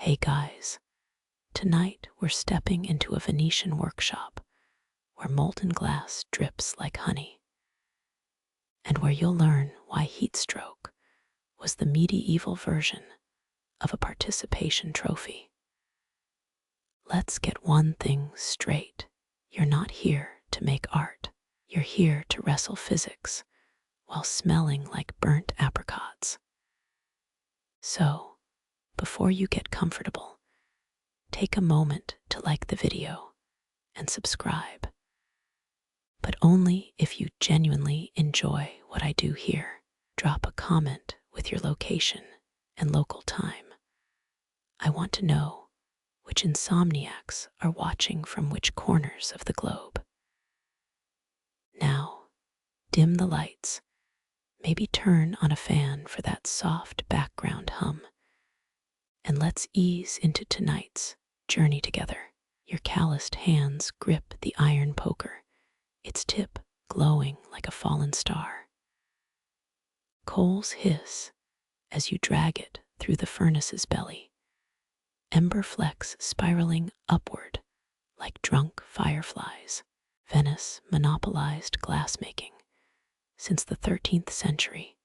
Hey guys, tonight we're stepping into a Venetian workshop where molten glass drips like honey, and where you'll learn why heat stroke was the medieval version of a participation trophy. Let's get one thing straight. You're not here to make art. You're here to wrestle physics while smelling like burnt apricots. So, before you get comfortable, take a moment to like the video and subscribe. But only if you genuinely enjoy what I do here. Drop a comment with your location and local time. I want to know which insomniacs are watching from which corners of the globe. Now, dim the lights. Maybe turn on a fan for that soft background hum. And let's ease into tonight's journey together. Your calloused hands grip the iron poker, its tip glowing like a fallen star. Coals hiss as you drag it through the furnace's belly, ember flecks spiraling upward like drunk fireflies. Venice monopolized glassmaking since the 13th century,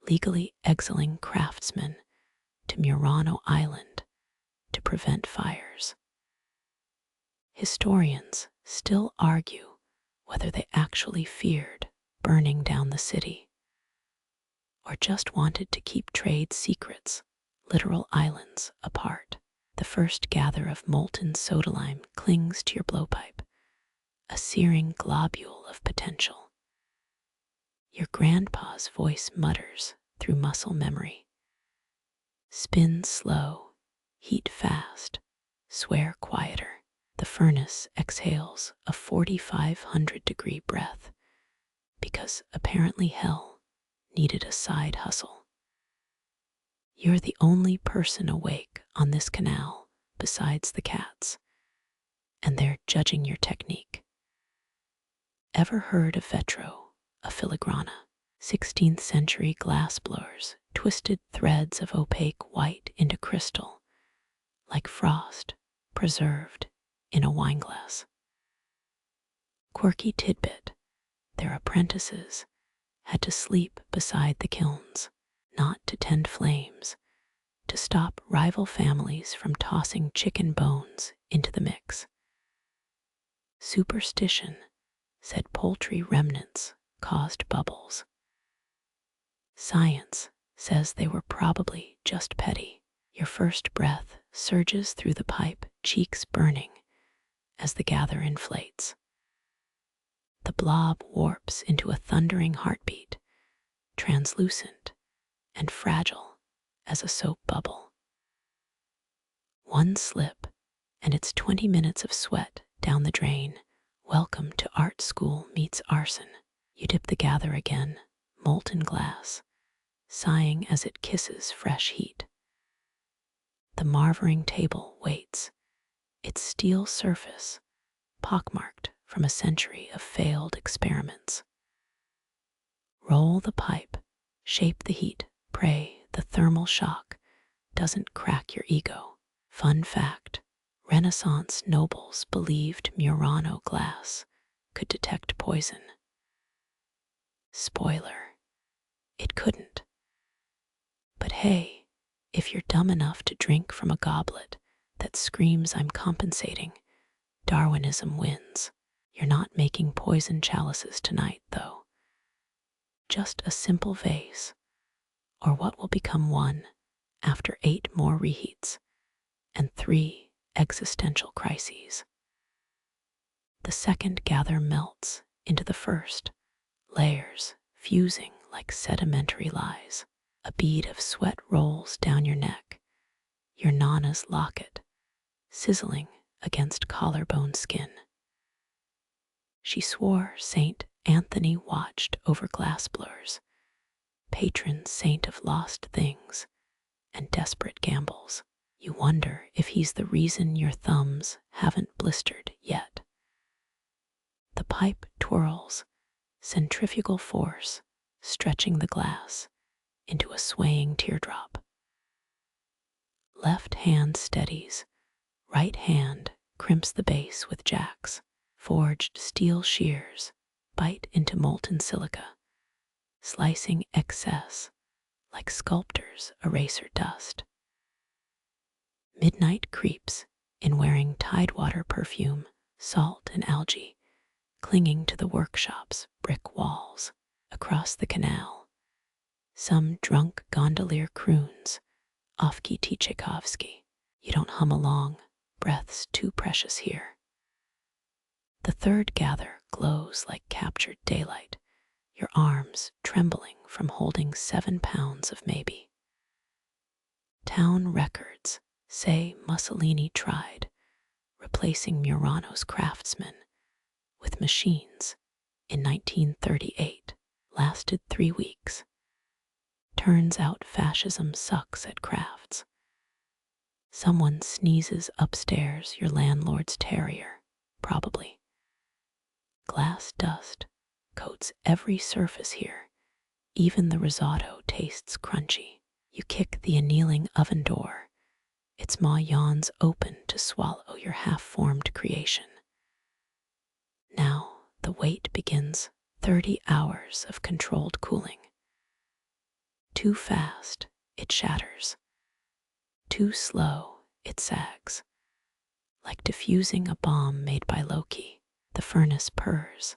legally exiling craftsmen to Murano Island to prevent fires. Historians still argue whether they actually feared burning down the city or just wanted to keep trade secrets, literal islands, apart. The first gather of molten soda lime clings to your blowpipe, a searing globule of potential. Your grandpa's voice mutters through muscle memory. Spin slow, heat fast, swear quieter. The furnace exhales a 4,500-degree breath because apparently hell needed a side hustle. You're the only person awake on this canal besides the cats, and they're judging your technique. Ever heard of vetro, a filigrana? 16th century glassblowers twisted threads of opaque white into crystal, like frost preserved in a wineglass. Quirky tidbit, their apprentices had to sleep beside the kilns, not to tend flames, to stop rival families from tossing chicken bones into the mix. Superstition said poultry remnants caused bubbles. Science says they were probably just petty. Your first breath surges through the pipe, cheeks burning as the gather inflates. The blob warps into a thundering heartbeat, translucent and fragile as a soap bubble. One slip, and it's 20 minutes of sweat down the drain. Welcome to art school meets arson. You dip the gather again, molten glass, sighing as it kisses fresh heat. The marvering table waits, its steel surface pockmarked from a century of failed experiments. Roll the pipe, shape the heat, pray the thermal shock doesn't crack your ego. Fun fact, Renaissance nobles believed Murano glass could detect poison. Spoiler, it couldn't. But hey, if you're dumb enough to drink from a goblet that screams I'm compensating, Darwinism wins. You're not making poison chalices tonight, though. Just a simple vase, or what will become one after 8 more reheats and 3 existential crises. The second gather melts into the first, layers fusing like sedimentary lies. A bead of sweat rolls down your neck, your nana's locket sizzling against collarbone skin. She swore Saint Anthony watched over glassblowers, patron saint of lost things and desperate gambles. You wonder if he's the reason your thumbs haven't blistered yet. The pipe twirls, centrifugal force stretching the glass into a swaying teardrop. Left hand steadies, right hand crimps the base with jacks. Forged steel shears bite into molten silica, slicing excess like sculptors' eraser dust. Midnight creeps in wearing tidewater perfume, salt and algae, clinging to the workshop's brick walls. Across the canal, some drunk gondolier croons, Ofki Tchaikovsky. You don't hum along, breath's too precious here. The third gather glows like captured daylight, your arms trembling from holding 7 pounds of maybe. Town records say Mussolini tried replacing Murano's craftsmen with machines in 1938, lasted 3 weeks. Turns out fascism sucks at crafts. Someone sneezes upstairs your landlord's terrier, probably. Glass dust coats every surface here. Even the risotto tastes crunchy. You kick the annealing oven door. Its maw yawns open to swallow your half-formed creation. Now the wait begins. 30 hours of controlled cooling. Too fast, it shatters. Too slow, it sags. Like diffusing a bomb made by Loki, the furnace purrs,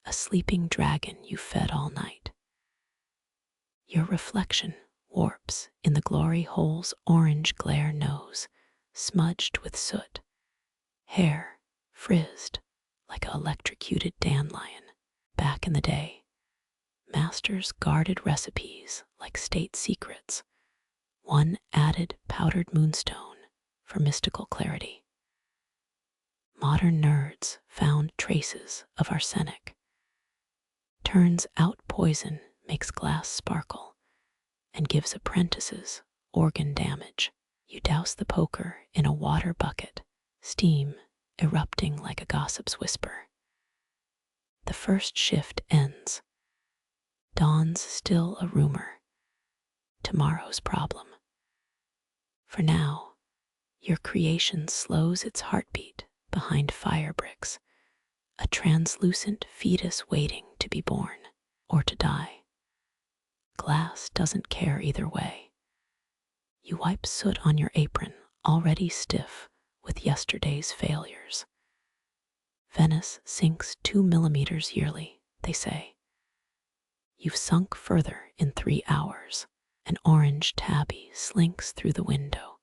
a sleeping dragon you fed all night. Your reflection warps in the glory hole's orange glare nose, smudged with soot. Hair frizzed like an electrocuted dandelion. Back in the day, masters guarded recipes like state secrets, one added powdered moonstone for mystical clarity. Modern nerds found traces of arsenic. Turns out poison makes glass sparkle and gives apprentices organ damage. You douse the poker in a water bucket, steam erupting like a gossip's whisper. The first shift ends. Dawn's still a rumor. Tomorrow's problem. For now, your creation slows its heartbeat behind fire bricks, a translucent fetus waiting to be born or to die. Glass doesn't care either way. You wipe soot on your apron, already stiff with yesterday's failures. Venice sinks 2 millimeters yearly, they say. You've sunk further in 3 hours. An orange tabby slinks through the window,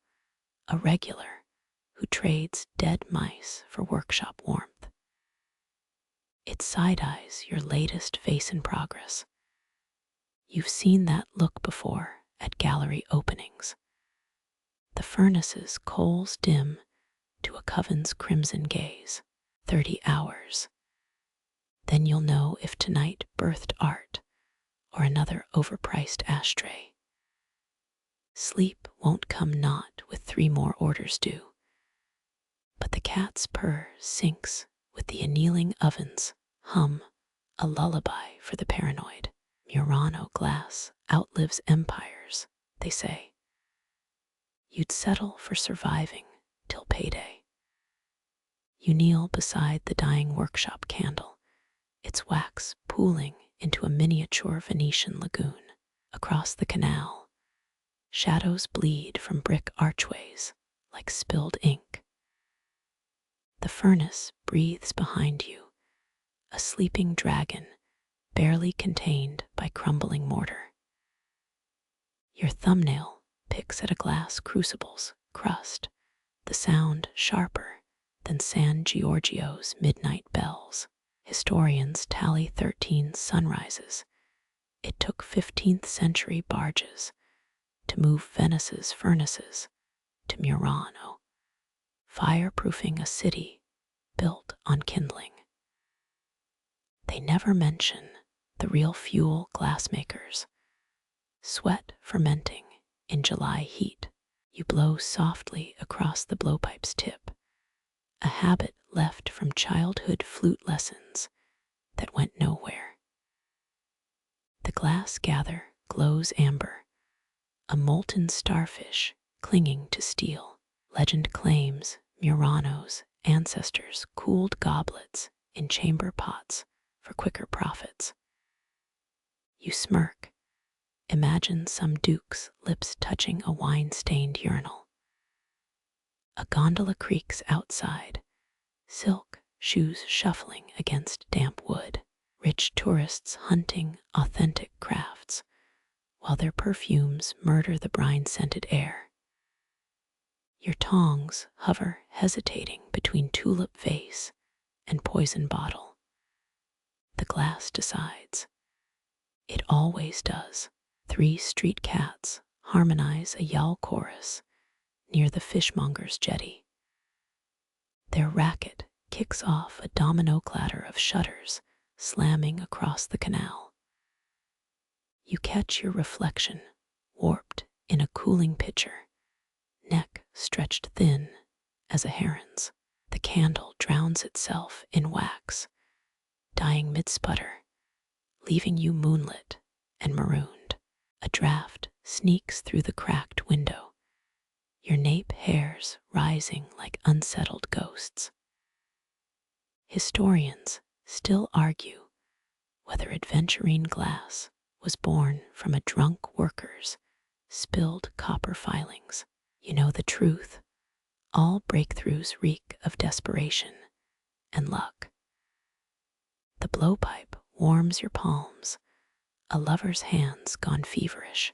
a regular who trades dead mice for workshop warmth. It side-eyes your latest vase in progress. You've seen that look before at gallery openings. The furnace's coals dim to a coven's crimson gaze. 30 hours. Then you'll know if tonight birthed art or another overpriced ashtray. Sleep won't come not with 3 more orders due. But the cat's purr syncs with the annealing oven's hum, a lullaby for the paranoid. Murano glass outlives empires, they say. You'd settle for surviving till payday. You kneel beside the dying workshop candle, its wax pooling into a miniature Venetian lagoon. Across the canal, shadows bleed from brick archways like spilled ink. The furnace breathes behind you, a sleeping dragon barely contained by crumbling mortar. Your thumbnail picks at a glass crucible's crust, the sound sharper than San Giorgio's midnight bells. Historians tally 13 sunrises. It took 15th century barges to move Venice's furnaces to Murano, fireproofing a city built on kindling. They never mention the real fuel glassmakers, sweat fermenting in July heat. You blow softly across the blowpipe's tip, a habit left from childhood flute lessons that went nowhere. The glass gather glows amber, a molten starfish clinging to steel. Legend claims Murano's ancestors cooled goblets in chamber pots for quicker profits. You smirk. Imagine some duke's lips touching a wine-stained urinal. A gondola creaks outside, silk shoes shuffling against damp wood, rich tourists hunting authentic crafts, while their perfumes murder the brine-scented air. Your tongs hover hesitating between tulip vase and poison bottle. The glass decides. It always does. 3 street cats harmonize a yawl chorus near the fishmonger's jetty. Their racket kicks off a domino clatter of shutters slamming across the canal. You catch your reflection, warped in a cooling pitcher, neck stretched thin as a heron's. The candle drowns itself in wax, dying mid-sputter, leaving you moonlit and marooned. A draft sneaks through the cracked window, your nape hairs rising like unsettled ghosts. Historians still argue whether adventurine glass was born from a drunk worker's spilled copper filings. You know the truth. All breakthroughs reek of desperation and luck. The blowpipe warms your palms, a lover's hands gone feverish.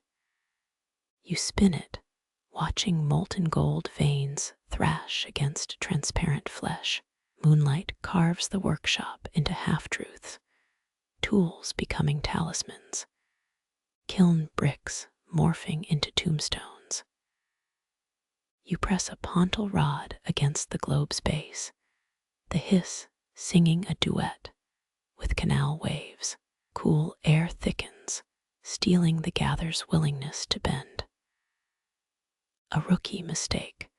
You spin it, watching molten gold veins thrash against transparent flesh. Moonlight carves the workshop into half-truths, tools becoming talismans, kiln bricks morphing into tombstones. You press a pontal rod against the globe's base, the hiss singing a duet with canal waves. Cool air thickens, stealing the gather's willingness to bend. A rookie mistake,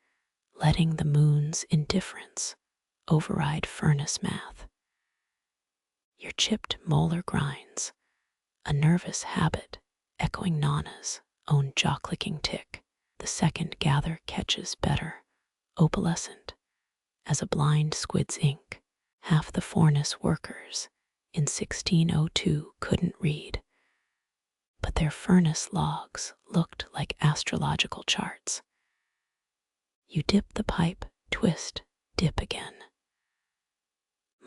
letting the moon's indifference override furnace math. Your chipped molar grinds, a nervous habit echoing Nana's own jaw-clicking tick. The second gather catches better, opalescent, as a blind squid's ink. Half the furnace workers in 1602 couldn't read, but their furnace logs looked like astrological charts. You dip the pipe, twist, dip again.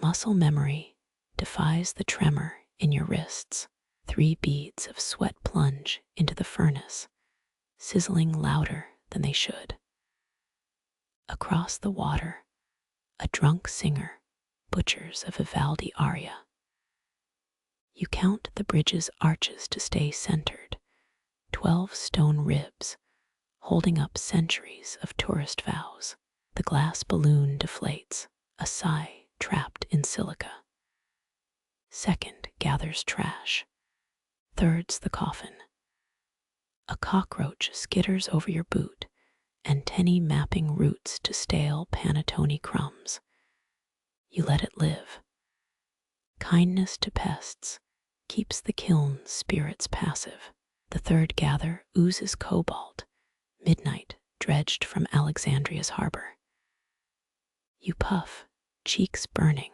Muscle memory defies the tremor in your wrists. 3 beads of sweat plunge into the furnace, sizzling louder than they should. Across the water, a drunk singer butchers a Vivaldi aria. You count the bridge's arches to stay centered, 12 stone ribs holding up centuries of tourist vows. The glass balloon deflates, a sigh trapped in silica. Second gathers trash, thirds the coffin. A cockroach skitters over your boot, antennae mapping roots to stale panettone crumbs. You let it live. Kindness to pests keeps the kiln's spirits passive. The third gather oozes cobalt, midnight dredged from Alexandria's harbor. You puff, cheeks burning,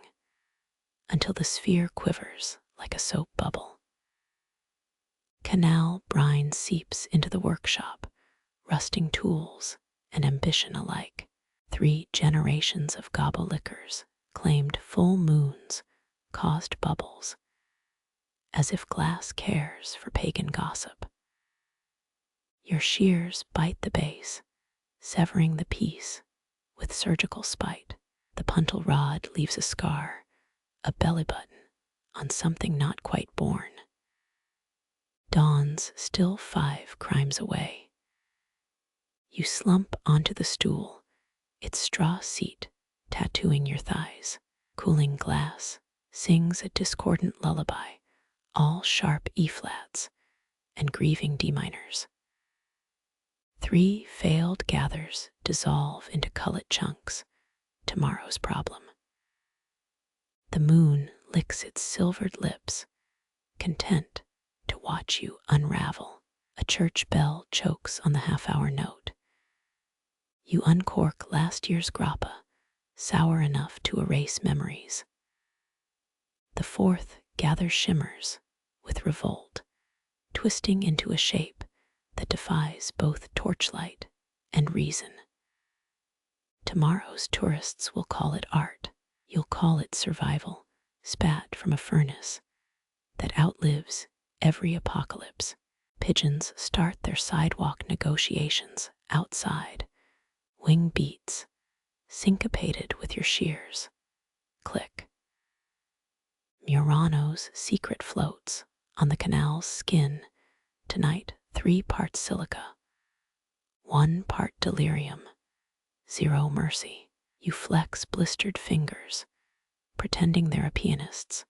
until the sphere quivers like a soap bubble. Canal brine seeps into the workshop, rusting tools and ambition alike. 3 generations of gobbo liquors claimed full moons caused bubbles, as if glass cares for pagan gossip. Your shears bite the base, severing the piece with surgical spite. The puntal rod leaves a scar, a belly button on something not quite born. Dawn's still 5 crimes away. You slump onto the stool, its straw seat tattooing your thighs. Cooling glass sings a discordant lullaby, all sharp E-flats and grieving D minors. 3 failed gathers dissolve into cullet chunks, tomorrow's problem. The moon licks its silvered lips, content to watch you unravel. A church bell chokes on the half-hour note, You uncork last year's grappa, sour enough to erase memories. The fourth gathers shimmers with revolt, twisting into a shape that defies both torchlight and reason. Tomorrow's tourists will call it art. You'll call it survival, spat from a furnace that outlives every apocalypse. Pigeons start their sidewalk negotiations outside. Wing beats, syncopated with your shears. Click. Murano's secret floats on the canal's skin. Tonight, 3 parts silica, 1 part delirium, 0 mercy. You flex blistered fingers, pretending they're a pianist's,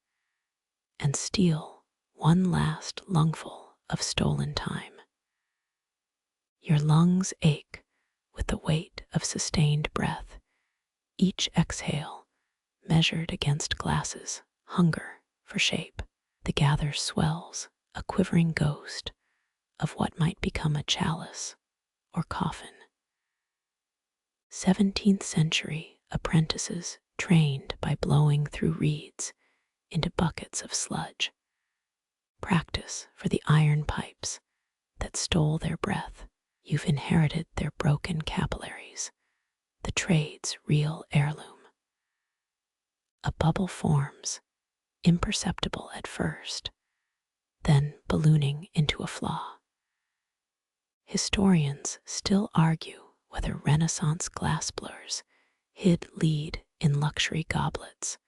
and steal one last lungful of stolen time. Your lungs ache with the weight of sustained breath, each exhale measured against glasses, hunger for shape. The gather swells, a quivering ghost of what might become a chalice or coffin. 17th century apprentices trained by blowing through reeds into buckets of sludge. Practice for the iron pipes that stole their breath. You've inherited their broken capillaries, the trade's real heirloom. A bubble forms, imperceptible at first, then ballooning into a flaw. Historians still argue whether Renaissance glassblowers hid lead in luxury goblets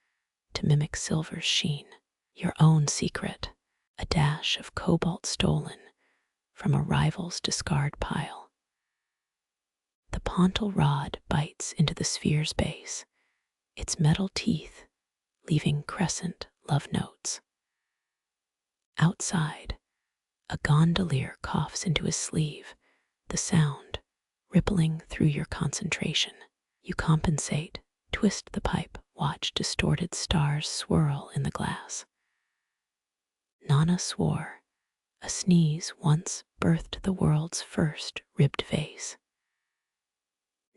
to mimic silver's sheen. Your own secret, a dash of cobalt stolen from a rival's discard pile. The pontal rod bites into the sphere's base, its metal teeth leaving crescent love notes. Outside, a gondolier coughs into his sleeve, the sound rippling through your concentration. You compensate, twist the pipe, watch distorted stars swirl in the glass. Nana swore a sneeze once birthed the world's first ribbed vase.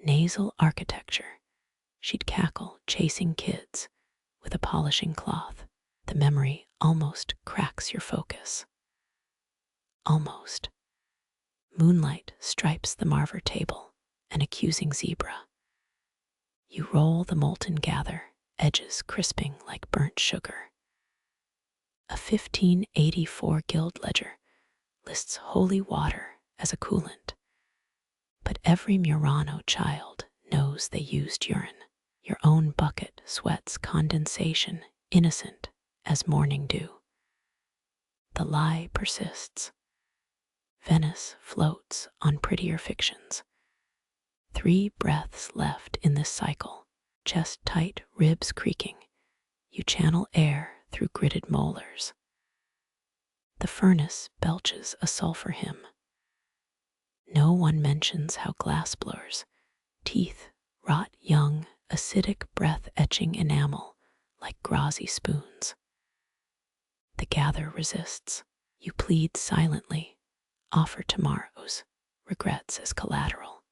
Nasal architecture, she'd cackle chasing kids with a polishing cloth. The memory almost cracks your focus. Almost. Moonlight stripes the marver table, an accusing zebra. You roll the molten gather, edges crisping like burnt sugar. A 1584 guild ledger lists holy water as a coolant, but every Murano child knows they used urine. Your own bucket sweats condensation, innocent as morning dew. The lie persists. Venice floats on prettier fictions. 3 breaths left in this cycle, chest tight, ribs creaking. You channel air through gritted molars. The furnace belches a sulfur hymn. No one mentions how glassblowers' teeth rot young, acidic breath-etching enamel like gauzy spoons. The gather resists. You plead silently, offer tomorrow's regrets as collateral.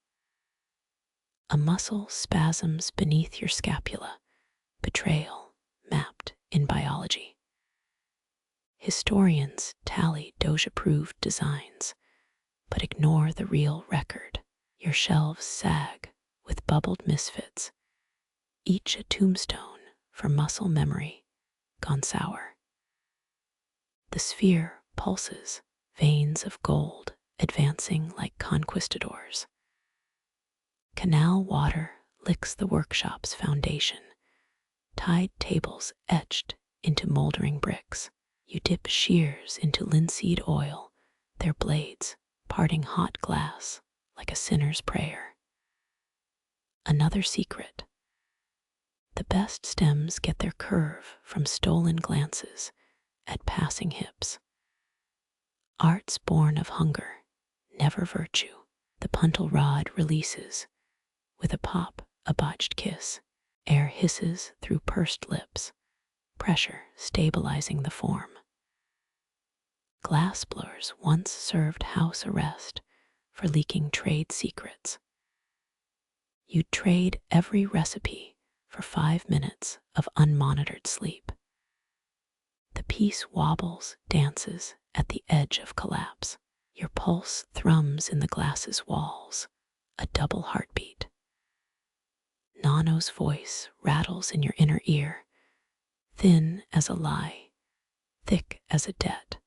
A muscle spasms beneath your scapula, betrayal mapped in biology. Historians tally Doge-approved designs, but ignore the real record. Your shelves sag with bubbled misfits, each a tombstone for muscle memory gone sour. The sphere pulses, veins of gold advancing like conquistadors. Canal water licks the workshop's foundation, tide tables etched into moldering bricks. You dip shears into linseed oil, their blades parting hot glass like a sinner's prayer. Another secret. The best stems get their curve from stolen glances at passing hips. Art's born of hunger, never virtue. The puntal rod releases. With a pop, a botched kiss. Air hisses through pursed lips, pressure stabilizing the form. Glassblowers once served house arrest for leaking trade secrets. You'd trade every recipe for 5 minutes of unmonitored sleep. The piece wobbles, dances at the edge of collapse. Your pulse thrums in the glass's walls, a double heartbeat. Nano's voice rattles in your inner ear, thin as a lie, thick as a debt.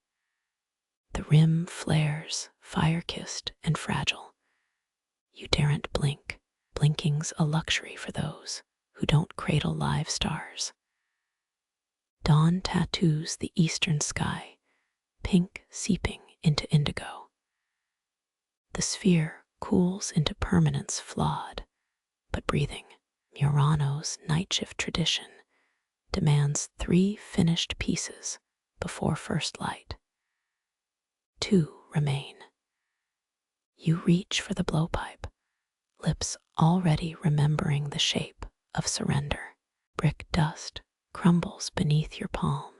The rim flares, fire-kissed and fragile. You daren't blink. Blinking's a luxury for those who don't cradle live stars. Dawn tattoos the eastern sky, pink seeping into indigo. The sphere cools into permanence flawed, but breathing. Murano's night shift tradition demands 3 finished pieces before first light. 2 remain. You reach for the blowpipe, lips already remembering the shape of surrender. Brick dust crumbles beneath your palm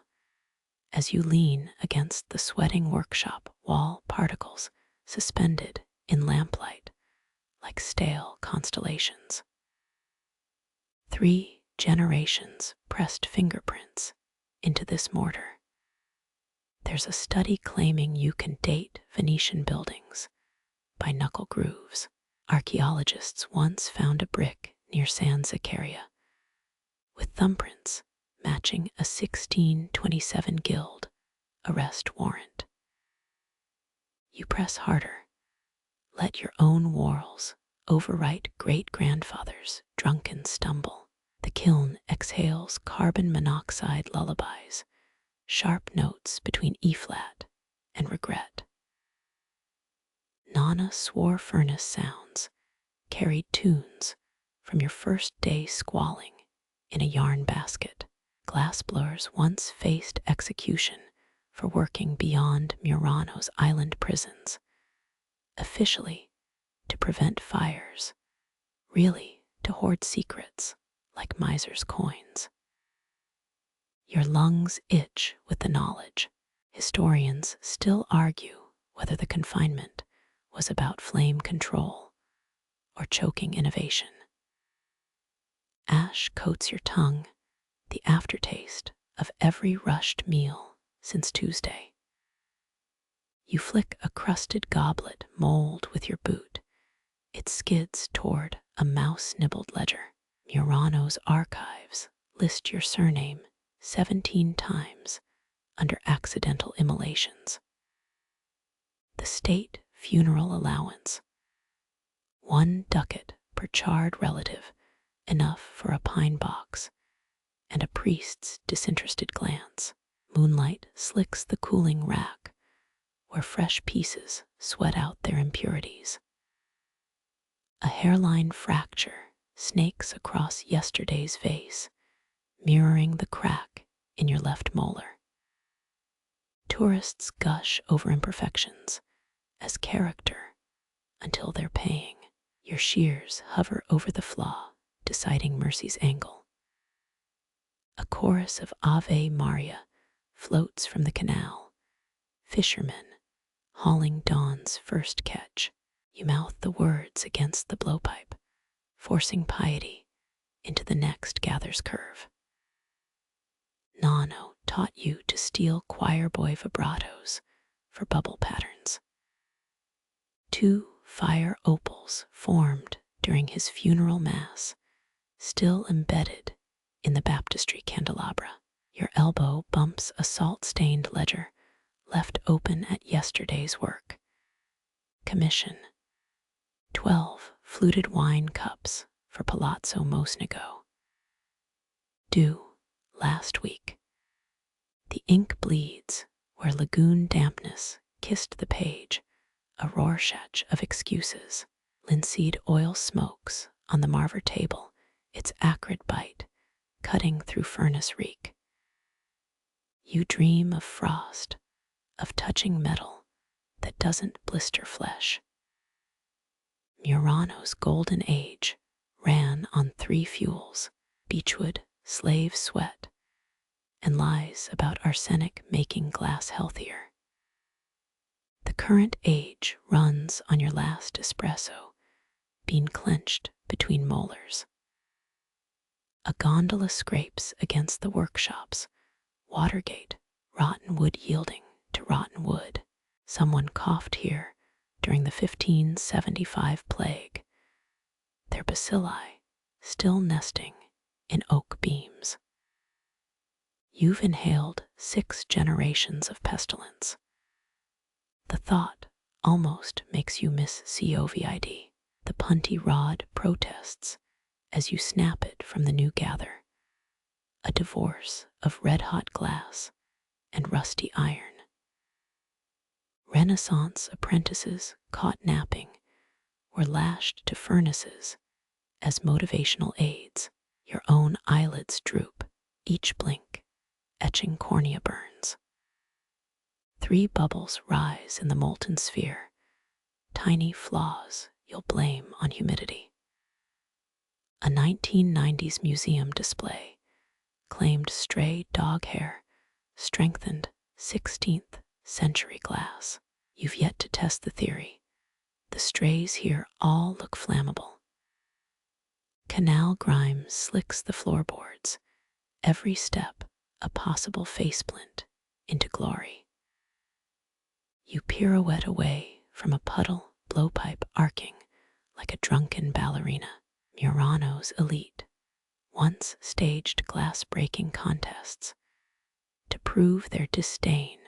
as you lean against the sweating workshop wall, particles suspended in lamplight like stale constellations. 3 generations pressed fingerprints into this mortar. There's a study claiming you can date Venetian buildings by knuckle grooves. Archaeologists once found a brick near San Zaccaria with thumbprints matching a 1627 guild arrest warrant. You press harder. Let your own whorls overwrite great-grandfather's drunken stumble. The kiln exhales carbon monoxide lullabies, sharp notes between E-flat and regret. Nana swore furnace sounds carried tunes from your first day squalling in a yarn basket. Glassblowers once faced execution for working beyond Murano's island prisons, officially to prevent fires, really to hoard secrets like misers' coins. Your lungs itch with the knowledge. Historians still argue whether the confinement was about flame control or choking innovation. Ash coats your tongue, the aftertaste of every rushed meal since Tuesday. You flick a crusted goblet mold with your boot. It skids toward a mouse-nibbled ledger. Murano's archives list your surname 17 times under accidental immolations. The state funeral allowance, 1 ducat per charred relative, enough for a pine box and a priest's disinterested glance. Moonlight slicks the cooling rack where fresh pieces sweat out their impurities. A hairline fracture snakes across yesterday's vase, mirroring the crack in your left molar. Tourists gush over imperfections as character until they're paying. Your shears hover over the flaw, deciding mercy's angle. A chorus of Ave Maria floats from the canal, fishermen hauling dawn's first catch. You mouth the words against the blowpipe, forcing piety into the next gather's curve. Nano taught you to steal choir boy vibratos for bubble patterns. 2 fire opals formed during his funeral mass, still embedded in the baptistry candelabra. Your elbow bumps a salt-stained ledger left open at yesterday's work. Commission: 12 fluted wine cups for Palazzo Mosnigo. Due last week. The ink bleeds where lagoon dampness kissed the page, a Rorschach of excuses. Linseed oil smokes on the marver table, its acrid bite cutting through furnace reek. You dream of frost, of touching metal that doesn't blister flesh. Murano's golden age ran on 3 fuels: beechwood, slave sweat, and lies about arsenic making glass healthier. The current age runs on your last espresso, bean clenched between molars. A gondola scrapes against the workshops, Watergate, rotten wood yielding to rotten wood. Someone coughed here during the 1575 plague, their bacilli still nesting in oak beams. You've inhaled 6 generations of pestilence. The thought almost makes you miss COVID. The punty rod protests as you snap it from the new gather, a divorce of red-hot glass and rusty iron. Renaissance apprentices caught napping were lashed to furnaces as motivational aids. Your own eyelids droop, each blink etching cornea burns. 3 bubbles rise in the molten sphere, tiny flaws you'll blame on humidity. A 1990s museum display claimed stray dog hair strengthened 16th century glass. You've yet to test the theory. The strays here all look flammable. Canal grime slicks the floorboards, every step a possible faceplint into glory. You pirouette away from a puddle blowpipe arcing like a drunken ballerina. Murano's elite once staged glass-breaking contests to prove their disdain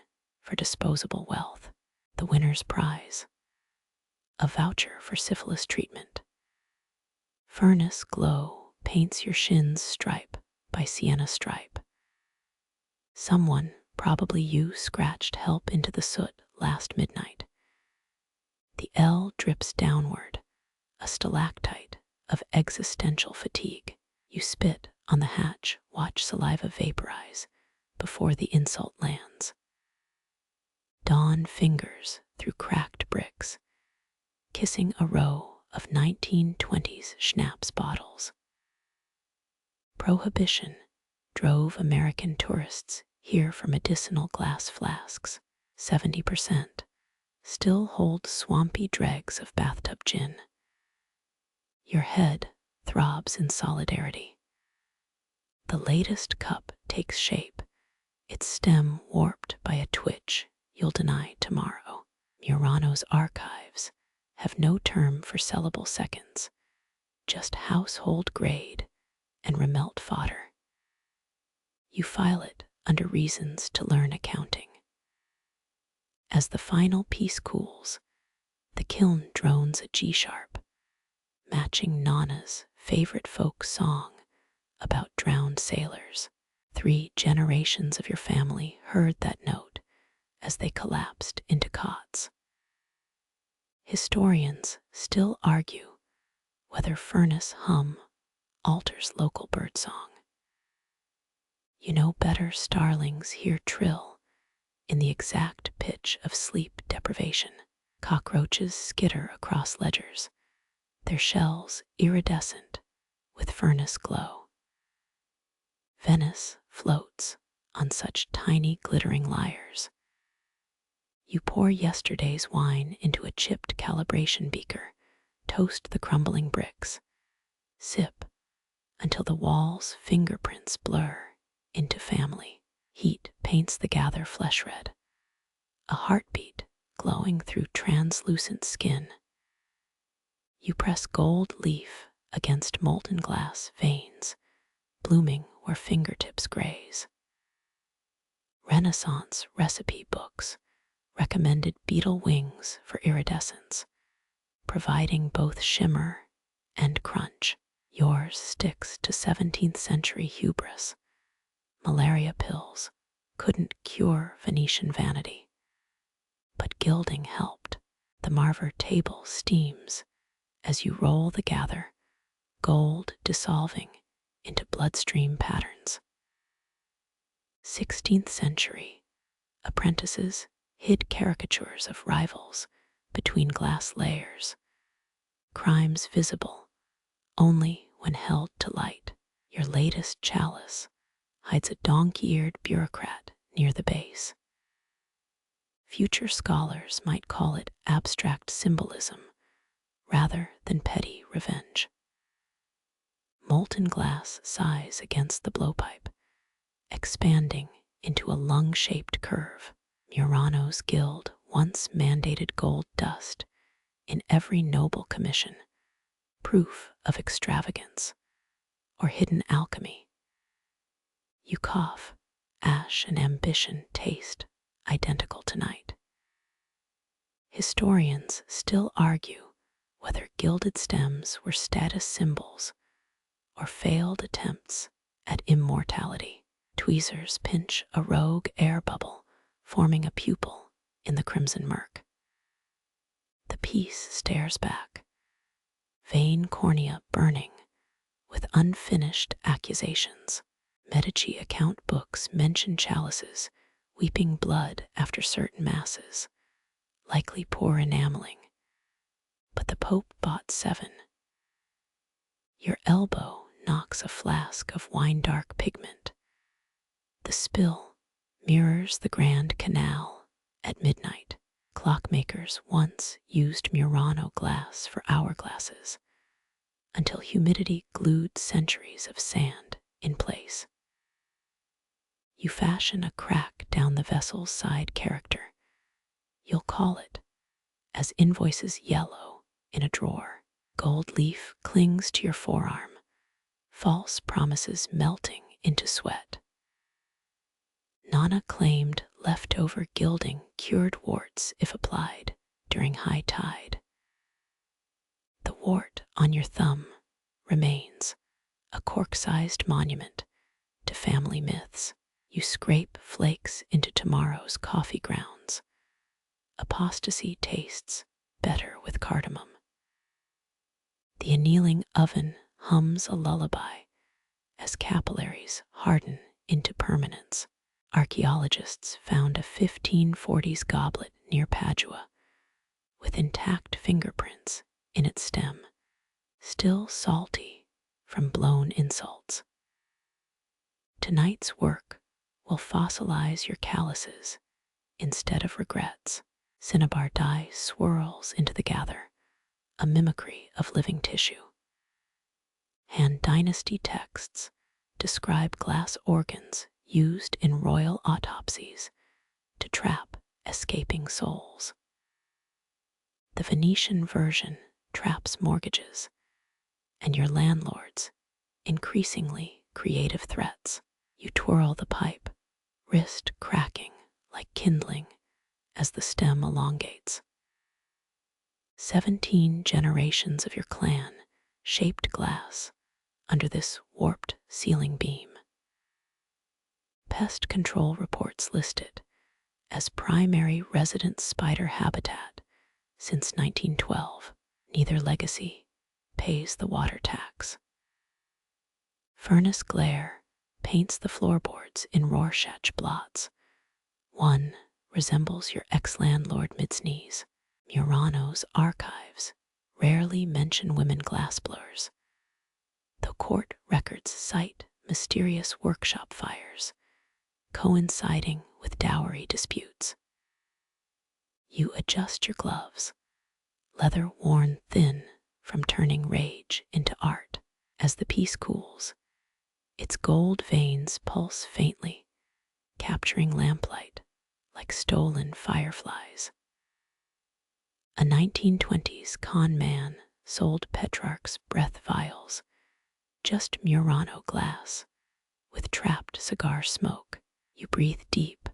for disposable wealth. The winner's prize, a voucher for syphilis treatment. Furnace glow paints your shins stripe by sienna stripe. Someone, probably you, scratched help into the soot last midnight. The L drips downward, a stalactite of existential fatigue. You spit on the hatch, watch saliva vaporize before the insult lands. Dawn fingers through cracked bricks, kissing a row of 1920s schnapps bottles. Prohibition drove American tourists here for medicinal glass flasks. 70% still hold swampy dregs of bathtub gin. Your head throbs in solidarity. The latest cup takes shape, its stem warped by a twitch you'll deny tomorrow. Murano's archives have no term for sellable seconds, just household grade and remelt fodder. You file it under reasons to learn accounting. As the final piece cools, the kiln drones a G-sharp, matching Nana's favorite folk song about drowned sailors. 3 generations of your family heard that note as they collapsed into cots. Historians still argue whether furnace hum alters local birdsong. You know better starlings here trill in the exact pitch of sleep deprivation. Cockroaches skitter across ledgers, their shells iridescent with furnace glow. Venice floats on such tiny glittering lyres. You pour yesterday's wine into a chipped calibration beaker, toast the crumbling bricks, sip until the wall's fingerprints blur into family. Heat paints the gather flesh red, a heartbeat glowing through translucent skin. You press gold leaf against molten glass veins, blooming where fingertips graze. Renaissance recipe books recommended beetle wings for iridescence, providing both shimmer and crunch. Yours sticks to 17th century hubris. Malaria pills couldn't cure Venetian vanity, but gilding helped. The Marver table steams as you roll the gather, gold dissolving into bloodstream patterns. 16th century apprentices hid caricatures of rivals between glass layers, crimes visible only when held to light. Your latest chalice hides a donkey-eared bureaucrat near the base. Future scholars might call it abstract symbolism rather than petty revenge. molten glass sighs against the blowpipe, expanding into a lung-shaped curve. Murano's guild once mandated gold dust in every noble commission, proof of extravagance or hidden alchemy. You cough, ash and ambition taste identical tonight. Historians still argue whether gilded stems were status symbols or failed attempts at immortality. Tweezers pinch a rogue air bubble, forming a pupil in the crimson murk. The piece stares back, vein cornea burning with unfinished accusations. Medici account books mention chalices weeping blood after certain masses, likely poor enameling. But the Pope bought 7. Your elbow knocks a flask of wine-dark pigment. The spill mirrors the Grand Canal at midnight. Clockmakers once used Murano glass for hourglasses until humidity glued centuries of sand in place. You fashion a crack down the vessel's side character. You'll call it, as invoices yellow in a drawer. Gold leaf clings to your forearm, false promises melting into sweat. Nana claimed leftover gilding cured warts if applied during high tide. The wart on your thumb remains, a cork-sized monument to family myths. You scrape flakes into tomorrow's coffee grounds. Apostasy tastes better with cardamom. The annealing oven hums a lullaby as capillaries harden into permanence. Archaeologists found a 1540s goblet near Padua with intact fingerprints in its stem, still salty from blown insults. Tonight's work will fossilize your chalices instead of regrets. Cinnabar dye swirls into the gather, a mimicry of living tissue. Han Dynasty texts describe glass organs used in royal autopsies to trap escaping souls. The Venetian version traps mortgages, and your landlord's increasingly creative threats. You twirl the pipe, wrist cracking like kindling as the stem elongates. 17 generations of your clan shaped glass under this warped ceiling beam. Pest control reports listed as primary resident spider habitat since 1912. Neither legacy pays the water tax. Furnace glare paints the floorboards in Rorschach blots. One resembles your ex-landlord mid-sneeze. Murano's archives rarely mention women glassblowers, though court records cite mysterious workshop fires coinciding with dowry disputes. You adjust your gloves, leather worn thin from turning rage into art. As the piece cools, its gold veins pulse faintly, capturing lamplight like stolen fireflies. A 1920s con man sold Petrarch's breath vials, just Murano glass, with trapped cigar smoke. You breathe deep,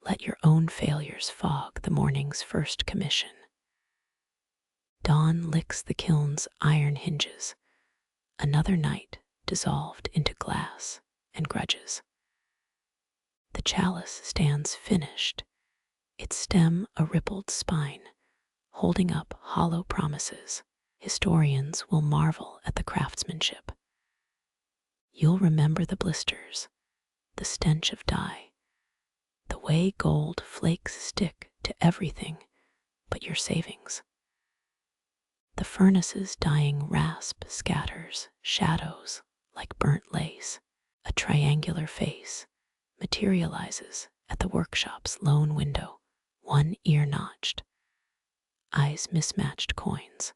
let your own failures fog the morning's first commission. Dawn licks the kiln's iron hinges, another night dissolved into glass and grudges. The chalice stands finished, its stem a rippled spine, holding up hollow promises. Historians will marvel at the craftsmanship. You'll remember the blisters, the stench of dye, the way gold flakes stick to everything but your savings. The furnace's dying rasp scatters shadows like burnt lace. A triangular face materializes at the workshop's lone window, one ear notched, eyes mismatched coins.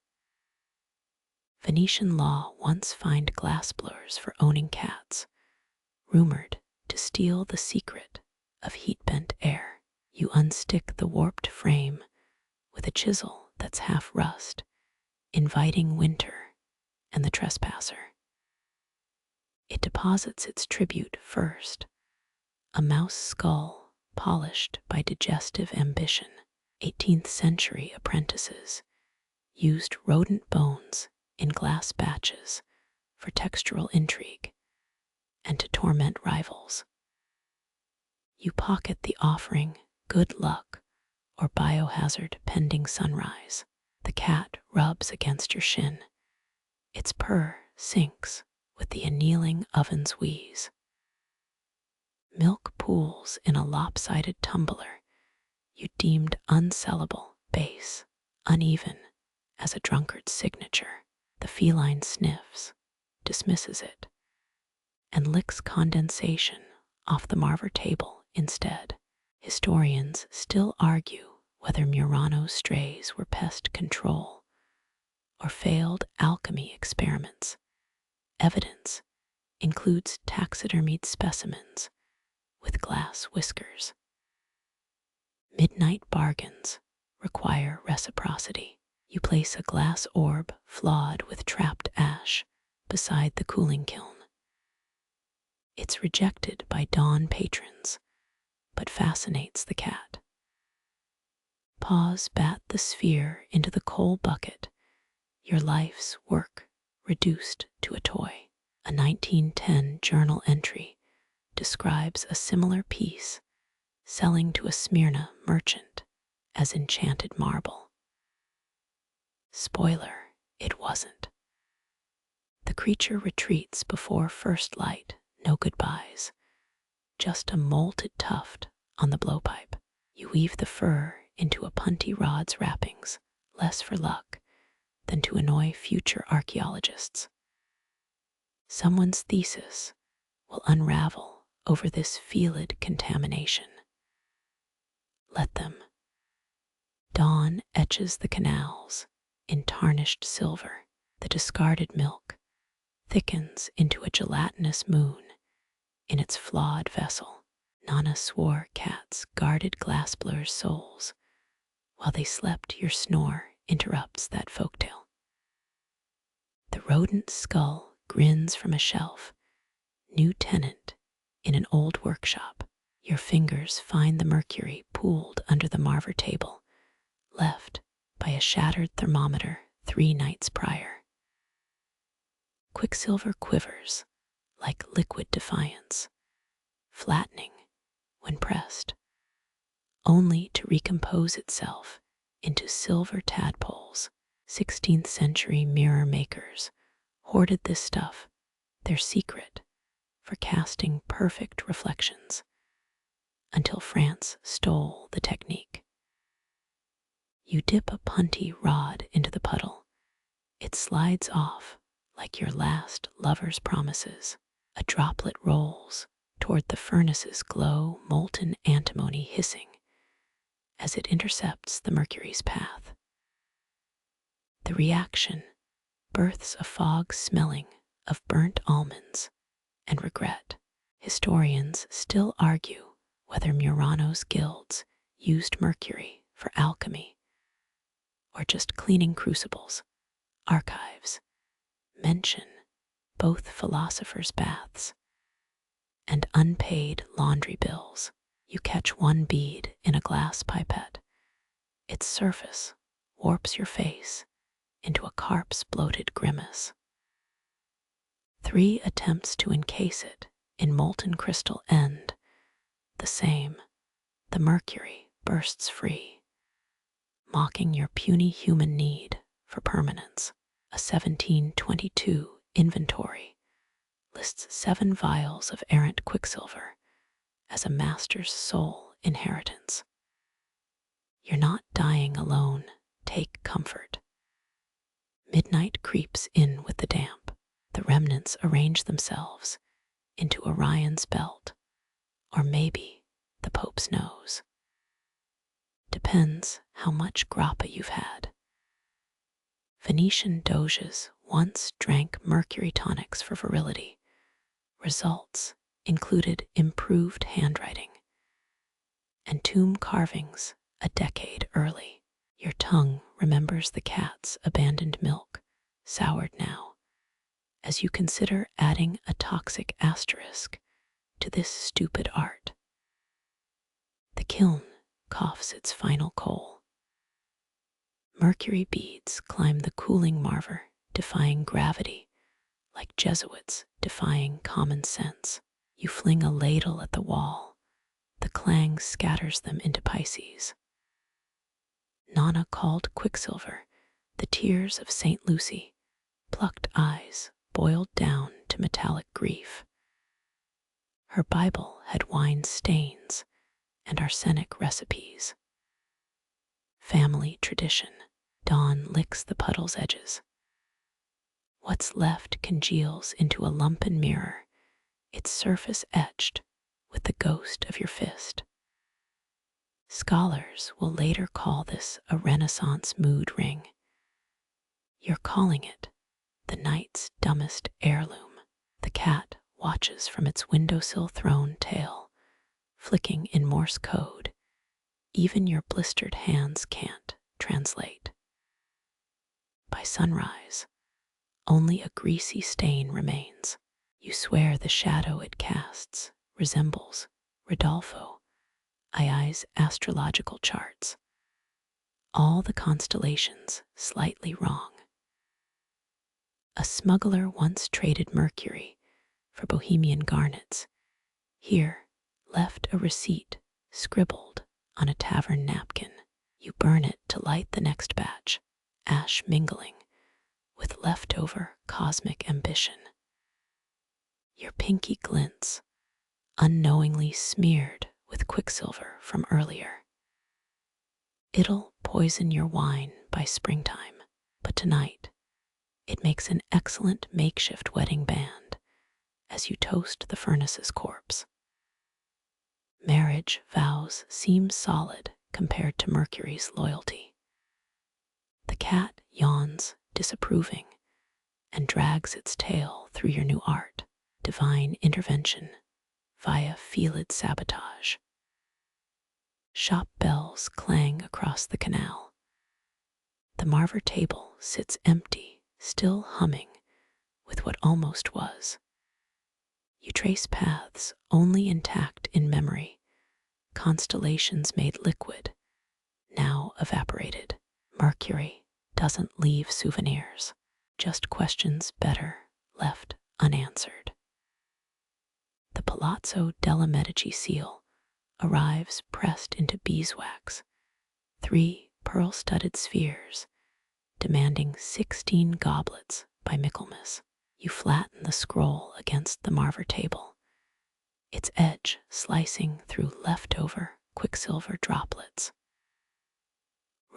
Venetian law once fined glassblowers for owning cats, rumored to steal the secret of heat-bent air. You unstick the warped frame with a chisel that's half rust, inviting winter and the trespasser. It deposits its tribute first, a mouse skull polished by digestive ambition. 18th century apprentices used rodent bones in glass batches for textural intrigue and to torment rivals. You pocket the offering good luck or biohazard pending sunrise. The cat rubs against your shin. Its purr syncs with the annealing oven's wheeze. Milk pools in a lopsided tumbler you deemed unsellable, base, uneven as a drunkard's signature. The feline sniffs, dismisses it, and licks condensation off the marver table instead. Historians still argue whether Murano strays were pest control or failed alchemy experiments. Evidence includes taxidermied specimens with glass whiskers. Midnight bargains require reciprocity. You place a glass orb flawed with trapped ash beside the cooling kiln. It's rejected by dawn patrons, but fascinates the cat. Paws bat the sphere into the coal bucket, your life's work reduced to a toy. A 1910 journal entry describes a similar piece selling to a Smyrna merchant as enchanted marble. Spoiler, it wasn't. The creature retreats before first light, no goodbyes, just a molted tuft on the blowpipe. You weave the fur into a punty rod's wrappings, less for luck than to annoy future archaeologists. Someone's thesis will unravel over this felid contamination. Let them. Dawn etches the canals in tarnished silver. The discarded milk thickens into a gelatinous moon in its flawed vessel. Nana swore cats guarded glassblowers' souls. While they slept, your snore interrupts that folktale. The rodent skull grins from a shelf, new tenant in an old workshop. Your fingers find the mercury pooled under the marver table, left by a shattered thermometer 3 nights prior. Quicksilver quivers like liquid defiance, flattening when pressed, only to recompose itself into silver tadpoles. 16th century mirror makers hoarded this stuff, their secret for casting perfect reflections, until France stole the technique. You dip a punty rod into the puddle. It slides off like your last lover's promises. A droplet rolls toward the furnace's glow, molten antimony hissing as it intercepts the mercury's path. The reaction births a fog smelling of burnt almonds and regret. Historians still argue whether Murano's guilds used mercury for alchemy or just cleaning crucibles. Archives mention both philosophers' baths and unpaid laundry bills. You catch one bead in a glass pipette. Its surface warps your face into a carp's bloated grimace. 3 attempts to encase it in molten crystal end the same. The mercury bursts free, mocking your puny human need for permanence. A 1722 inventory lists 7 vials of errant quicksilver as a master's sole inheritance. You're not dying alone, take comfort. Midnight creeps in with the damp. The remnants arrange themselves into Orion's belt, or maybe the Pope's nose. Depends how much grappa you've had. Venetian doges once drank mercury tonics for virility. Results included improved handwriting and tomb carvings a decade early. Your tongue remembers the cat's abandoned milk, soured now, as you consider adding a toxic asterisk to this stupid art. The kiln coughs its final coal. Mercury beads climb the cooling marver, defying gravity, like Jesuits defying common sense. You fling a ladle at the wall. The clang scatters them into Pisces. Nana called quicksilver the tears of St. Lucy, plucked eyes boiled down to metallic grief. Her Bible had wine stains and arsenic recipes. Family tradition. Dawn licks the puddle's edges. What's left congeals into a lumpen mirror, its surface etched with the ghost of your fist. Scholars will later call this a Renaissance mood ring. You're calling it the night's dumbest heirloom. The cat watches from its windowsill throne tail, flicking in Morse code. Even your blistered hands can't translate. By sunrise, only a greasy stain remains. You swear the shadow it casts resembles Rodolfo I's astrological charts. All the constellations slightly wrong. A smuggler once traded mercury for Bohemian garnets. Here left a receipt scribbled on a tavern napkin. You burn it to light the next batch, ash mingling with leftover cosmic ambition. Your pinky glints, unknowingly smeared with quicksilver from earlier. It'll poison your wine by springtime, but tonight it makes an excellent makeshift wedding band as you toast the furnace's corpse. Marriage vows seem solid compared to Mercury's loyalty. The cat yawns, disapproving, and drags its tail through your new art, divine intervention via felid sabotage. Shop bells clang across the canal. The marver table sits empty, still humming with what almost was. You trace paths only intact in memory, constellations made liquid, now evaporated. Mercury doesn't leave souvenirs, just questions better left unanswered. The Palazzo della Medici seal arrives pressed into beeswax, 3 pearl-studded spheres, demanding 16 goblets by Michaelmas. You flatten the scroll against the marver table, its edge slicing through leftover quicksilver droplets.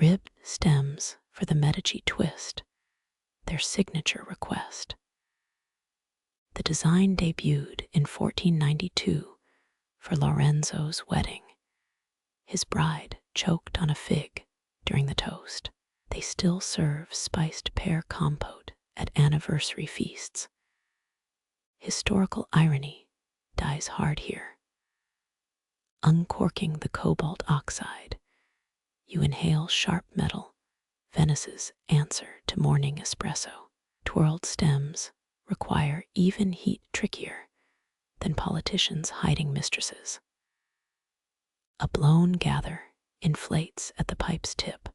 Ribbed stems for the Medici twist, their signature request. The design debuted in 1492 for Lorenzo's wedding. His bride choked on a fig during the toast. They still serve spiced pear compote at anniversary feasts. Historical irony dies hard here. Uncorking the cobalt oxide, you inhale sharp metal, Venice's answer to morning espresso. Twirled stems require even heat trickier than politicians hiding mistresses. A blown gather inflates at the pipe's tip,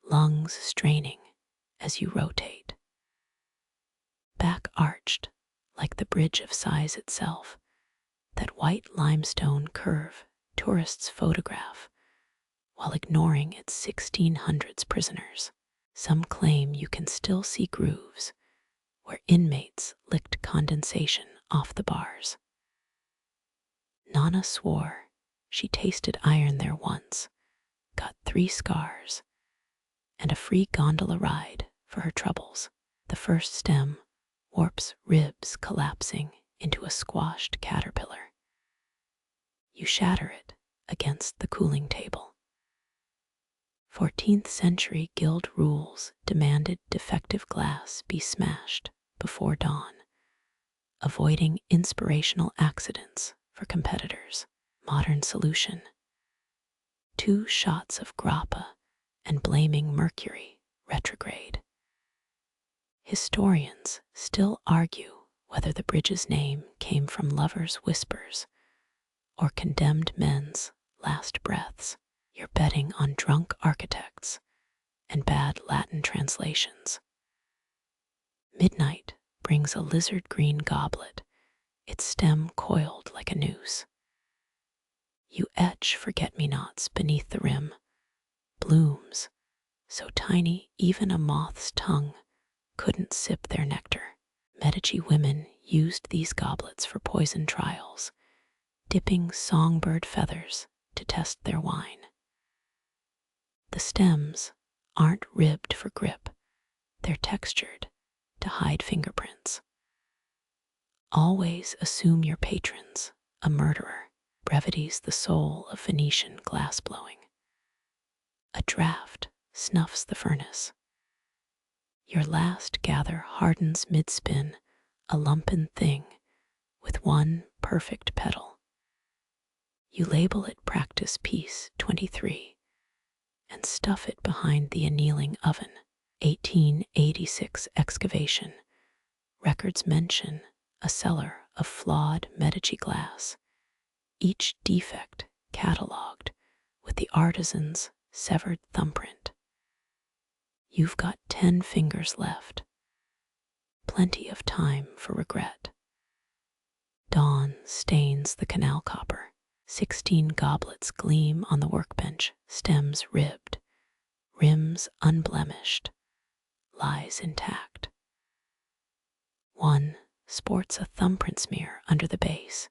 lungs straining as you rotate. Back arched like the bridge of size itself, that white limestone curve tourists photograph while ignoring its 1600s prisoners. Some claim you can still see grooves where inmates licked condensation off the bars. Nana swore she tasted iron there once, got 3 scars, and a free gondola ride for her troubles. The first stem warps ribs collapsing into a squashed caterpillar. You shatter it against the cooling table. 14th century guild rules demanded defective glass be smashed before dawn, avoiding inspirational accidents for competitors. Modern solution: 2 shots of grappa and blaming Mercury retrograde. Historians still argue whether the bridge's name came from lovers' whispers or condemned men's last breaths. You're betting on drunk architects and bad Latin translations. Midnight brings a lizard green goblet, its stem coiled like a noose. You etch forget-me-nots beneath the rim, blooms so tiny even a moth's tongue couldn't sip their nectar. Medici women used these goblets for poison trials, dipping songbird feathers to test their wine. The stems aren't ribbed for grip, they're textured to hide fingerprints. Always assume your patron's a murderer. Brevity's the soul of Venetian glassblowing. A draft snuffs the furnace. Your last gather hardens mid-spin, a lumpen thing with one perfect petal. You label it practice piece 23 and stuff it behind the annealing oven. 1886 excavation. Records mention a cellar of flawed Medici glass, each defect catalogued with the artisan's severed thumbprint. You've got 10 fingers left, plenty of time for regret. Dawn stains the canal copper. 16 goblets gleam on the workbench, stems ribbed, rims unblemished, lies intact. One sports a thumbprint smear under the base,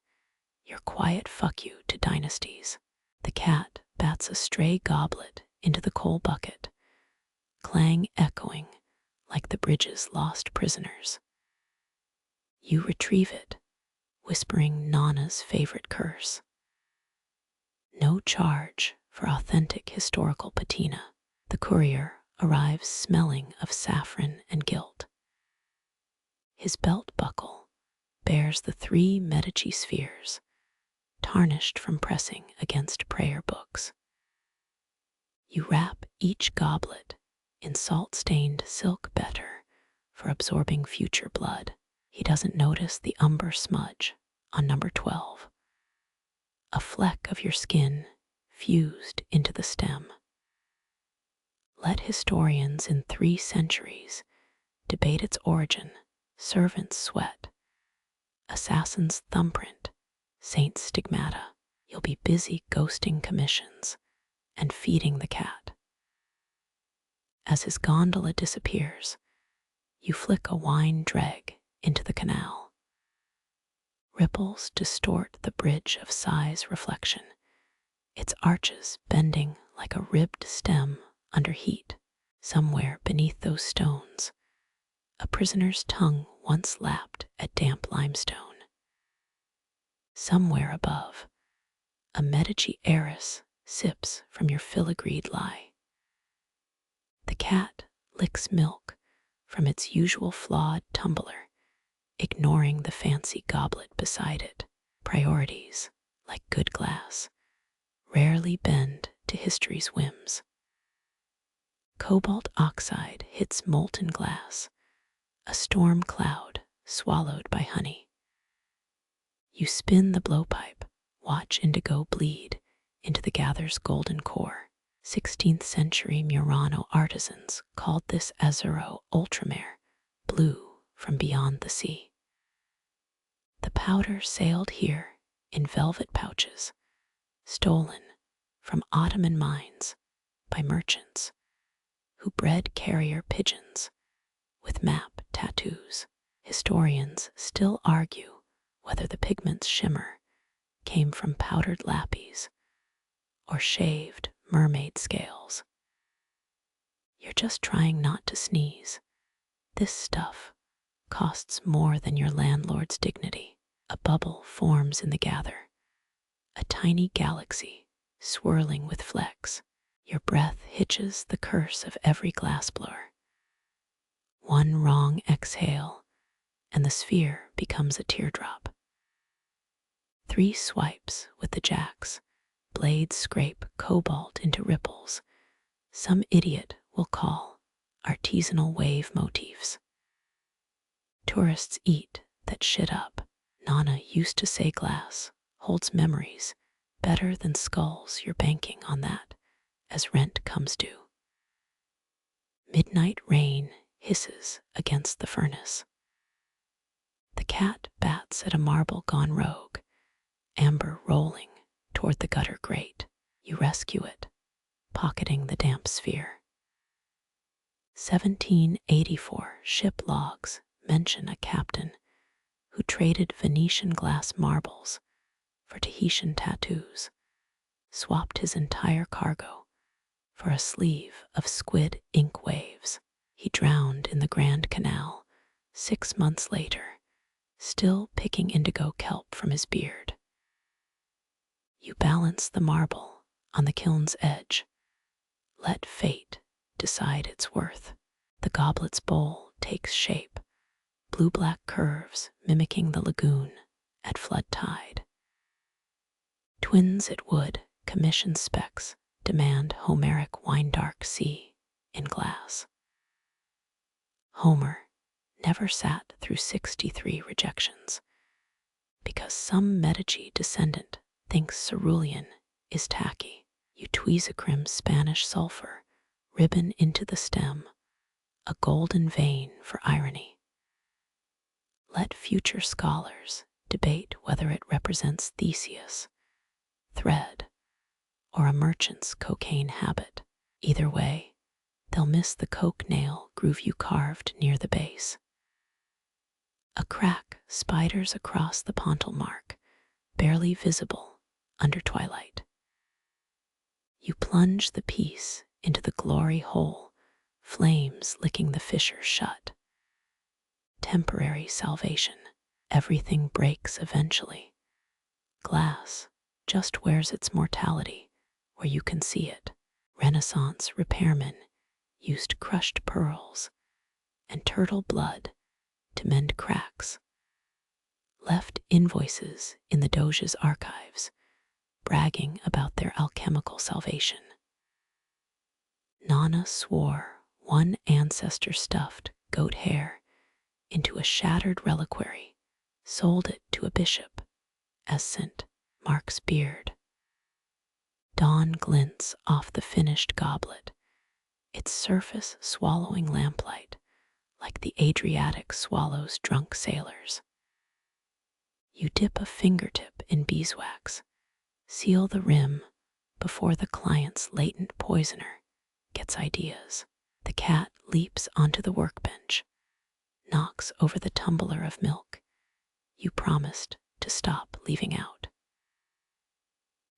your quiet fuck you to dynasties. The cat bats a stray goblet into the coal bucket, clang echoing like the bridge's lost prisoners. You retrieve it, whispering Nana's favorite curse. No charge for authentic historical patina. The courier arrives smelling of saffron and guilt. His belt buckle bears the 3 Medici spheres, tarnished from pressing against prayer books. You wrap each goblet in salt-stained silk better for absorbing future blood. He doesn't notice the umber smudge on number 12, a fleck of your skin fused into the stem. Let historians in 3 centuries debate its origin: servant's sweat, assassin's thumbprint, saint's stigmata. You'll be busy ghosting commissions and feeding the cat. As his gondola disappears, you flick a wine dreg into the canal. Ripples distort the bridge of sigh's reflection, its arches bending like a ribbed stem under heat. Somewhere beneath those stones, a prisoner's tongue once lapped at damp limestone. Somewhere above, a Medici heiress sips from your filigreed lie. The cat licks milk from its usual flawed tumbler, ignoring the fancy goblet beside it. Priorities, like good glass, rarely bend to history's whims. Cobalt oxide hits molten glass, a storm cloud swallowed by honey. You spin the blowpipe, watch indigo bleed into the gather's golden core. 16th century Murano artisans called this azzurro ultramare, blue from beyond the sea. The powder sailed here in velvet pouches, stolen from Ottoman mines by merchants who bred carrier pigeons with map tattoos. Historians still argue whether the pigment's shimmer came from powdered lapis or shaved mermaid scales. You're just trying not to sneeze. This stuff costs more than your landlord's dignity. A bubble forms in the gather, a tiny galaxy swirling with flecks. Your breath hitches the curse of every glassblower. One wrong exhale, and the sphere becomes a teardrop. 3 swipes with the jacks, blades scrape cobalt into ripples. Some idiot will call artisanal wave motifs. Tourists eat that shit up. Nana used to say glass holds memories better than skulls. You're banking on that as rent comes due. Midnight rain hisses against the furnace. The cat bats at a marble gone rogue, amber rolling toward the gutter grate. You rescue it, pocketing the damp sphere. 1784 ship logs mention a captain who traded Venetian glass marbles for Tahitian tattoos, swapped his entire cargo for a sleeve of squid ink waves. He drowned in the Grand Canal 6 months later, still picking indigo kelp from his beard. You balance the marble on the kiln's edge. Let fate decide its worth. The goblet's bowl takes shape, blue-black curves mimicking the lagoon at flood tide. Twins at Wood commission specs demand Homeric wine-dark sea in glass. Homer never sat through 63 rejections because some Medici descendant thinks cerulean is tacky. You tweezicrim Spanish sulfur ribbon into the stem, a golden vein for irony. Let future scholars debate whether it represents Theseus, thread, or a merchant's cocaine habit. Either way, they'll miss the coke nail groove you carved near the base. A crack spiders across the pontil mark, barely visible under twilight. You plunge the piece into the glory hole, flames licking the fissure shut. Temporary salvation. Everything breaks eventually. Glass just wears its mortality where you can see it. Renaissance repairmen used crushed pearls and turtle blood to mend cracks. Left invoices in the Doge's archives, bragging about their alchemical salvation. Nana swore one ancestor stuffed goat hair into a shattered reliquary, sold it to a bishop as St. Mark's beard. Dawn glints off the finished goblet, its surface swallowing lamplight like the Adriatic swallows drunk sailors. You dip a fingertip in beeswax, seal the rim before the client's latent poisoner gets ideas. The cat leaps onto the workbench, knocks over the tumbler of milk you promised to stop leaving out.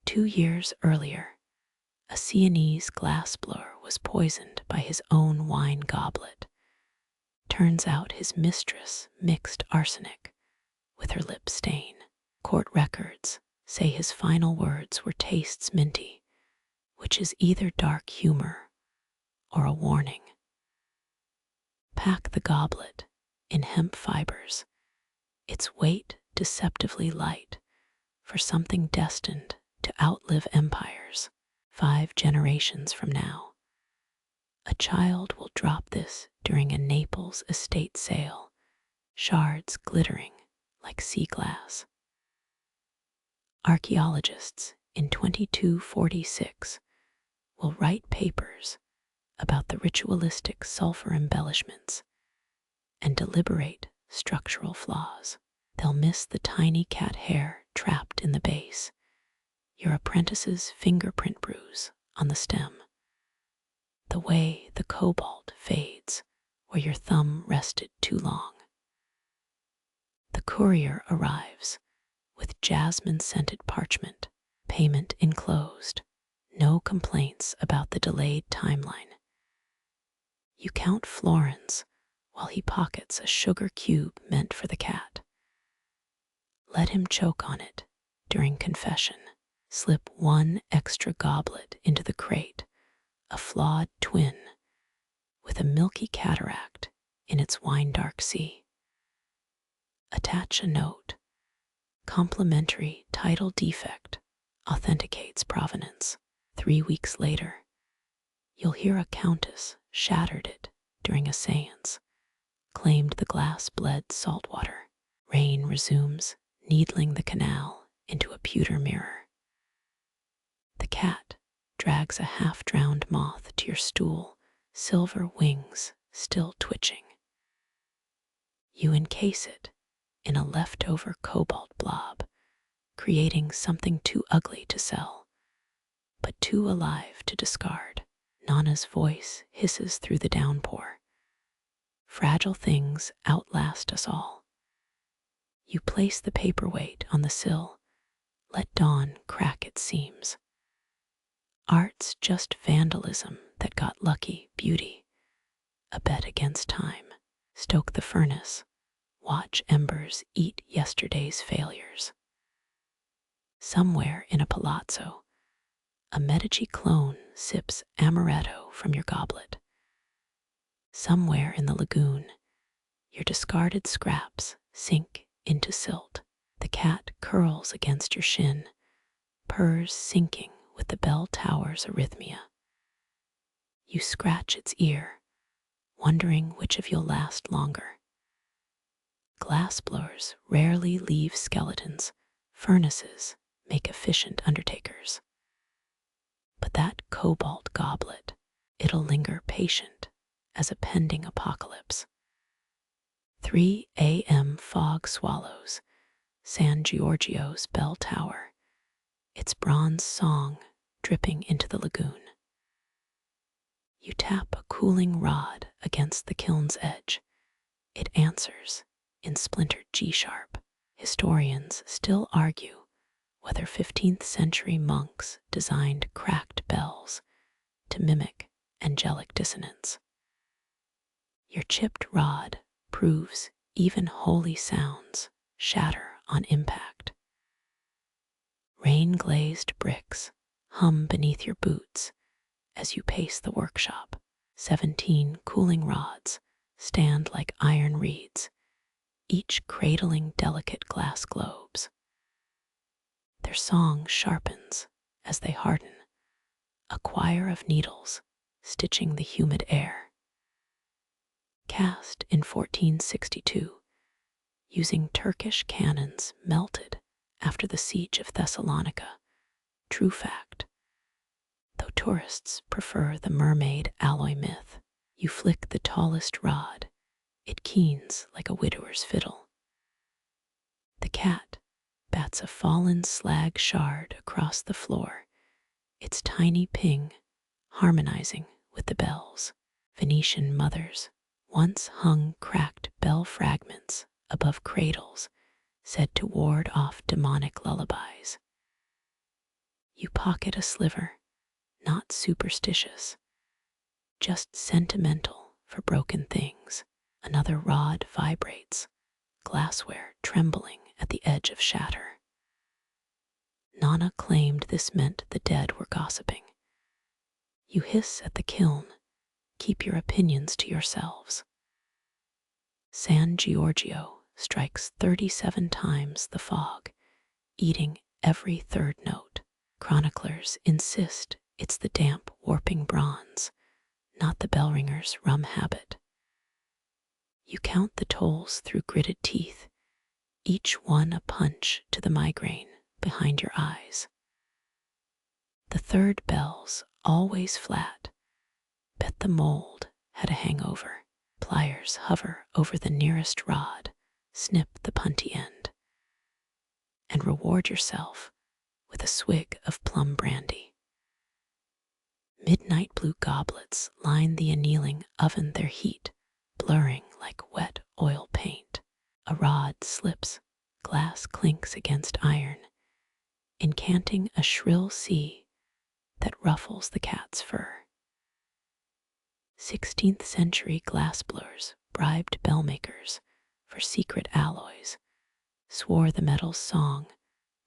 2 years earlier, a Sienese glassblower was poisoned by his own wine goblet. Turns out his mistress mixed arsenic with her lip stain. Court records say his final words were tastes minty, which is either dark humor or a warning. Pack the goblet in hemp fibers, its weight deceptively light for something destined to outlive empires. 5 generations from now, a child will drop this during a Naples estate sale, shards glittering like sea glass. Archaeologists in 2246 will write papers about the ritualistic sulfur embellishments and deliberate structural flaws. They'll miss the tiny cat hair trapped in the base, your apprentice's fingerprint bruise on the stem, the way the cobalt fades where your thumb rested too long. The courier arrives with jasmine-scented parchment, payment enclosed, no complaints about the delayed timeline. You count florins while he pockets a sugar cube meant for the cat. Let him choke on it during confession. Slip 1 extra goblet into the crate a flawed twin with a milky cataract in its wine-dark sea. Attach a note. Complimentary title defect authenticates provenance. 3 weeks later, you'll hear a countess shattered it during a séance, claimed the glass bled saltwater. Rain resumes, needling the canal into a pewter mirror. The cat drags a half-drowned moth to your stool, silver wings still twitching. You encase it in a leftover cobalt blob, creating something too ugly to sell, but too alive to discard. Nana's voice hisses through the downpour. Fragile things outlast us all. You place the paperweight on the sill, let dawn crack its seams. Art's just vandalism that got lucky beauty. A bet against time. Stoke the furnace. Watch embers eat yesterday's failures. Somewhere in a palazzo, a Medici clone sips amaretto from your goblet. Somewhere in the lagoon, your discarded scraps sink into silt. The cat curls against your shin, purrs syncing with the bell tower's arrhythmia. You scratch its ear, wondering which of you'll last longer. Glassblowers rarely leave skeletons. Furnaces make efficient undertakers. But that cobalt goblet, it'll linger patient as a pending apocalypse. 3 a.m. fog swallows San Giorgio's bell tower, its bronze song dripping into the lagoon. You tap a cooling rod against the kiln's edge. It answers in splintered G-sharp. Historians still argue whether 15th century monks designed cracked bells to mimic angelic dissonance. Your chipped rod proves even holy sounds shatter on impact. Rain-glazed bricks hum beneath your boots as you pace the workshop. 17 cooling rods stand like iron reeds, each cradling delicate glass globes. Their song sharpens as they harden, a choir of needles stitching the humid air. Cast in 1462, using Turkish cannons melted after the siege of Thessalonica. True fact. Though tourists prefer the mermaid alloy myth, you flick the tallest rod, it keens like a widower's fiddle. The cat bats a fallen slag shard across the floor, its tiny ping harmonizing with the bells. Venetian mothers once hung cracked bell fragments above cradles, said to ward off demonic lullabies. You pocket a sliver, not superstitious, just sentimental for broken things. Another rod vibrates, glassware trembling at the edge of shatter. Nana claimed this meant the dead were gossiping. You hiss at the kiln, keep your opinions to yourselves. San Giorgio strikes 37 times the fog, eating every third note. Chroniclers insist it's the damp, warping bronze, not the bell ringer's rum habit. You count the tolls through gritted teeth, each one a punch to the migraine behind your eyes. The third bell's always flat. Bet the mold had a hangover. Pliers hover over the nearest rod, snip the punty end, and reward yourself with a swig of plum brandy. Midnight blue goblets line the annealing oven, their heat blurring like wet oil paint. A rod slips, glass clinks against iron, incanting a shrill sea that ruffles the cat's fur. 16th century glassblowers bribed bellmakers for secret alloys, swore the metal's song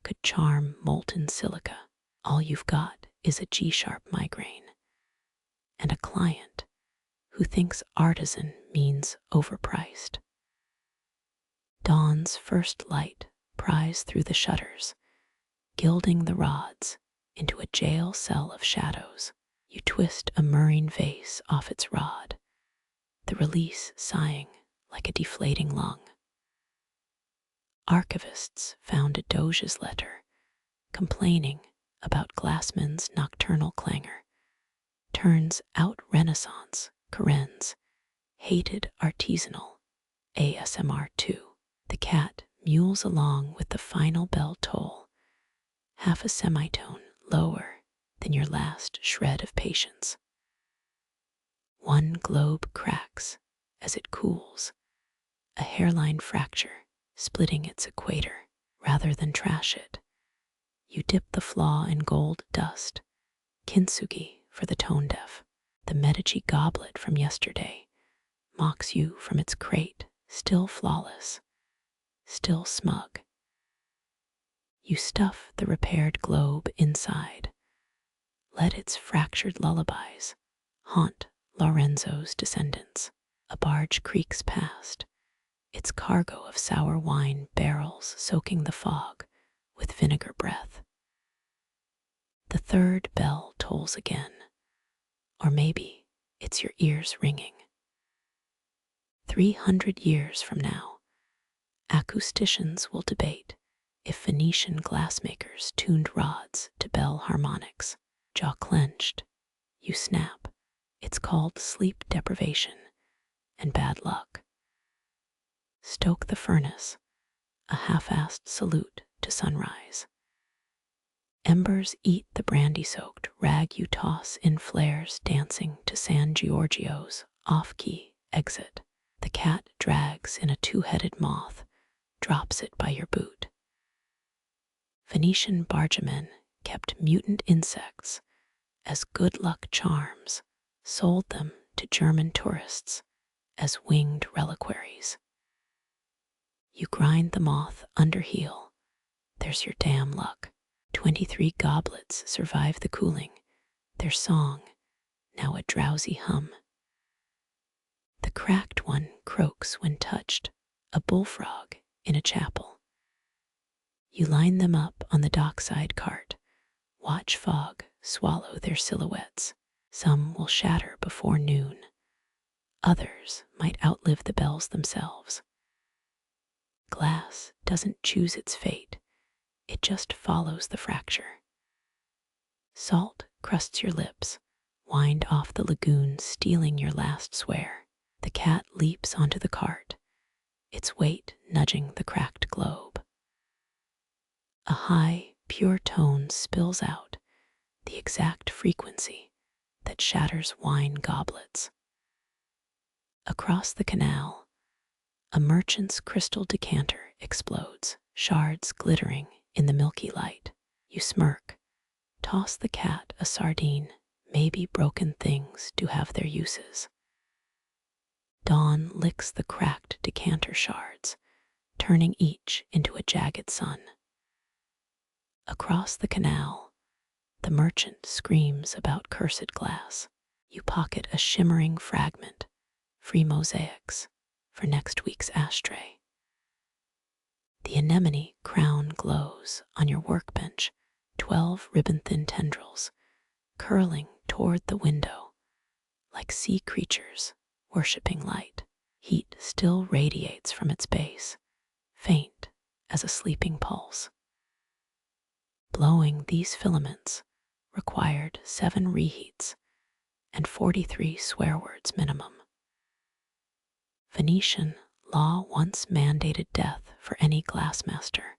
could charm molten silica. All you've got is a G-sharp migraine. and a client who thinks artisan means overpriced. Dawn's first light pries through the shutters, gilding the rods into a jail cell of shadows. You twist a murrine vase off its rod, the release sighing like a deflating lung. Archivists found a doge's letter complaining about glassmen's nocturnal clangor. Turns out Renaissance Corinne's hated artisanal ASMR too. The cat mules along with the final bell toll, half a semitone lower than your last shred of patience. One globe cracks as it cools, a hairline fracture splitting its equator. Rather than trash it, you dip the flaw in gold dust, kintsugi for the tone-deaf. The Medici goblet from yesterday mocks you from its crate, still flawless, still smug. You stuff the repaired globe inside. Let its fractured lullabies haunt Lorenzo's descendants. A barge creaks past, its cargo of sour wine barrels soaking the fog with vinegar breath. The third bell tolls again, or maybe it's your ears ringing. 300 years from now, acousticians will debate if Venetian glassmakers tuned rods to bell harmonics. Jaw clenched, you snap. It's called sleep deprivation and bad luck. Stoke the furnace, a half-assed salute to sunrise. Embers eat the brandy-soaked rag you toss in flares dancing to San Giorgio's off-key exit. The cat drags in a two-headed moth, drops it by your boot. Venetian bargemen kept mutant insects as good luck charms, sold them to German tourists as winged reliquaries. You grind the moth under heel. There's your damn luck. 23 goblets survive the cooling, their song now a drowsy hum. The cracked one croaks when touched, a bullfrog in a chapel. You line them up on the dockside cart, watch fog swallow their silhouettes. Some will shatter before noon, others might outlive the bells themselves. Glass doesn't choose its fate, it just follows the fracture. Salt crusts your lips, wind off the lagoon stealing your last swear. The cat leaps onto the cart, its weight nudging the cracked globe. A high, pure tone spills out, the exact frequency that shatters wine goblets. Across the canal, a merchant's crystal decanter explodes, shards glittering in the milky light. You smirk, toss the cat a sardine. Maybe broken things do have their uses. Dawn licks the cracked decanter shards, turning each into a jagged sun. Across the canal, the merchant screams about cursed glass. You pocket a shimmering fragment, free mosaics for next week's ashtray. The anemone crown glows on your workbench, 12 ribbon-thin tendrils, curling toward the window like sea creatures worshipping light. Heat still radiates from its base, faint as a sleeping pulse. Blowing these filaments required 7 reheats and 43 swear words minimum. Venetian law once mandated death for any glassmaster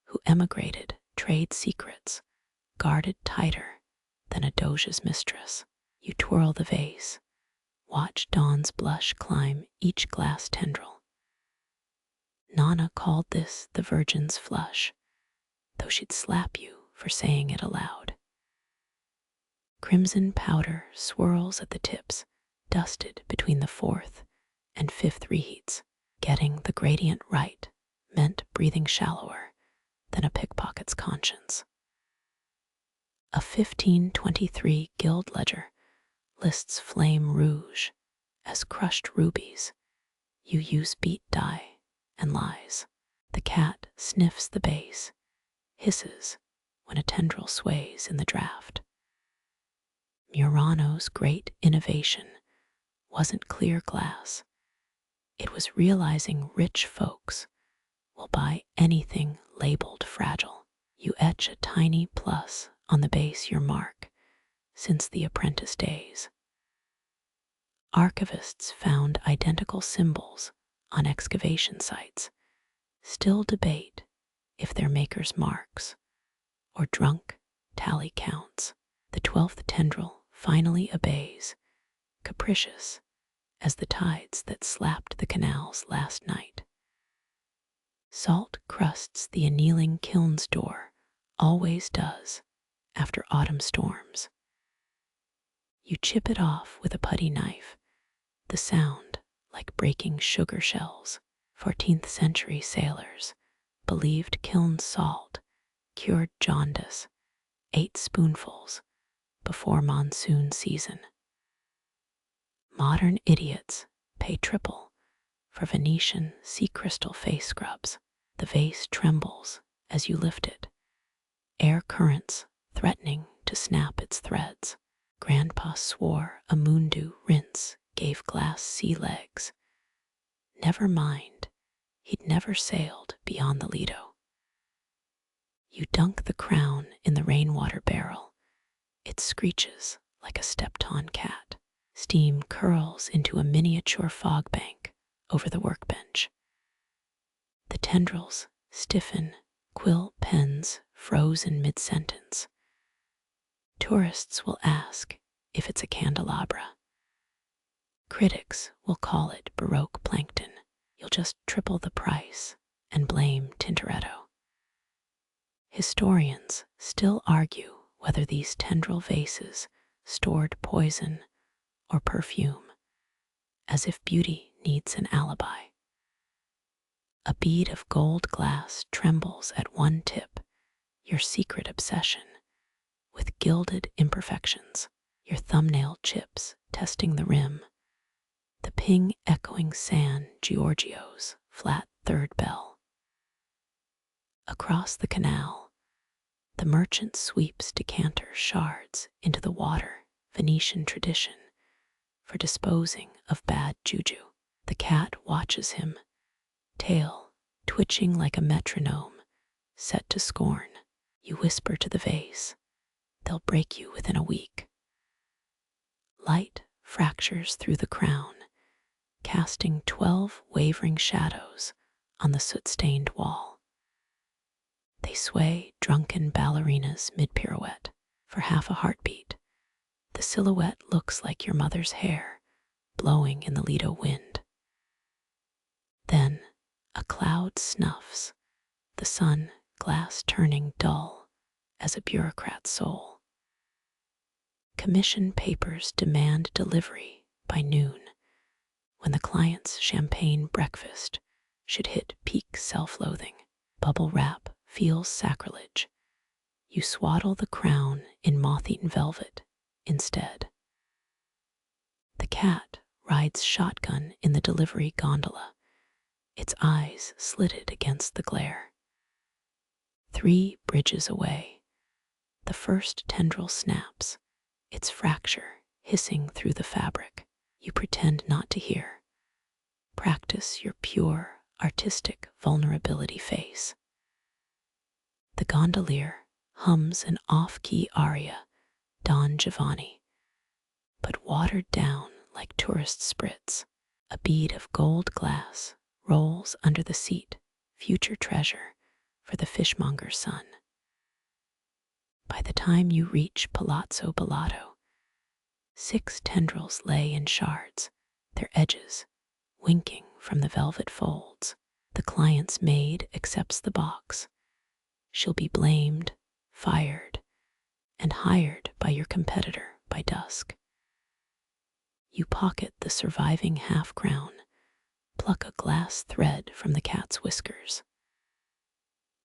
who emigrated trade secrets guarded tighter than a doge's mistress. You twirl the vase, watch Dawn's blush climb each glass tendril. Nana called this the virgin's flush, though she'd slap you for saying it aloud. Crimson powder swirls at the tips, dusted between the 4th and 5th reheats. Getting the gradient right meant breathing shallower than a pickpocket's conscience. A 1523 gilt ledger lists flame rouge as crushed rubies. You use beat dye and lies. The cat sniffs the base, hisses when a tendril sways in the draft. Murano's great innovation wasn't clear glass. It was realizing rich folks will buy anything labeled fragile. You etch a tiny plus on the base your mark since the apprentice days. Archivists found identical symbols on excavation sites, still debate if they're maker's marks or drunk tally counts. The 12th tendril finally obeys, capricious as the tides that slapped the canals last night. Salt crusts the annealing kiln's door, always does, after autumn storms. You chip it off with a putty knife, the sound like breaking sugar shells. 14th century sailors believed kiln salt cured jaundice, 8 spoonfuls before monsoon season. Modern idiots pay triple for Venetian sea crystal face scrubs. The vase trembles as you lift it, air currents threatening to snap its threads. Grandpa swore a moondew rinse gave glass sea legs. Never mind, he'd never sailed beyond the Lido. You dunk the crown in the rainwater barrel. It screeches like a stepped-on cat. Steam curls into a miniature fog bank over the workbench. The tendrils stiffen, quill pens frozen mid-sentence. Tourists will ask if it's a candelabra. Critics will call it Baroque plankton. You'll just triple the price and blame Tintoretto. Historians still argue whether these tendril vases stored poison or perfume, as if beauty needs an alibi. A bead of gold glass trembles at one tip, your secret obsession, with gilded imperfections, your thumbnail chips testing the rim, the ping echoing San Giorgio's flat third bell. Across the canal, the merchant sweeps decanter shards into the water, Venetian tradition for disposing of bad juju. The cat watches him, tail twitching like a metronome, set to scorn. You whisper to the vase, they'll break you within a week. Light fractures through the crown, casting 12 wavering shadows on the soot-stained wall. They sway drunken ballerinas mid-pirouette for half a heartbeat. The silhouette looks like your mother's hair blowing in the Lido wind. Then a cloud snuffs, the sun glass turning dull as a bureaucrat's soul. Commission papers demand delivery by noon, when the client's champagne breakfast should hit peak self-loathing. Bubble wrap feels sacrilege. You swaddle the crown in moth-eaten velvet instead. The cat rides shotgun in the delivery gondola, its eyes slitted against the glare. 3 bridges away, the first tendril snaps, its fracture hissing through the fabric. You pretend not to hear. Practice your pure, artistic vulnerability face. The gondolier hums an off-key aria, Don Giovanni, but watered down like tourist spritz. A bead of gold glass rolls under the seat, future treasure for the fishmonger's son. By the time you reach Palazzo Bellato, 6 tendrils lay in shards, their edges winking from the velvet folds. The client's maid accepts the box. She'll be blamed, fired, and hired by your competitor by dusk. You pocket the surviving half-crown, pluck a glass thread from the cat's whiskers.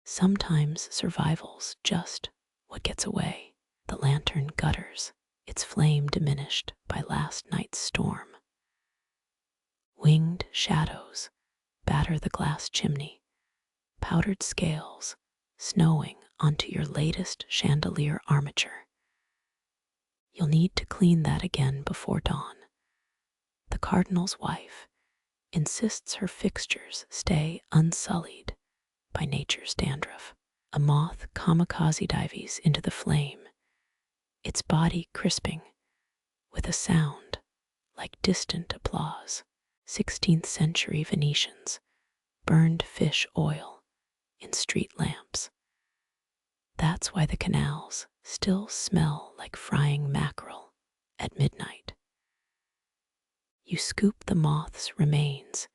Sometimes survival's just what gets away. The lantern gutters, its flame diminished by last night's storm. Winged shadows batter the glass chimney, powdered scales snowing onto your latest chandelier armature. You'll need to clean that again before dawn. The cardinal's wife insists her fixtures stay unsullied by nature's dandruff. A moth kamikaze dives into the flame, its body crisping with a sound like distant applause. 16th century Venetians burned fish oil in street lamps. That's why the canals still smell like frying mackerel at midnight. You scoop the moth's remains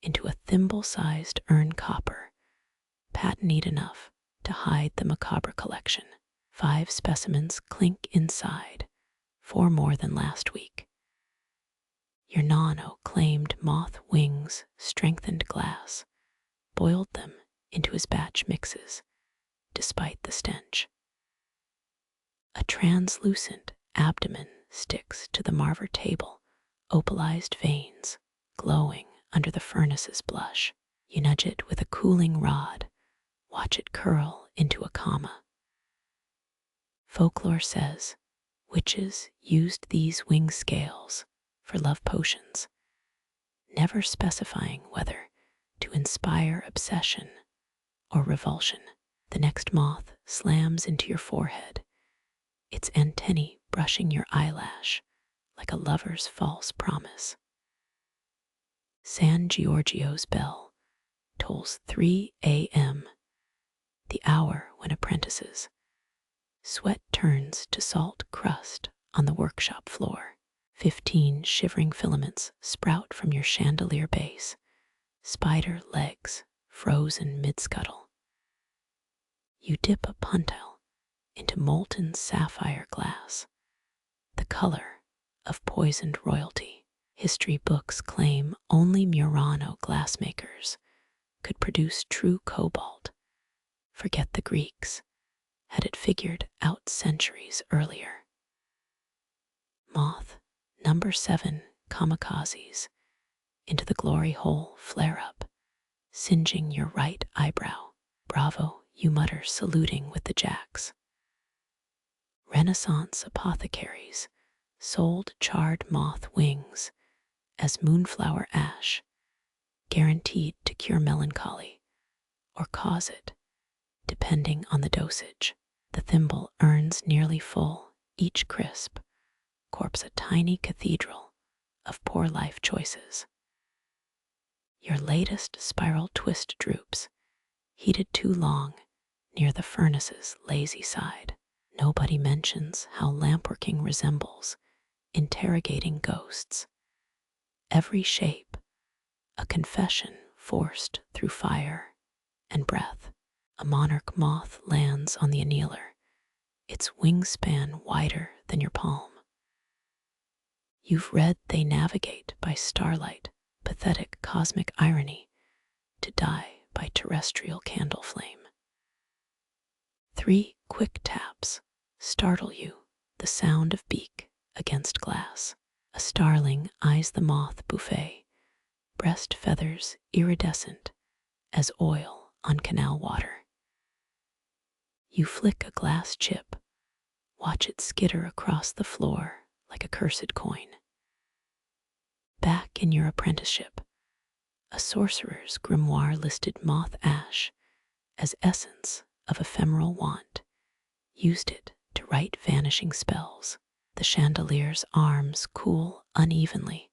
into a thimble-sized urn copper, patent enough to hide the macabre collection. 5 specimens clink inside, 4 more than last week. Your nano claimed moth wings strengthened glass, boiled them into his batch mixes, despite the stench. A translucent abdomen sticks to the marver table, opalized veins glowing under the furnace's blush. You nudge it with a cooling rod, watch it curl into a comma. Folklore says witches used these wing scales for love potions, never specifying whether to inspire obsession or revulsion. The next moth slams into your forehead, its antennae brushing your eyelash like a lover's false promise. San Giorgio's bell tolls 3 a.m., the hour when apprentices sweat turns to salt crust on the workshop floor. 15 shivering filaments sprout from your chandelier base, spider legs frozen mid-scuttle. You dip a puntal into molten sapphire glass, the color of poisoned royalty. History books claim only Murano glassmakers could produce true cobalt. Forget the Greeks, had it figured out centuries earlier. Moth number 7 kamikazes into the glory hole flare up, singeing your right eyebrow. Bravo, you mutter, saluting with the jacks. Renaissance apothecaries sold charred moth wings as moonflower ash, guaranteed to cure melancholy or cause it, depending on the dosage. The thimble urns nearly full, each crisp corpse a tiny cathedral of poor life choices. Your latest spiral twist droops, heated too long near the furnace's lazy side. Nobody mentions how lampworking resembles interrogating ghosts. Every shape, a confession forced through fire and breath. A monarch moth lands on the annealer, its wingspan wider than your palm. You've read they navigate by starlight, pathetic cosmic irony, to die by terrestrial candle flame. 3 quick taps startle you, the sound of beak against glass. A starling eyes the moth buffet, breast feathers iridescent as oil on canal water. You flick a glass chip, watch it skitter across the floor like a cursed coin. Back in your apprenticeship, a sorcerer's grimoire listed moth ash as essence of ephemeral want, used it to write vanishing spells. The chandelier's arms cool unevenly,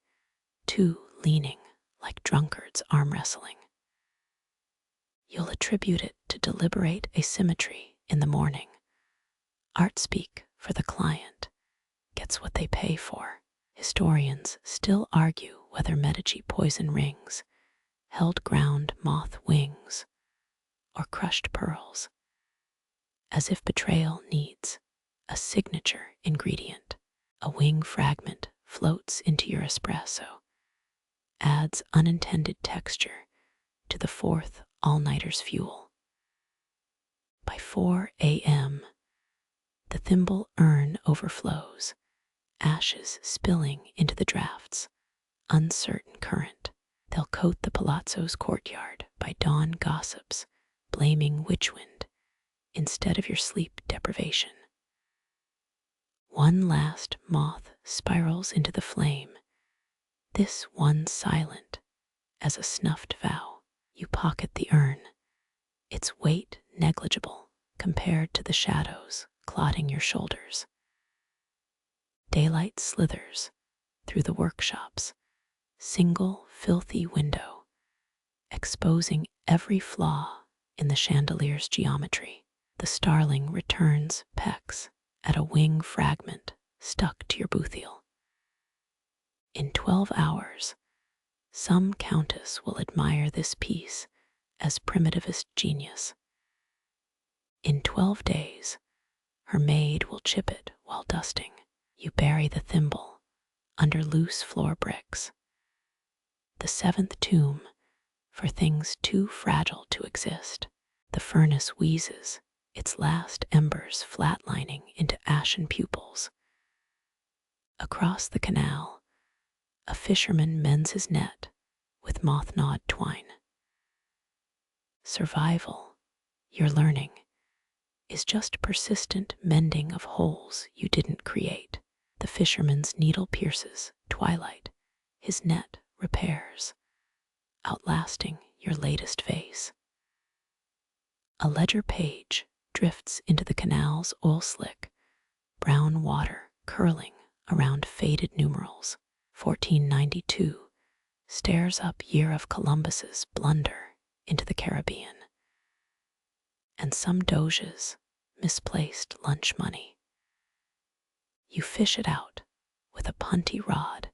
2 leaning like drunkards arm wrestling. You'll attribute it to deliberate asymmetry in the morning. Art speak for the client gets what they pay for. Historians still argue whether Medici poison rings held ground moth wings or crushed pearls, as if betrayal needs a signature ingredient. A wing fragment floats into your espresso, adds unintended texture to the 4th all-nighter's fuel. By 4 a.m., the thimble urn overflows, ashes spilling into the draft's uncertain current. They'll coat the palazzo's courtyard by dawn gossips, blaming witchwind instead of your sleep deprivation. One last moth spirals into the flame, this one silent as a snuffed vow. You pocket the urn, its weight negligible compared to the shadows clotting your shoulders. Daylight slithers through the workshop's single filthy window, exposing every flaw in the chandelier's geometry. The starling returns pecks at a wing fragment stuck to your boothiel. In 12 hours, some countess will admire this piece as primitivist genius. In 12 days, her maid will chip it while dusting. You bury the thimble under loose floor bricks, the seventh tomb for things too fragile to exist. The furnace wheezes, its last embers flatlining into ashen pupils. Across the canal, a fisherman mends his net with moth-gnawed twine. Survival, you're learning, is just persistent mending of holes you didn't create. The fisherman's needle pierces twilight, his net repairs, outlasting your latest vase. A ledger page drifts into the canal's oil slick, brown water curling around faded numerals. 1492 stares up year of Columbus's blunder into the Caribbean. And some Doge's misplaced lunch money. You fish it out with a punty rod,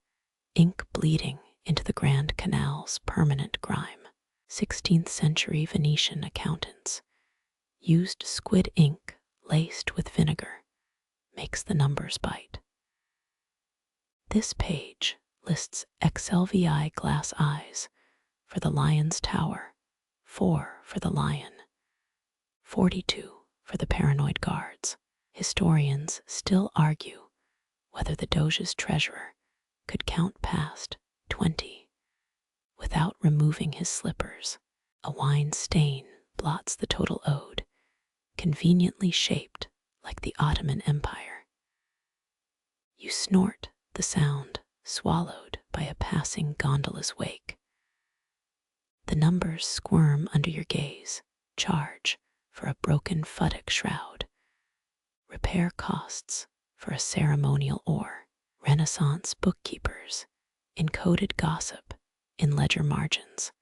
ink bleeding into the Grand Canal's permanent grime. 16th century Venetian accountants used squid ink laced with vinegar, makes the numbers bite. This page lists XLVI glass eyes for the lion's tower, 4 for the lion, 42 for the paranoid guards. Historians still argue whether the Doge's treasurer could count past 20 without removing his slippers. A wine stain blots the total ode, conveniently shaped like the Ottoman Empire. You snort the sound swallowed by a passing gondola's wake. The numbers squirm under your gaze, charge for a broken futtock shroud, repair costs for a ceremonial oar. Renaissance bookkeepers encoded gossip in ledger margins.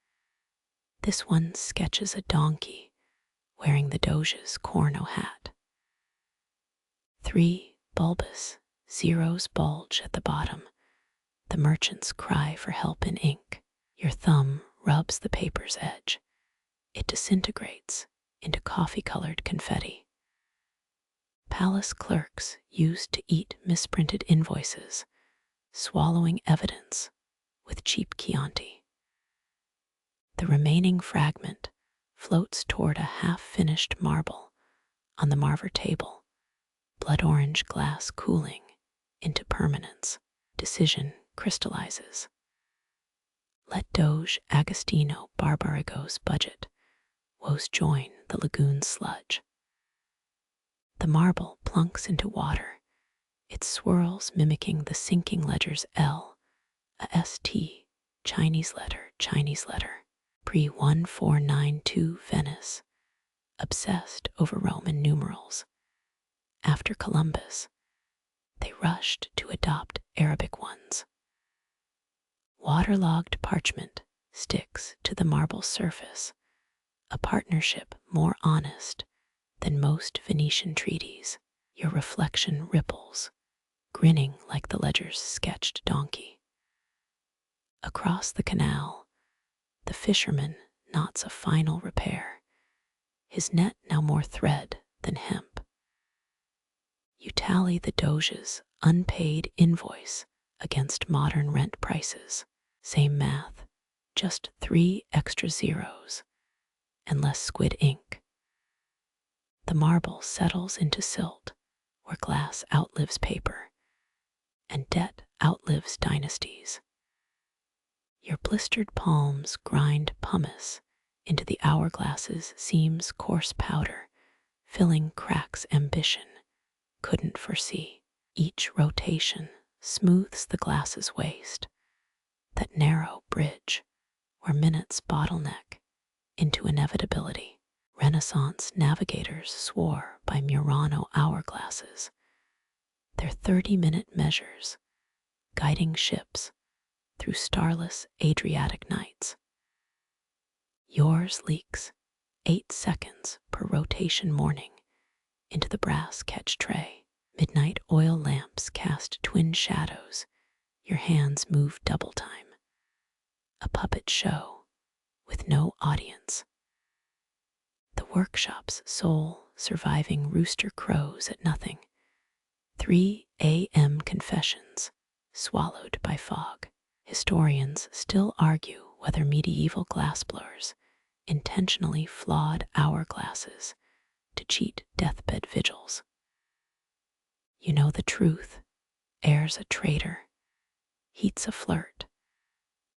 This one sketches a donkey wearing the Doge's corno hat. 3 bulbous zeros bulge at the bottom. The merchants cry for help in ink. Your thumb rubs the paper's edge. It disintegrates into coffee-colored confetti. Palace clerks used to eat misprinted invoices, swallowing evidence with cheap Chianti. The remaining fragment floats toward a half-finished marble on the marver table, blood-orange glass cooling into permanence. Decision crystallizes. Let Doge Agostino Barbarigo's budget woes join the lagoon sludge. The marble plunks into water, its swirls mimicking the sinking ledger's L, a ST, Chinese letter, pre-1492 Venice, obsessed over Roman numerals. After Columbus, they rushed to adopt Arabic ones. Waterlogged parchment sticks to the marble surface, a partnership more honest than most Venetian treaties. Your reflection ripples, grinning like the ledger's sketched donkey. Across the canal, the fisherman knots a final repair, his net now more thread than hemp. You tally the Doge's unpaid invoice against modern rent prices. Same math, just 3 extra zeros and less squid ink. The marble settles into silt where glass outlives paper, and debt outlives dynasties. Your blistered palms grind pumice into the hourglass's seams coarse powder, filling cracks ambition couldn't foresee. Each rotation smooths the glass's waste, that narrow bridge where minutes bottleneck into inevitability. Renaissance navigators swore by Murano hourglasses, their 30-minute measures guiding ships through starless Adriatic nights. Yours leaks 8 seconds per rotation morning into the brass catch tray. Midnight oil lamps cast twin shadows. Your hands move double time. A puppet show with no audience. The workshop's sole surviving rooster crows at nothing. 3 a.m. confessions swallowed by fog. Historians still argue whether medieval glassblowers intentionally flawed hourglasses to cheat deathbed vigils. You know the truth, air's a traitor, heat's a flirt,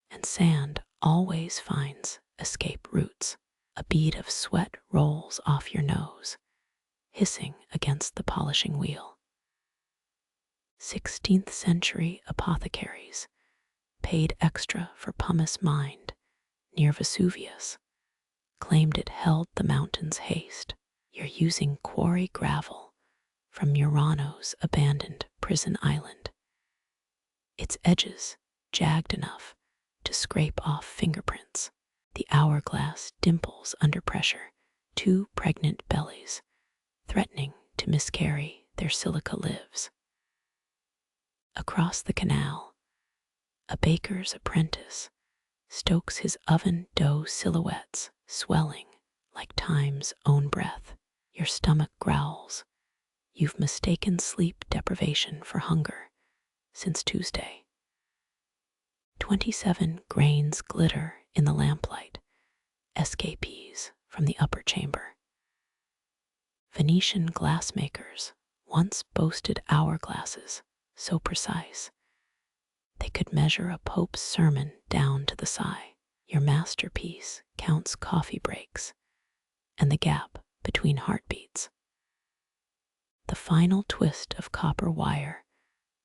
and sand always finds escape routes. A bead of sweat rolls off your nose, hissing against the polishing wheel. 16th century apothecaries paid extra for pumice mined near Vesuvius, claimed it held the mountain's haste. You're using quarry gravel from Murano's abandoned prison island. Its edges jagged enough to scrape off fingerprints. The hourglass dimples under pressure, 2 pregnant bellies, threatening to miscarry their silica lives. Across the canal, a baker's apprentice stokes his oven dough silhouettes, swelling like time's own breath. Your stomach growls. You've mistaken sleep deprivation for hunger since Tuesday. 27 grains glitter in the lamplight, escapees from the upper chamber. Venetian glassmakers once boasted hourglasses so precise they could measure a pope's sermon down to the sigh. Your masterpiece counts coffee breaks and the gap between heartbeats. The final twist of copper wire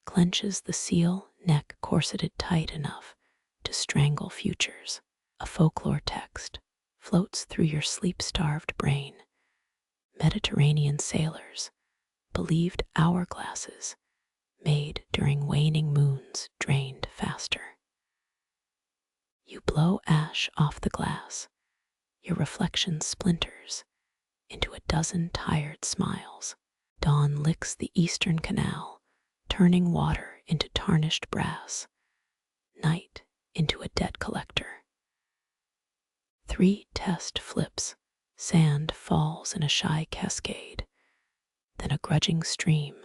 clenches the seal neck corseted tight enough to strangle futures. A folklore text floats through your sleep-starved brain. Mediterranean sailors believed hourglasses made during waning moons drained faster. You blow ash off the glass, your reflection splinters into a dozen tired smiles. Dawn licks the eastern canal, turning water into tarnished brass, night into a debt collector. 3 test flips, sand falls in a shy cascade, then a grudging stream,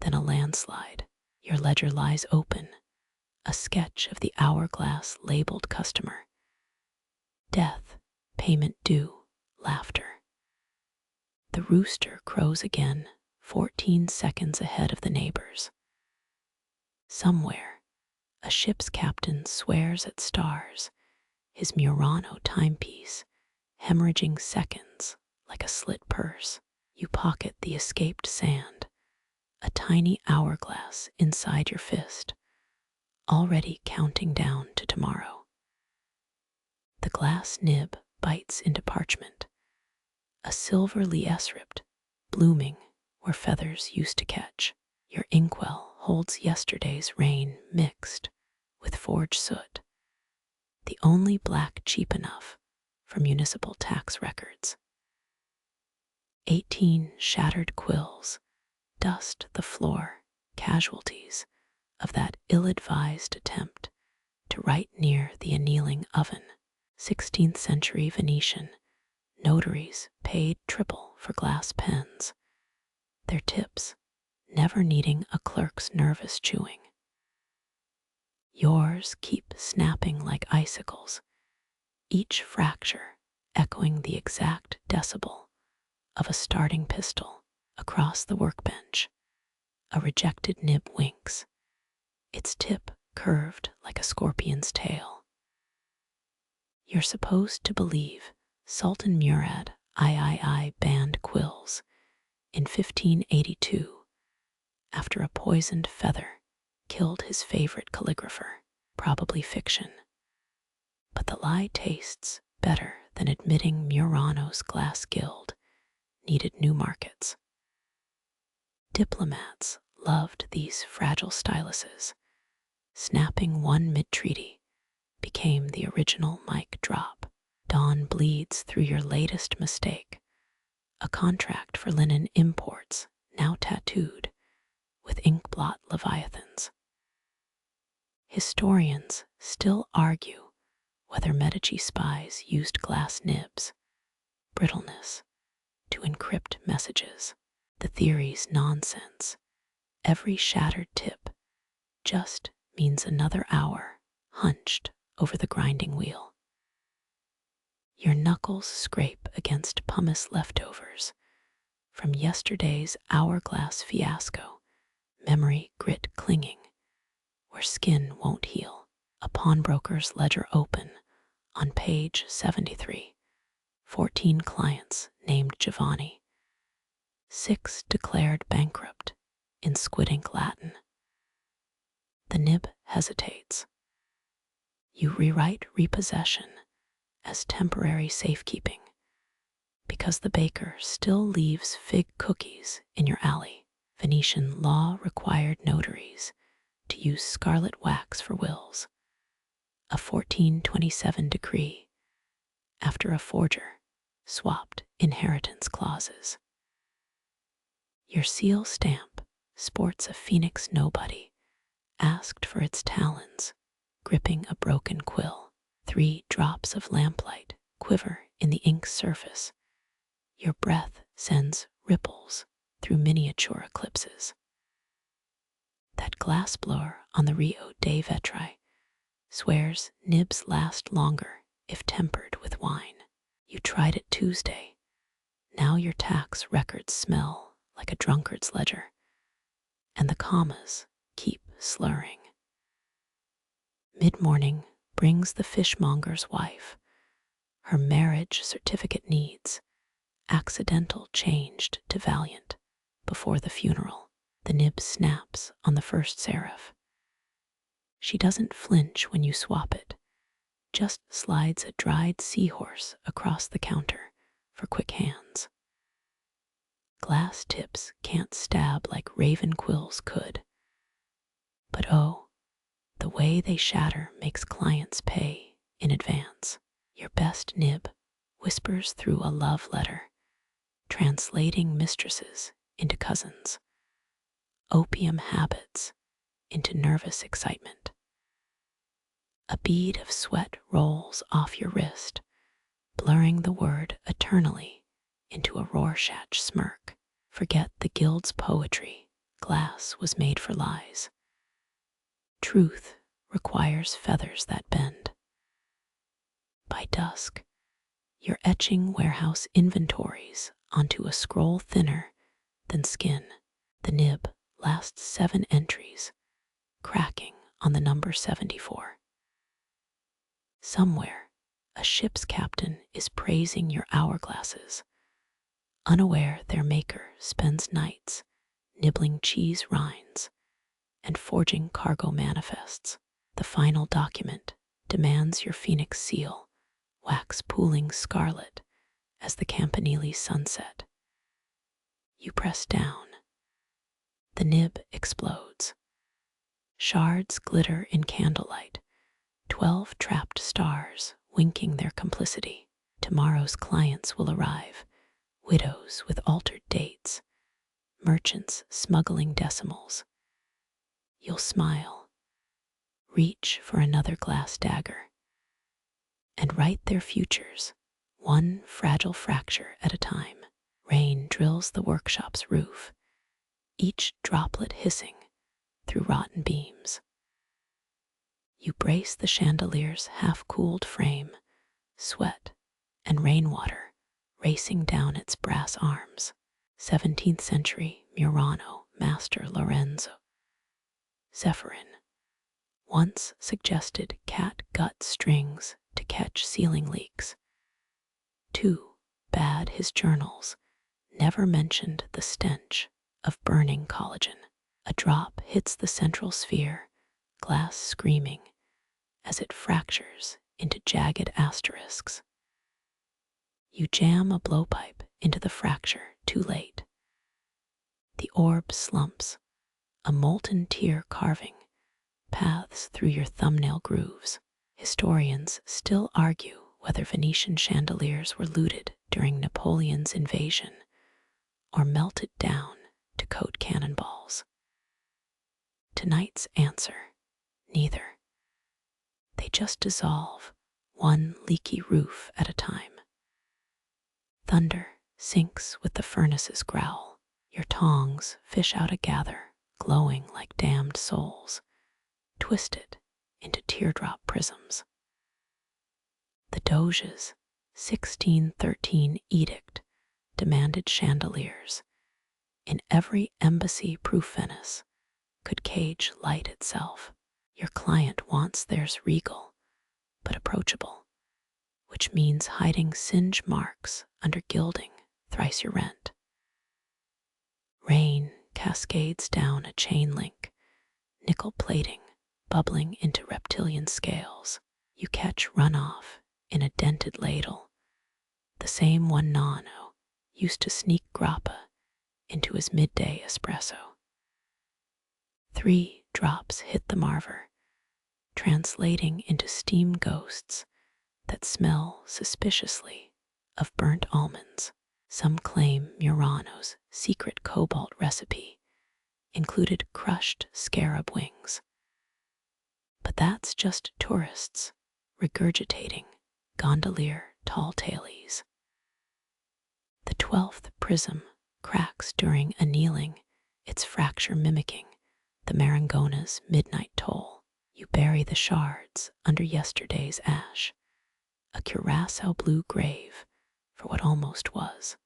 then a landslide. Your ledger lies open, a sketch of the hourglass labeled customer. Death, payment due, laughter. The rooster crows again, 14 seconds ahead of the neighbors. Somewhere, a ship's captain swears at stars, his Murano timepiece hemorrhaging seconds like a slit purse. You pocket the escaped sand, a tiny hourglass inside your fist, already counting down to tomorrow. The glass nib bites into parchment, a silver liesript blooming where feathers used to catch. Your inkwell holds yesterday's rain mixed with forge soot, the only black cheap enough for municipal tax records. 18 shattered quills dust the floor, casualties of that ill-advised attempt to write near the annealing oven. 16th century Venetian notaries paid triple for glass pens, their tips never needing a clerk's nervous chewing. Yours keep snapping like icicles, each fracture echoing the exact decibel of a starting pistol. Across the workbench, a rejected nib winks, its tip curved like a scorpion's tail. You're supposed to believe Sultan Murad III banned quills in 1582 after a poisoned feather killed his favorite calligrapher, probably fiction. But the lie tastes better than admitting Murano's glass guild needed new markets. Diplomats loved these fragile styluses. Snapping one mid-treaty became the original mic drop. Dawn bleeds through your latest mistake. A contract for linen imports now tattooed with inkblot leviathans. Historians still argue whether Medici spies used glass nibs, brittleness, to encrypt messages. The theory's nonsense. Every shattered tip just means another hour hunched over the grinding wheel. Your knuckles scrape against pumice leftovers from yesterday's hourglass fiasco, memory grit clinging where skin won't heal. A pawnbroker's ledger open on page 73. 14 clients named Giovanni. 6 declared bankrupt in squid ink Latin. The nib hesitates. You rewrite repossession as temporary safekeeping because the baker still leaves fig cookies in your alley. Venetian law required notaries to use scarlet wax for wills. A 1427 decree after a forger swapped inheritance clauses. Your seal stamp sports a phoenix nobody asked for its talons, gripping a broken quill. 3 drops of lamplight quiver in the ink's surface. Your breath sends ripples through miniature eclipses. That glassblower on the Rio dei Vetri swears nibs last longer if tempered with wine. You tried it Tuesday. Now your tax records smell like a drunkard's ledger, and the commas keep slurring. Mid-morning brings the fishmonger's wife. Her marriage certificate needs accidental changed to valiant before the funeral. The nib snaps on the first serif. She doesn't flinch when you swap it, just slides a dried seahorse across the counter for quick hands. Glass tips can't stab like raven quills could. But oh, the way they shatter makes clients pay in advance. Your best nib whispers through a love letter, translating mistresses into cousins, opium habits into nervous excitement. A bead of sweat rolls off your wrist, blurring the word eternally into a Rorschach smirk. Forget the guild's poetry. Glass was made for lies. Truth requires feathers that bend. By dusk, you're etching warehouse inventories onto a scroll thinner than skin. The nib lasts 7 entries, cracking on the number 74. Somewhere, a ship's captain is praising your hourglasses, unaware their maker spends nights nibbling cheese rinds and forging cargo manifests. The final document demands your phoenix seal, wax pooling scarlet as the Campanile sunset. You press down. The nib explodes. Shards glitter in candlelight, 12 trapped stars winking their complicity. Tomorrow's clients will arrive, widows with altered dates, merchants smuggling decimals. You'll smile, reach for another glass dagger, and write their futures, one fragile fracture at a time. Rain drills the workshop's roof, each droplet hissing through rotten beams. You brace the chandelier's half-cooled frame, sweat and rainwater racing down its brass arms. 17th century Murano master Lorenzo Zephyrin once suggested cat gut strings to catch ceiling leaks. Too bad his journals never mentioned the stench of burning collagen. A drop hits the central sphere, glass screaming as it fractures into jagged asterisks. You jam a blowpipe into the fracture too late. The orb slumps, a molten tear carving paths through your thumbnail grooves. Historians still argue whether Venetian chandeliers were looted during Napoleon's invasion or melted down to coat cannonballs. Tonight's answer, neither. They just dissolve, one leaky roof at a time. Thunder sinks with the furnace's growl. Your tongs fish out a gather, glowing like damned souls, twisted into teardrop prisms. The Doge's 1613 edict demanded chandeliers. In every embassy-proof Venice could cage light itself. Your client wants theirs regal, but approachable, which means hiding singe marks under gilding thrice your rent. Rain cascades down a chain link, nickel plating bubbling into reptilian scales. You catch runoff in a dented ladle, the same one Nano used to sneak grappa into his midday espresso. 3 drops hit the marver, translating into steam ghosts that smell suspiciously of burnt almonds. Some claim Murano's secret cobalt recipe included crushed scarab wings. But that's just tourists regurgitating gondolier tall tailies. The 12th prism cracks during annealing, its fracture mimicking the Marangona's midnight toll. You bury the shards under yesterday's ash, a curacao blue grave for what almost was.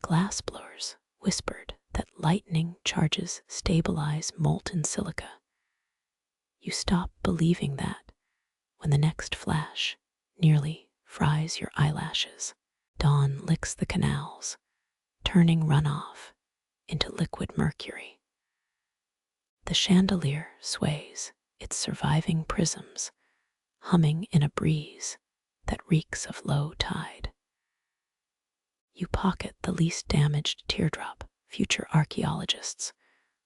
Glassblowers whispered that lightning charges stabilize molten silica. You stop believing that when the next flash nearly fries your eyelashes. Dawn licks the canals, turning runoff into liquid mercury. The chandelier sways, its surviving prisms humming in a breeze that reeks of low tide. You pocket the least damaged teardrop. Future archaeologists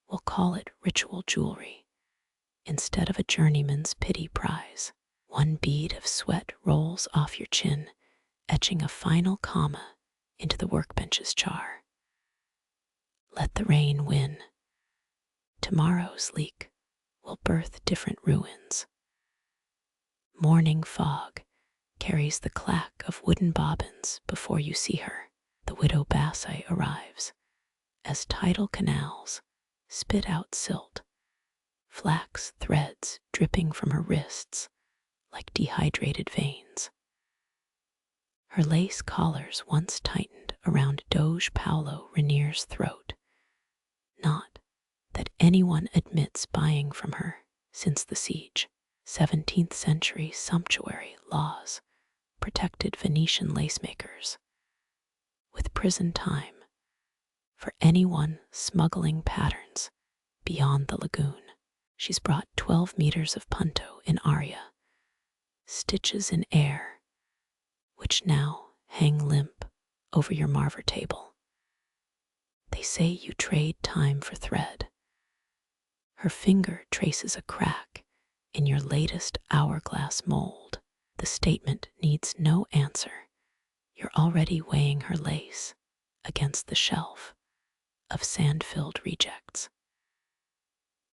will call it ritual jewelry instead of a journeyman's pity prize. One bead of sweat rolls off your chin, etching a final comma into the workbench's char. Let the rain win. Tomorrow's leak will birth different ruins. Morning fog carries the clack of wooden bobbins before you see her. The widow Bassi arrives as tidal canals spit out silt, flax threads dripping from her wrists like dehydrated veins. Her lace collars once tightened around Doge Paolo Rainier's throat. Not that anyone admits buying from her since the siege. 17th century sumptuary laws protected Venetian lacemakers, with prison time for anyone smuggling patterns beyond the lagoon. She's brought 12 meters of punto in aria, stitches in air, which now hang limp over your marver table. They say you trade time for thread. Her finger traces a crack in your latest hourglass mold. The statement needs no answer. You're already weighing her lace against the shelf of sand-filled rejects.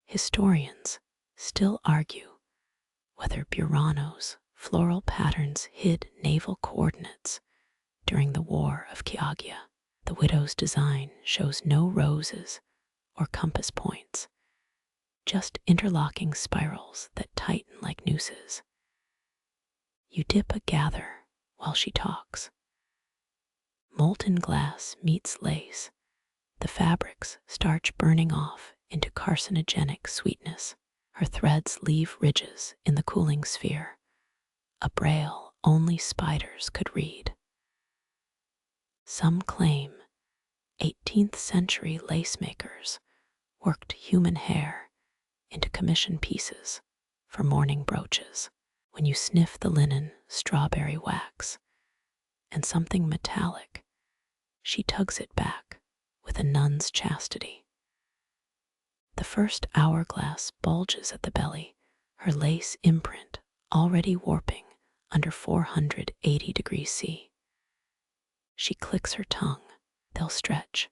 Historians still argue whether Murano's floral patterns hid naval coordinates during the War of Chioggia. The widow's design shows no roses or compass points, just interlocking spirals that tighten like nooses. You dip a gather while she talks. Molten glass meets lace, the fabric's starch burning off into carcinogenic sweetness. Her threads leave ridges in the cooling sphere, a braille only spiders could read. Some claim 18th century lace makers worked human hair into commission pieces for mourning brooches. When you sniff the linen strawberry wax and something metallic, she tugs it back with a nun's chastity. The first hourglass bulges at the belly, her lace imprint already warping under 480 degrees C. She clicks her tongue. They'll stretch.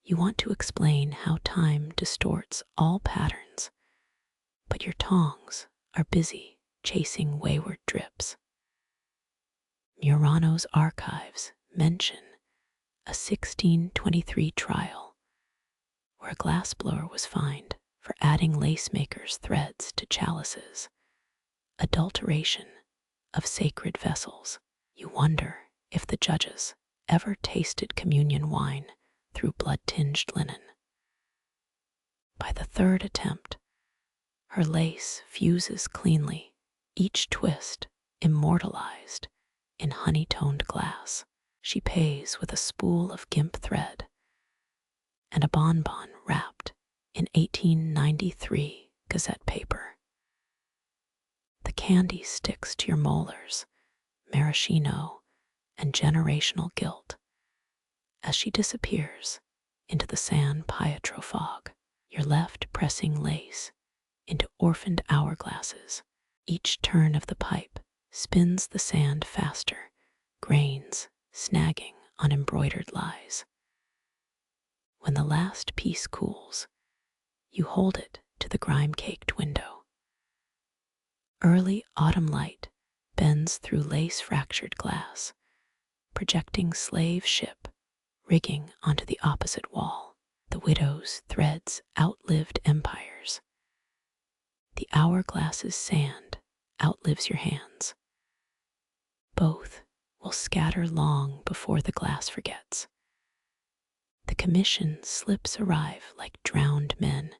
You want to explain how time distorts all patterns, but your tongs are busy chasing wayward drips. Murano's archives mention a 1623 trial where a glassblower was fined for adding lacemakers' threads to chalices, adulteration of sacred vessels. You wonder if the judges ever tasted communion wine through blood-tinged linen. By the third attempt, her lace fuses cleanly, each twist immortalized in honey-toned glass. She pays with a spool of gimp thread and a bonbon wrapped in 1893 gazette paper. The candy sticks to your molars, maraschino and generational guilt as she disappears into the San Pietro fog. You're left pressing lace into orphaned hourglasses. Each turn of the pipe spins the sand faster, grains snagging on embroidered lies. When the last piece cools, you hold it to the grime-caked window. Early autumn light bends through lace-fractured glass, projecting slave ship rigging onto the opposite wall. The widow's threads outlived empires. The hourglass's sand outlives your hands. Both will scatter long before the glass forgets. The commission slips arrive like drowned men,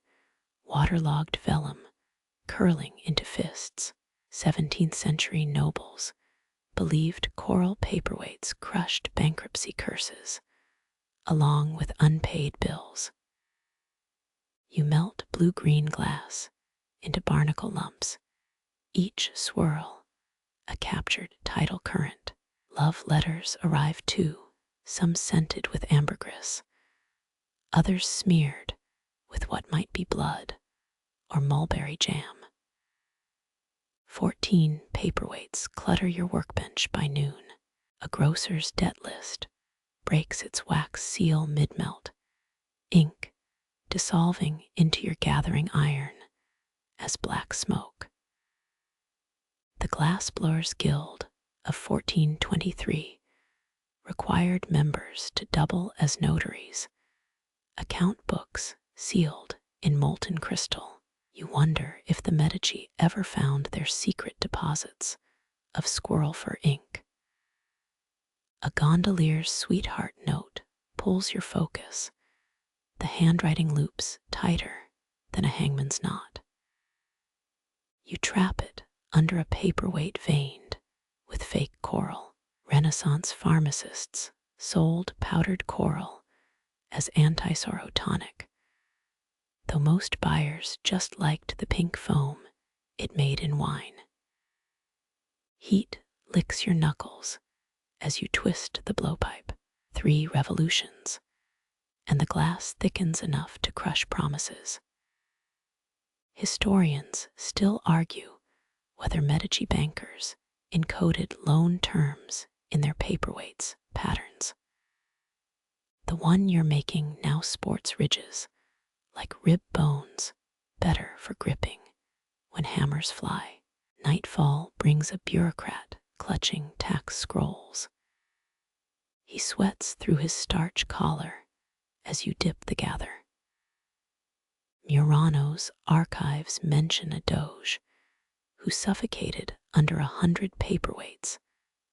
waterlogged vellum curling into fists. 17th century nobles believed coral paperweights crushed bankruptcy curses, along with unpaid bills. You melt blue-green glass into barnacle lumps, each swirl a captured tidal current. Love letters arrive too, some scented with ambergris, others smeared with what might be blood or mulberry jam. 14 paperweights clutter your workbench by noon. A grocer's debt list breaks its wax seal mid-melt, ink dissolving into your gathering iron as black smoke. The Glassblowers Guild of 1423 required members to double as notaries, account books sealed in molten crystal. You wonder if the Medici ever found their secret deposits of squirrel fur ink. A gondolier's sweetheart note pulls your focus, the handwriting loops tighter than a hangman's knot. You trap it under a paperweight veined with fake coral. Renaissance pharmacists sold powdered coral as anti-sorrow tonic, though most buyers just liked the pink foam it made in wine. Heat licks your knuckles as you twist the blowpipe. 3 revolutions, and the glass thickens enough to crush promises. Historians still argue whether Medici bankers encoded loan terms in their paperweights' patterns. The one you're making now sports ridges, like rib bones, better for gripping when hammers fly. Nightfall brings a bureaucrat clutching tax scrolls. He sweats through his starch collar as you dip the gather. Murano's archives mention a doge who suffocated under 100 paperweights.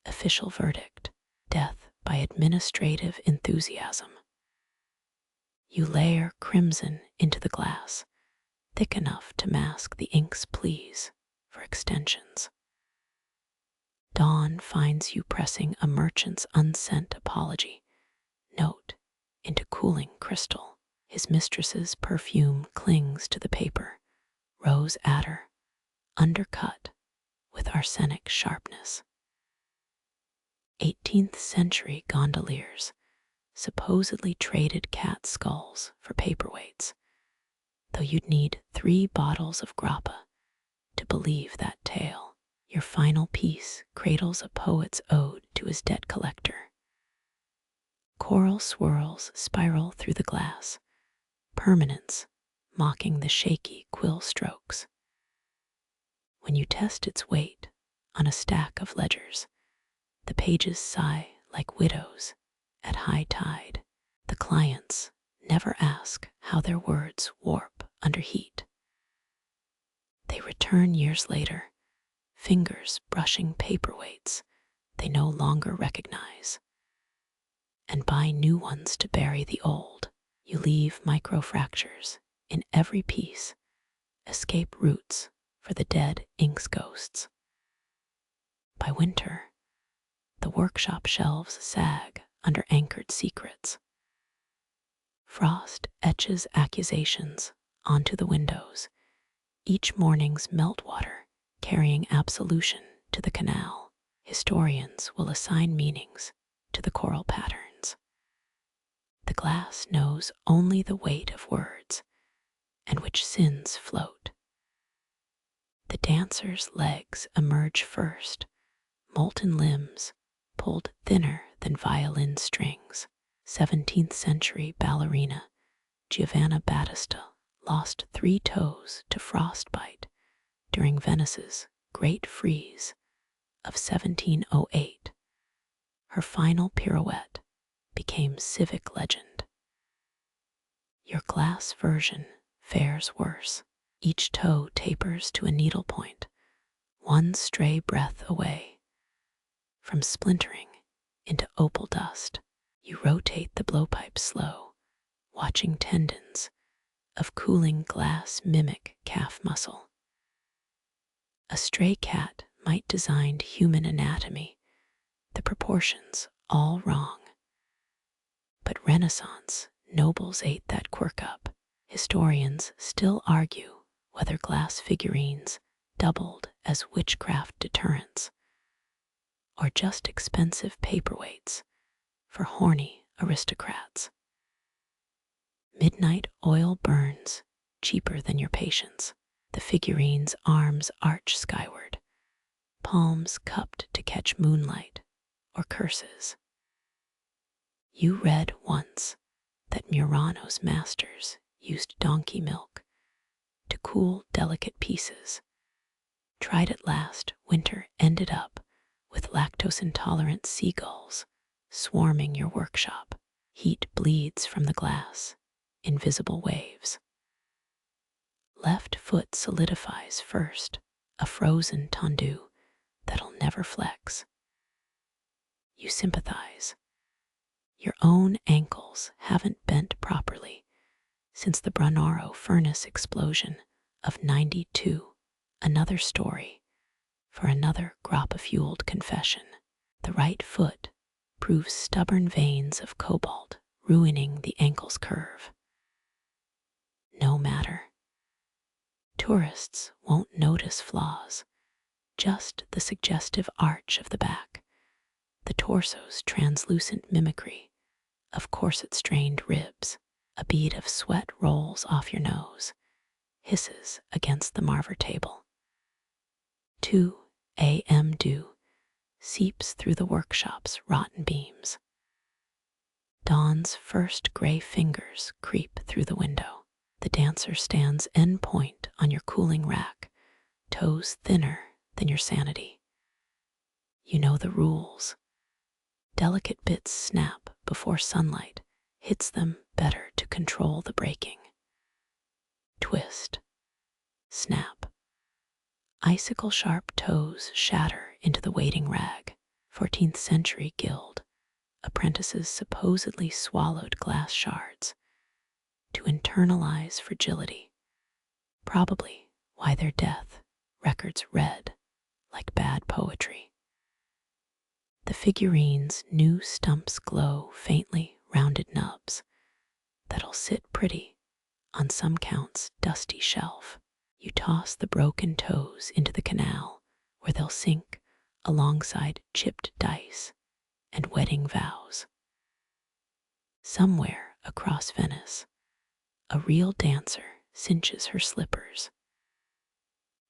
Official verdict: death by administrative enthusiasm. You layer crimson into the glass, thick enough to mask the ink's pleas for extensions. Dawn finds you pressing a merchant's unsent apology note into cooling crystal. His mistress's perfume clings to the paper, rose adder, undercut with arsenic sharpness. 18th century gondoliers supposedly traded cat skulls for paperweights, though you'd need 3 bottles of grappa to believe that tale. Your final piece cradles a poet's ode to his debt collector. Coral swirls spiral through the glass, permanence mocking the shaky quill strokes. When you test its weight on a stack of ledgers, the pages sigh like widows at high tide. The clients never ask how their words warp under heat. They return years later, fingers brushing paperweights they no longer recognize, and buy new ones to bury the old. You leave microfractures in every piece, escape roots for the dead ink's ghosts. By winter, the workshop shelves sag under anchored secrets. Frost etches accusations onto the windows, each morning's meltwater carrying absolution to the canal. Historians will assign meanings to the coral patterns. The glass knows only the weight of words and which sins float. The dancer's legs emerge first, molten limbs pulled thinner than violin strings. 17th century ballerina Giovanna Battista lost 3 toes to frostbite during Venice's Great Freeze of 1708. Her final pirouette became civic legend. Your glass version fares worse. Each toe tapers to a needlepoint, one stray breath away from splintering into opal dust. You rotate the blowpipe slow, watching tendons of cooling glass mimic calf muscle. A stray cat might design human anatomy, the proportions all wrong. But Renaissance nobles ate that quirk up. Historians still argue whether glass figurines doubled as witchcraft deterrents or just expensive paperweights for horny aristocrats. Midnight oil burns cheaper than your patience. The figurine's arms arch skyward, palms cupped to catch moonlight or curses. You read once that Murano's masters used donkey milk to cool delicate pieces. Tried at last, winter ended up with lactose-intolerant seagulls swarming your workshop. Heat bleeds from the glass, invisible waves. Left foot solidifies first, a frozen tendu that'll never flex. You sympathize. Your own ankles haven't bent properly since the Brunaro furnace explosion of 92. Another story for another grappa-fueled confession. The right foot proves stubborn veins of cobalt ruining the ankle's curve. No matter. Tourists won't notice flaws, just the suggestive arch of the back, the torso's translucent mimicry of corset-strained ribs. A bead of sweat rolls off your nose, hisses against the marver table. 2 a.m. dew seeps through the workshop's rotten beams. Dawn's first gray fingers creep through the window. The dancer stands end point on your cooling rack, toes thinner than your sanity. You know the rules. Delicate bits snap before sunlight hits them, better to control the breaking. Twist. Snap. Icicle-sharp toes shatter into the waiting rag. 14th century guild. Apprentices supposedly swallowed glass shards to internalize fragility. Probably why their death records read like bad poetry. The figurines' new stumps glow faintly rounded nubs that'll sit pretty on some count's dusty shelf. You toss the broken toes into the canal where they'll sink alongside chipped dice and wedding vows. Somewhere across Venice, a real dancer cinches her slippers.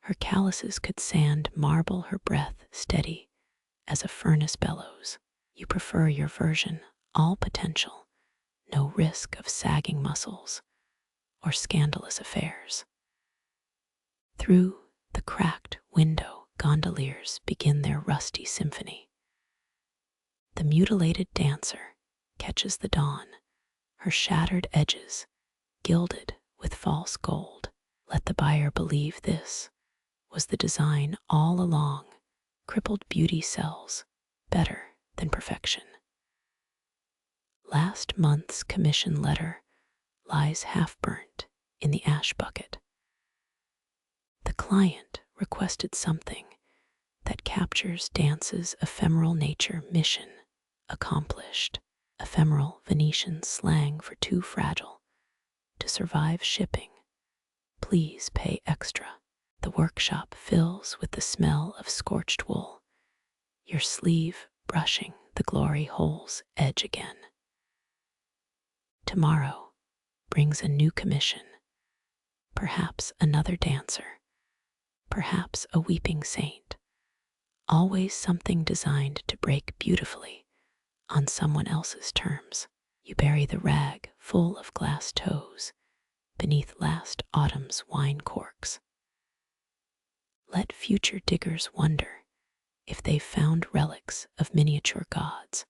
Her calluses could sand marble, her breath steady as a furnace bellows. You prefer your version, all potential, no risk of sagging muscles or scandalous affairs. Through the cracked window, gondoliers begin their rusty symphony. The mutilated dancer catches the dawn, her shattered edges gilded with false gold. Let the buyer believe this was the design all along. Crippled beauty sells better than perfection. Last month's commission letter lies half-burnt in the ash bucket. The client requested something that captures dance's ephemeral nature. Mission accomplished. Ephemeral Venetian slang for too fragile to survive shipping. Please pay extra. The workshop fills with the smell of scorched wool, your sleeve brushing the glory hole's edge again. Tomorrow brings a new commission, perhaps another dancer, perhaps a weeping saint, always something designed to break beautifully on someone else's terms. You bury the rag full of glass toes beneath last autumn's wine corks. Let future diggers wonder if they've found relics of miniature gods,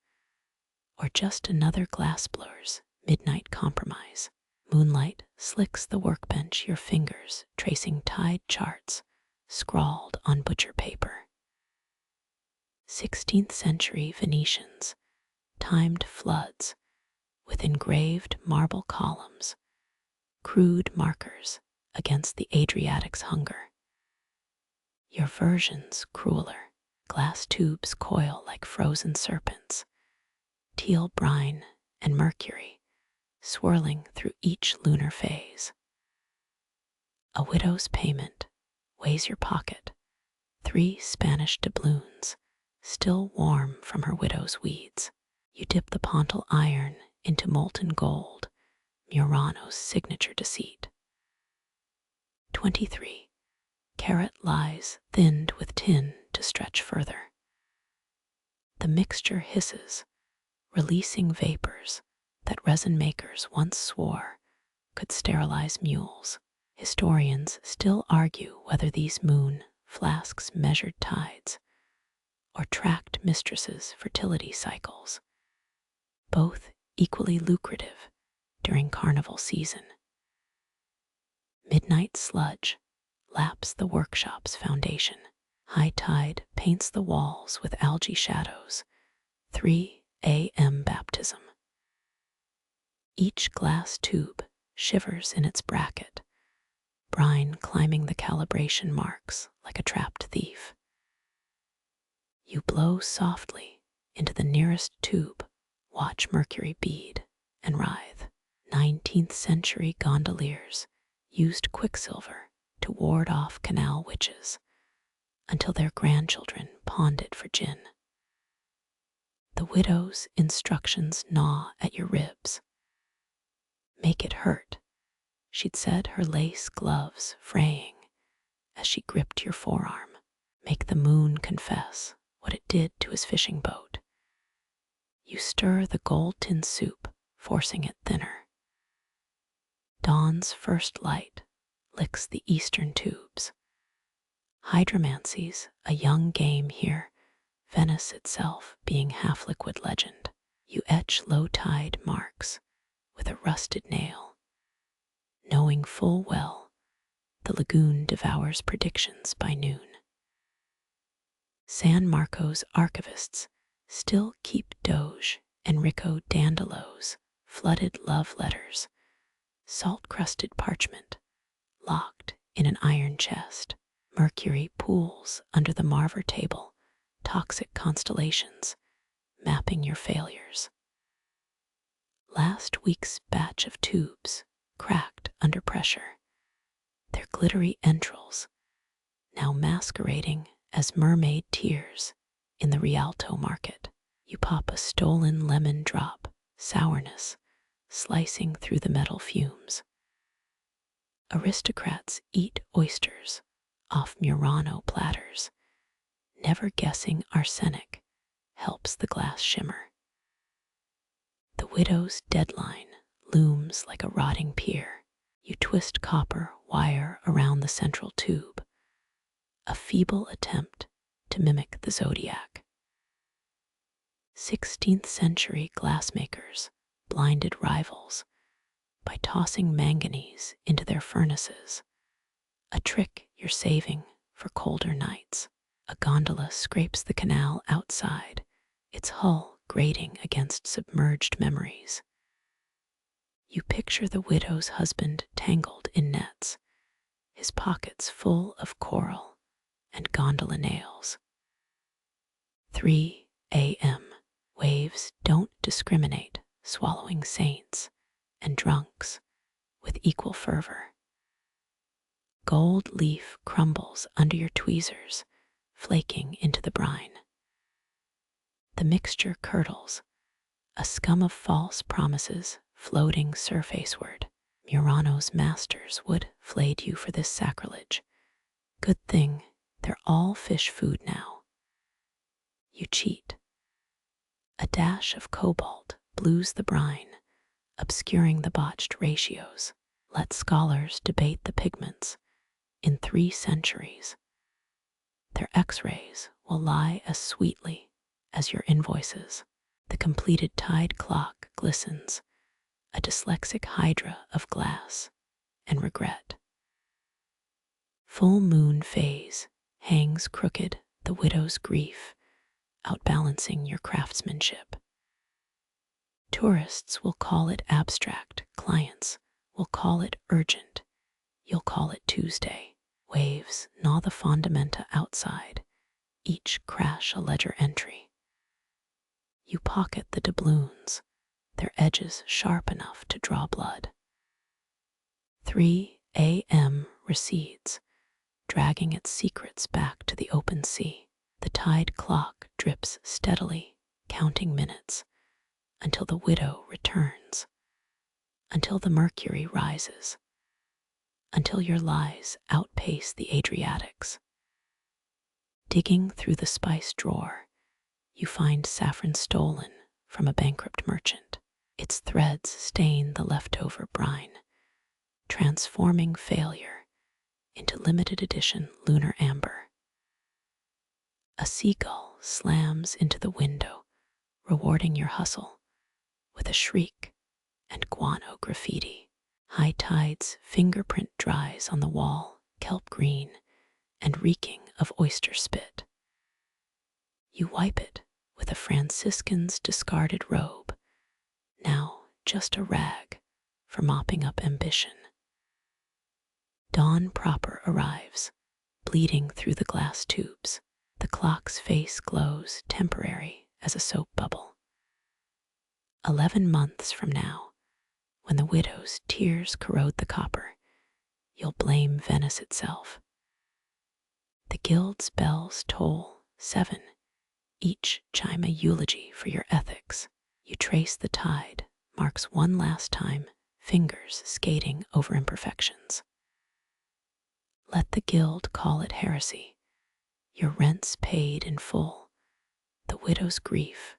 or just another glassblower's midnight compromise. Moonlight slicks the workbench, your fingers tracing tide charts scrawled on butcher paper. 16th century Venetians timed floods with engraved marble columns, crude markers against the Adriatic's hunger. Your version's crueler. Glass tubes coil like frozen serpents, teal brine and mercury swirling through each lunar phase. A widow's payment weighs your pocket, 3 Spanish doubloons, still warm from her widow's weeds. You dip the pontal iron into molten gold, Murano's signature deceit. 23 carat lies thinned with tin to stretch further. The mixture hisses, releasing vapors that resin makers once swore could sterilize mules. Historians still argue whether these moon flasks measured tides or tracked mistresses' fertility cycles, both equally lucrative during carnival season. Midnight sludge laps the workshop's foundation. High tide paints the walls with algae shadows. 3 a.m. baptism. Each glass tube shivers in its bracket, brine climbing the calibration marks like a trapped thief. You blow softly into the nearest tube, watch mercury bead and writhe. 19th century gondoliers used quicksilver to ward off canal witches until their grandchildren pawned it for gin. The widow's instructions gnaw at your ribs. Make it hurt, she'd said, her lace gloves fraying as she gripped your forearm. Make the moon confess what it did to his fishing boat. You stir the gold tin soup, forcing it thinner. Dawn's first light licks the eastern tubes. Hydromancy's a young game here, Venice itself being half-liquid legend. You etch low-tide marks with a rusted nail, knowing full well the lagoon devours predictions by noon. San Marco's archivists still keep Doge Enrico Dandolo's flooded love letters, salt-crusted parchment, locked in an iron chest. Mercury pools under the marver table, toxic constellations, mapping your failures. Last week's batch of tubes cracked under pressure, their glittery entrails now masquerading as mermaid tears in the Rialto market. You pop a stolen lemon drop, sourness slicing through the metal fumes. Aristocrats eat oysters off Murano platters, never guessing arsenic helps the glass shimmer. The widow's deadline looms like a rotting pier. You twist copper wire around the central tube, a feeble attempt to mimic the zodiac. 16th century glassmakers blinded rivals by tossing manganese into their furnaces, a trick you're saving for colder nights. A gondola scrapes the canal outside, its hull grating against submerged memories. You picture the widow's husband tangled in nets, his pockets full of coral and gondola nails. 3 a.m. Waves don't discriminate, swallowing saints and drunks with equal fervor. Gold leaf crumbles under your tweezers, flaking into the brine. The mixture curdles, a scum of false promises floating surfaceward. Murano's masters would flayed you for this sacrilege. Good thing they're all fish food now. You cheat. A dash of cobalt blues the brine, obscuring the botched ratios. Let scholars debate the pigments. In 3 centuries, their X-rays will lie as sweetly as your invoices. The completed tide clock glistens, a dyslexic hydra of glass and regret. Full moon phase hangs crooked, the widow's grief outbalancing your craftsmanship. Tourists will call it abstract, clients will call it urgent, you'll call it Tuesday. Waves gnaw the fondamenta outside, each crash a ledger entry. You pocket the doubloons, their edges sharp enough to draw blood. 3 a.m. recedes, dragging its secrets back to the open sea. The tide clock drips steadily, counting minutes, until the widow returns, until the mercury rises, until your lies outpace the Adriatics. Digging through the spice drawer, you find saffron stolen from a bankrupt merchant. Its threads stain the leftover brine, transforming failure into limited edition lunar amber. A seagull slams into the window, rewarding your hustle with a shriek and guano graffiti. High tide's fingerprint dries on the wall, kelp green and reeking of oyster spit. You wipe it with a Franciscan's discarded robe, now just a rag for mopping up ambition. Dawn proper arrives, bleeding through the glass tubes. The clock's face glows temporary as a soap bubble. 11 months from now, when the widow's tears corrode the copper, you'll blame Venice itself. The guild's bells toll 7, each chime a eulogy for your ethics. You trace the tide, marks one last time, fingers skating over imperfections. Let the guild call it heresy. Your rent's paid in full, the widow's grief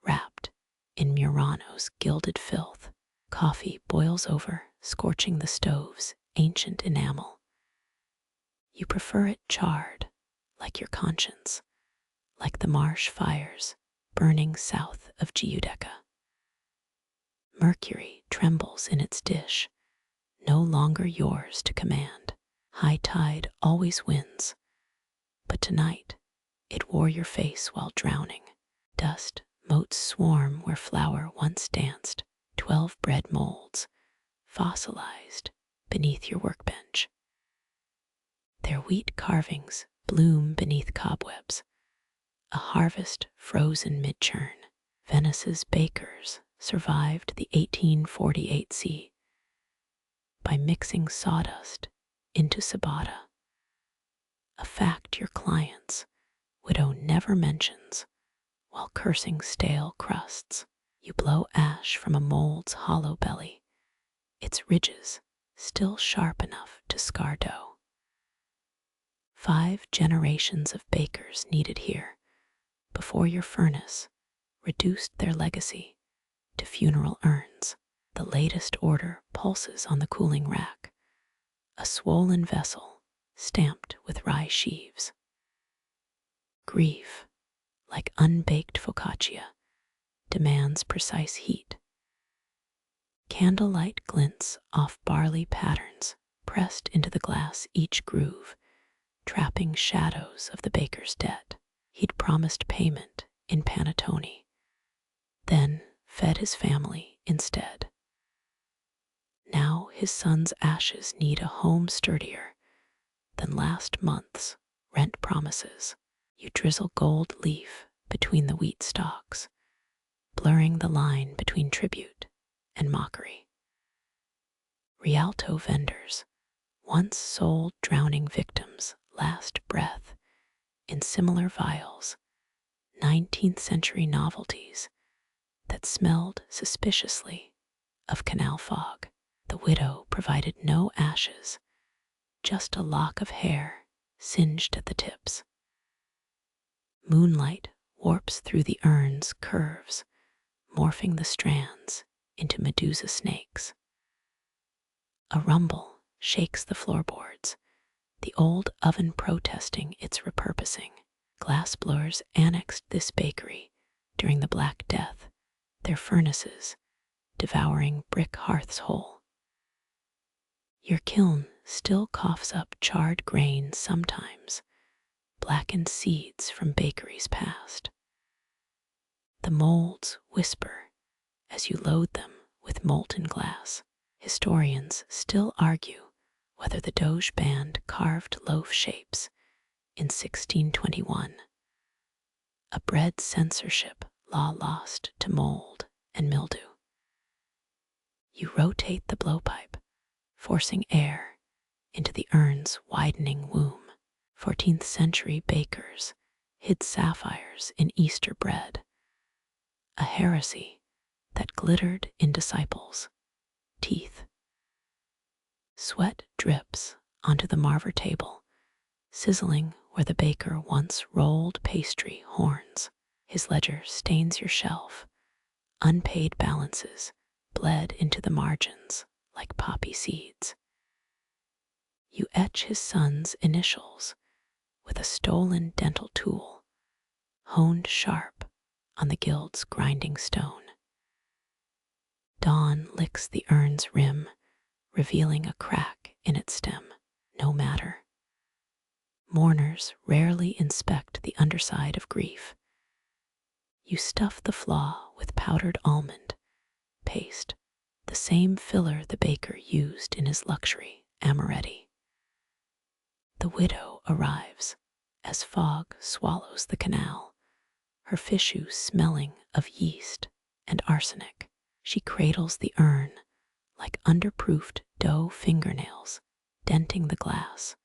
wrapped in Murano's gilded filth. Coffee boils over, scorching the stove's ancient enamel. You prefer it charred, like your conscience, like the marsh fires burning south of Giudecca. Mercury trembles in its dish, no longer yours to command. High tide always wins, but tonight it wore your face while drowning. Dust motes swarm where flour once danced, 12 bread molds, fossilized beneath your workbench. Their wheat carvings bloom beneath cobwebs, a harvest frozen mid-churn. Venice's bakers survived the 1848 siege by mixing sawdust into sabata, a fact your client's widow never mentions while cursing stale crusts. You blow ash from a mold's hollow belly, its ridges still sharp enough to scar dough. 5 generations of bakers needed here before your furnace reduced their legacy to funeral urns. The latest order pulses on the cooling rack, a swollen vessel stamped with rye sheaves. Grief, like unbaked focaccia, demands precise heat. Candlelight glints off barley patterns pressed into the glass each groove, trapping shadows of the baker's debt. He'd promised payment in panettone, then fed his family instead. Now his son's ashes need a home sturdier than last month's rent promises. You drizzle gold leaf between the wheat stalks, blurring the line between tribute and mockery. Rialto vendors once sold drowning victims' last breath in similar vials, 19th century novelties that smelled suspiciously of canal fog. The widow provided no ashes, just a lock of hair singed at the tips. Moonlight warps through the urn's curves, morphing the strands into Medusa snakes. A rumble shakes the floorboards, the old oven protesting its repurposing. Glassblowers annexed this bakery during the Black Death, their furnaces devouring brick hearths whole. Your kiln still coughs up charred grain sometimes, blackened seeds from bakeries past. The molds whisper as you load them with molten glass. Historians still argue whether the Doge band carved loaf shapes in 1621, a bread censorship law lost to mold and mildew. You rotate the blowpipe, forcing air into the urn's widening womb. 14th century bakers hid sapphires in Easter bread, a heresy that glittered in disciples' teeth. Sweat drips onto the marver table, sizzling where the baker once rolled pastry horns. His ledger stains your shelf, unpaid balances bled into the margins like poppy seeds. You etch his son's initials with a stolen dental tool, honed sharp on the guild's grinding stone. Dawn licks the urn's rim, revealing a crack in its stem. No matter. Mourners rarely inspect the underside of grief. You stuff the flaw with powdered almond paste, the same filler the baker used in his luxury amaretti. The widow arrives as fog swallows the canal, her fichu smelling of yeast and arsenic. She cradles the urn like underproofed dough fingernails, denting the glass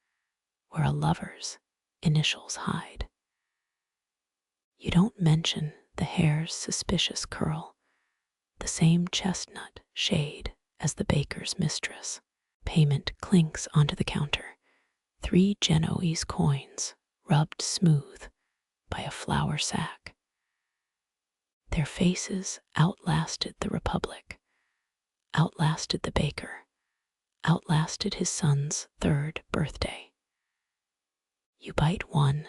where a lover's initials hide. You don't mention the hair's suspicious curl, the same chestnut shade as the baker's mistress. Payment clinks onto the counter, 3 Genoese coins rubbed smooth by a flour sack. Their faces outlasted the Republic, outlasted the baker, outlasted his son's 3rd birthday. You bite one,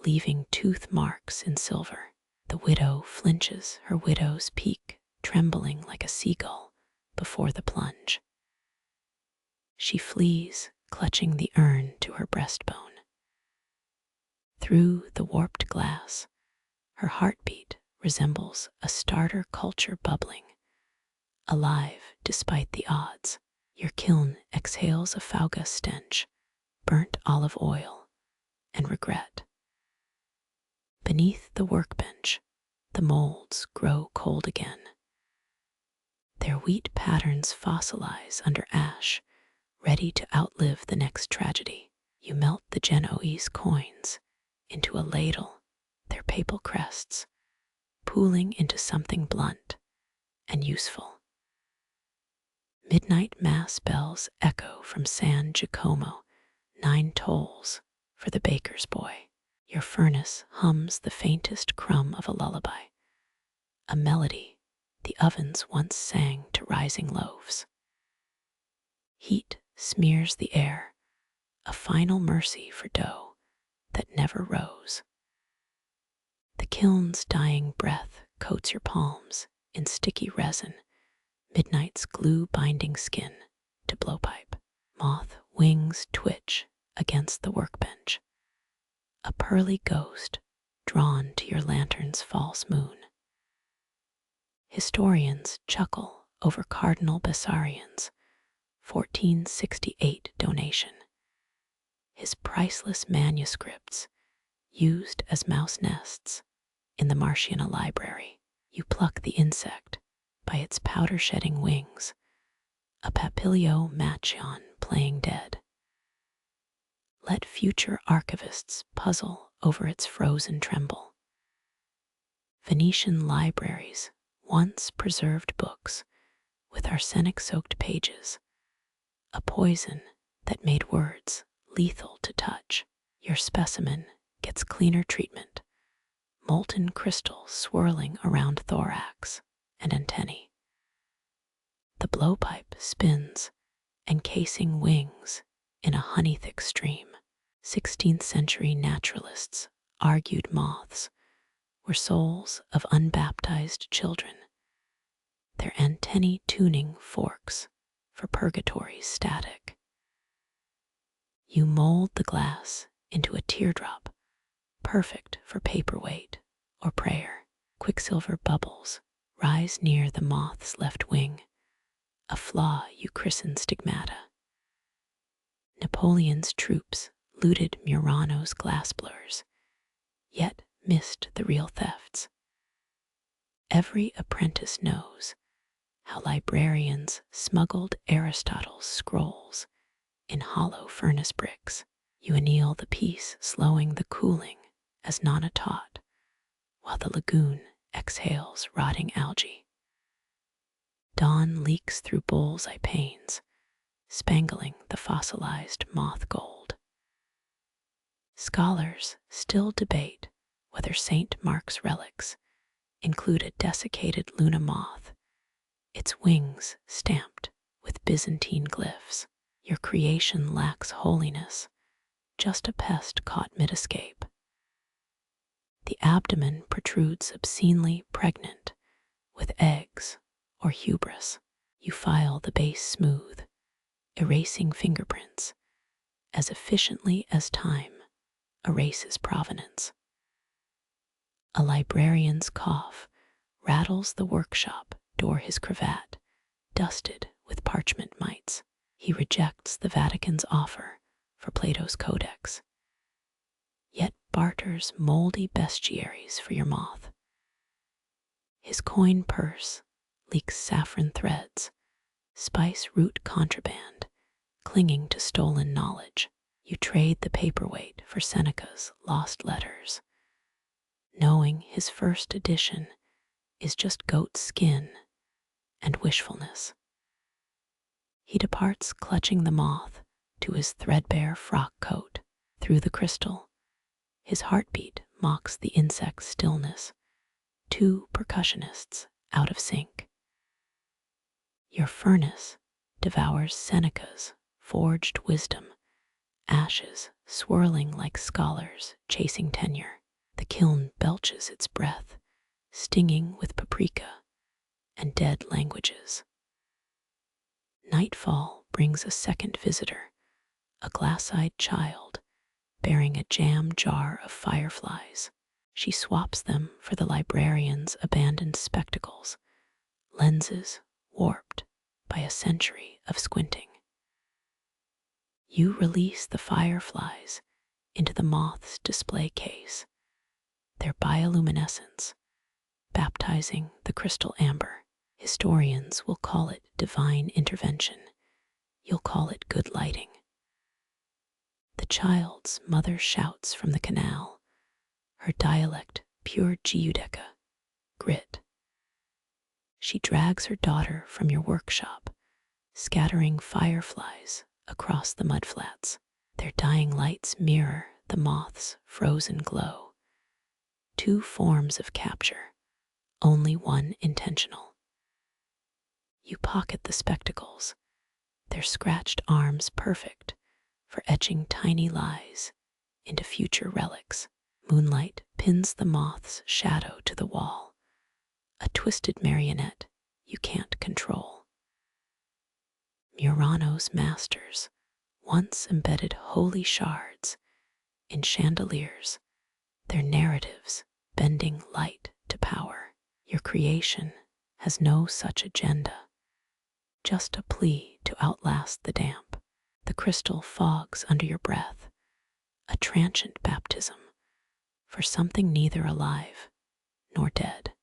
leaving tooth marks in silver. The widow flinches, her widow's peak trembling like a seagull before the plunge. She flees, clutching the urn to her breastbone. Through the warped glass, her heartbeat resembles a starter culture bubbling, alive despite the odds. Your kiln exhales a fauga stench, burnt olive oil, and regret. Beneath the workbench, the molds grow cold again. Their wheat patterns fossilize under ash, ready to outlive the next tragedy. You melt the Genoese coins into a ladle, their papal crests, pooling into something blunt and useful. Midnight mass bells echo from San Giacomo, 9 tolls for the baker's boy. Your furnace hums the faintest crumb of a lullaby, a melody the ovens once sang to rising loaves. Heat smears the air, a final mercy for dough that never rose. The kiln's dying breath coats your palms in sticky resin, midnight's glue-binding skin to blowpipe. Moth wings twitch against the workbench, a pearly ghost drawn to your lantern's false moon. Historians chuckle over Cardinal Bessarion's 1468 donation. His priceless manuscripts used as mouse nests in the Marciana library. You pluck the insect by its powder-shedding wings, a Papilio machion playing dead. Let future archivists puzzle over its frozen tremble. Venetian libraries once preserved books with arsenic-soaked pages, a poison that made words lethal to touch. Your specimen gets cleaner treatment, molten crystal swirling around thorax and antennae. The blowpipe spins, encasing wings in a honey-thick stream. 16th century naturalists argued moths were souls of unbaptized children, their antennae tuning forks for purgatory's static. You mold the glass into a teardrop, perfect for paperweight or prayer. Quicksilver bubbles rise near the moth's left wing, a flaw you christen stigmata. Napoleon's troops looted Murano's glassblowers, yet missed the real thefts. Every apprentice knows how librarians smuggled Aristotle's scrolls in hollow furnace bricks. You anneal the piece, slowing the cooling as Nana taught, while the lagoon exhales rotting algae. Dawn leaks through bull's-eye panes, spangling the fossilized moth gold. Scholars still debate whether St. Mark's relics include a desiccated Luna moth, its wings stamped with Byzantine glyphs. Your creation lacks holiness, just a pest caught mid-escape. The abdomen protrudes obscenely pregnant with eggs or hubris. You file the base smooth, erasing fingerprints as efficiently as time erases provenance. A librarian's cough rattles the workshop door, his cravat dusted with parchment mites. He rejects the Vatican's offer for Plato's Codex, yet barters moldy bestiaries for your moth. His coin purse leaks saffron threads, spice root contraband, clinging to stolen knowledge. You trade the paperweight for Seneca's lost letters, knowing his first edition is just goat skin and wishfulness. He departs clutching the moth to his threadbare frock coat. Through the crystal, his heartbeat mocks the insect's stillness, 2 percussionists out of sync. Your furnace devours Seneca's forged wisdom, ashes swirling like scholars chasing tenure. The kiln belches its breath, stinging with paprika and dead languages. Nightfall brings a second visitor, a glass-eyed child bearing a jam jar of fireflies. She swaps them for the librarian's abandoned spectacles, lenses warped by a century of squinting. You release the fireflies into the moth's display case, their bioluminescence baptizing the crystal amber. Historians will call it divine intervention. You'll call it good lighting. The child's mother shouts from the canal, her dialect pure Giudecca, grit. She drags her daughter from your workshop, scattering fireflies across the mudflats. Their dying lights mirror the moth's frozen glow. Two forms of capture, only one intentional. You pocket the spectacles, their scratched arms perfect for etching tiny lies into future relics. Moonlight pins the moth's shadow to the wall, a twisted marionette you can't control. Murano's masters once embedded holy shards in chandeliers, their narratives bending light to power. Your creation has no such agenda, just a plea to outlast the damp. The crystal fogs under your breath, a transient baptism for something neither alive nor dead.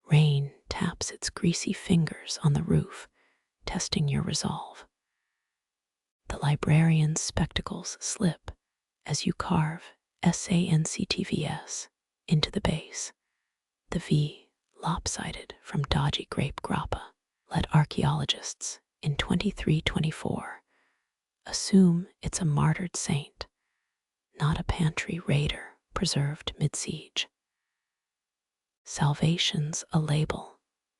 Rain taps its greasy fingers on the roof, testing your resolve. The librarian's spectacles slip as you carve SANCTVS into the base, the V lopsided from dodgy grape grappa. Let archaeologists in 2324 assume it's a martyred saint, not a pantry raider preserved mid-siege. Salvation's a label,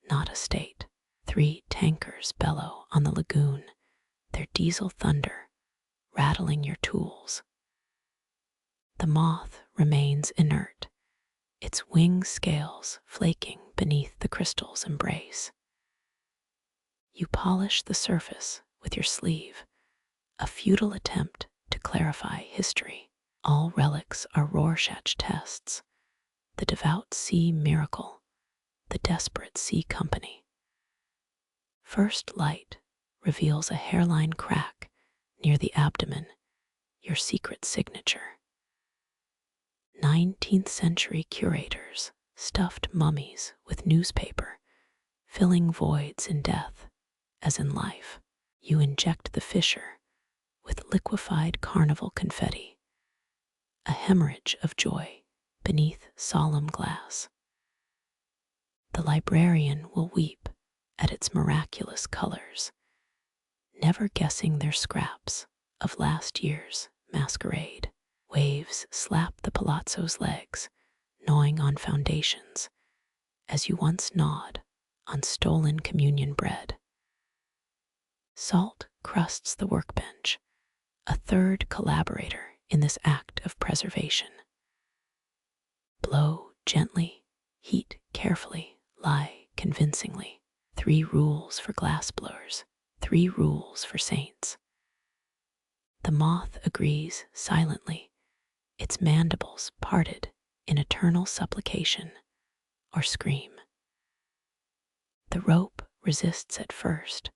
not a state. 3 tankers bellow on the lagoon, their diesel thunder rattling your tools. The moth remains inert, its wing scales flaking beneath the crystal's embrace. You polish the surface with your sleeve, a futile attempt to clarify history. All relics are Rorschach tests, the devout see miracle, the desperate see company. First light reveals a hairline crack near the abdomen, your secret signature. 19th century curators stuffed mummies with newspaper, filling voids in death as in life. You inject the fissure with liquefied carnival confetti, a hemorrhage of joy beneath solemn glass. The librarian will weep at its miraculous colors, never guessing their scraps of last year's masquerade. Waves slap the palazzo's legs, gnawing on foundations, as you once gnawed on stolen communion bread. Salt crusts the workbench, a third collaborator in this act of preservation. Blow gently, heat carefully, lie convincingly. 3 rules for glassblowers, 3 rules for saints. The moth agrees silently, its mandibles parted in eternal supplication or scream. The rope resists at first,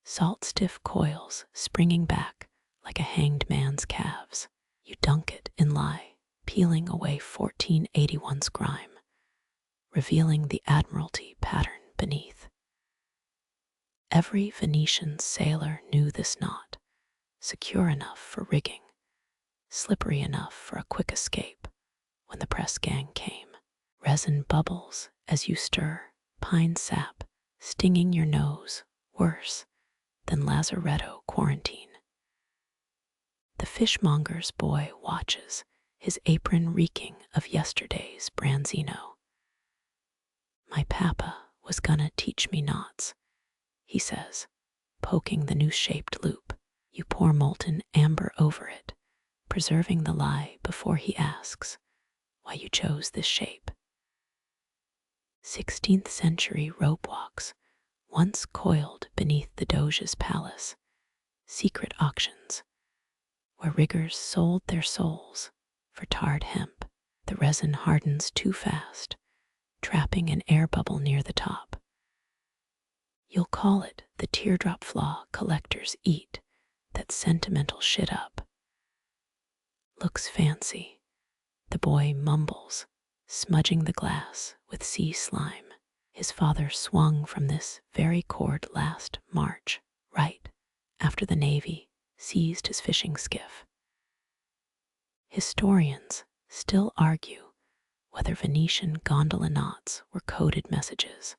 salt-stiff coils springing back like a hanged man's calves. You dunk it in lye, peeling away 1481's grime, revealing the Admiralty pattern beneath. Every Venetian sailor knew this knot, secure enough for rigging, slippery enough for a quick escape when the press gang came. Resin bubbles as you stir, pine sap stinging your nose worse than lazaretto quarantine. The fishmonger's boy watches, his apron reeking of yesterday's branzino. My papa was gonna teach me knots, he says, poking the noose-shaped loop. You pour molten amber over it, preserving the lie before he asks why you chose this shape. 16th century rope walks, once coiled beneath the Doge's palace, secret auctions, where riggers sold their souls for tarred hemp. The resin hardens too fast, trapping an air bubble near the top. You'll call it the teardrop flaw collectors eat that sentimental shit up. Looks fancy, the boy mumbles, smudging the glass with sea slime. His father swung from this very cord last March, right after the Navy seized his fishing skiff. Historians still argue whether Venetian gondola knots were coded messages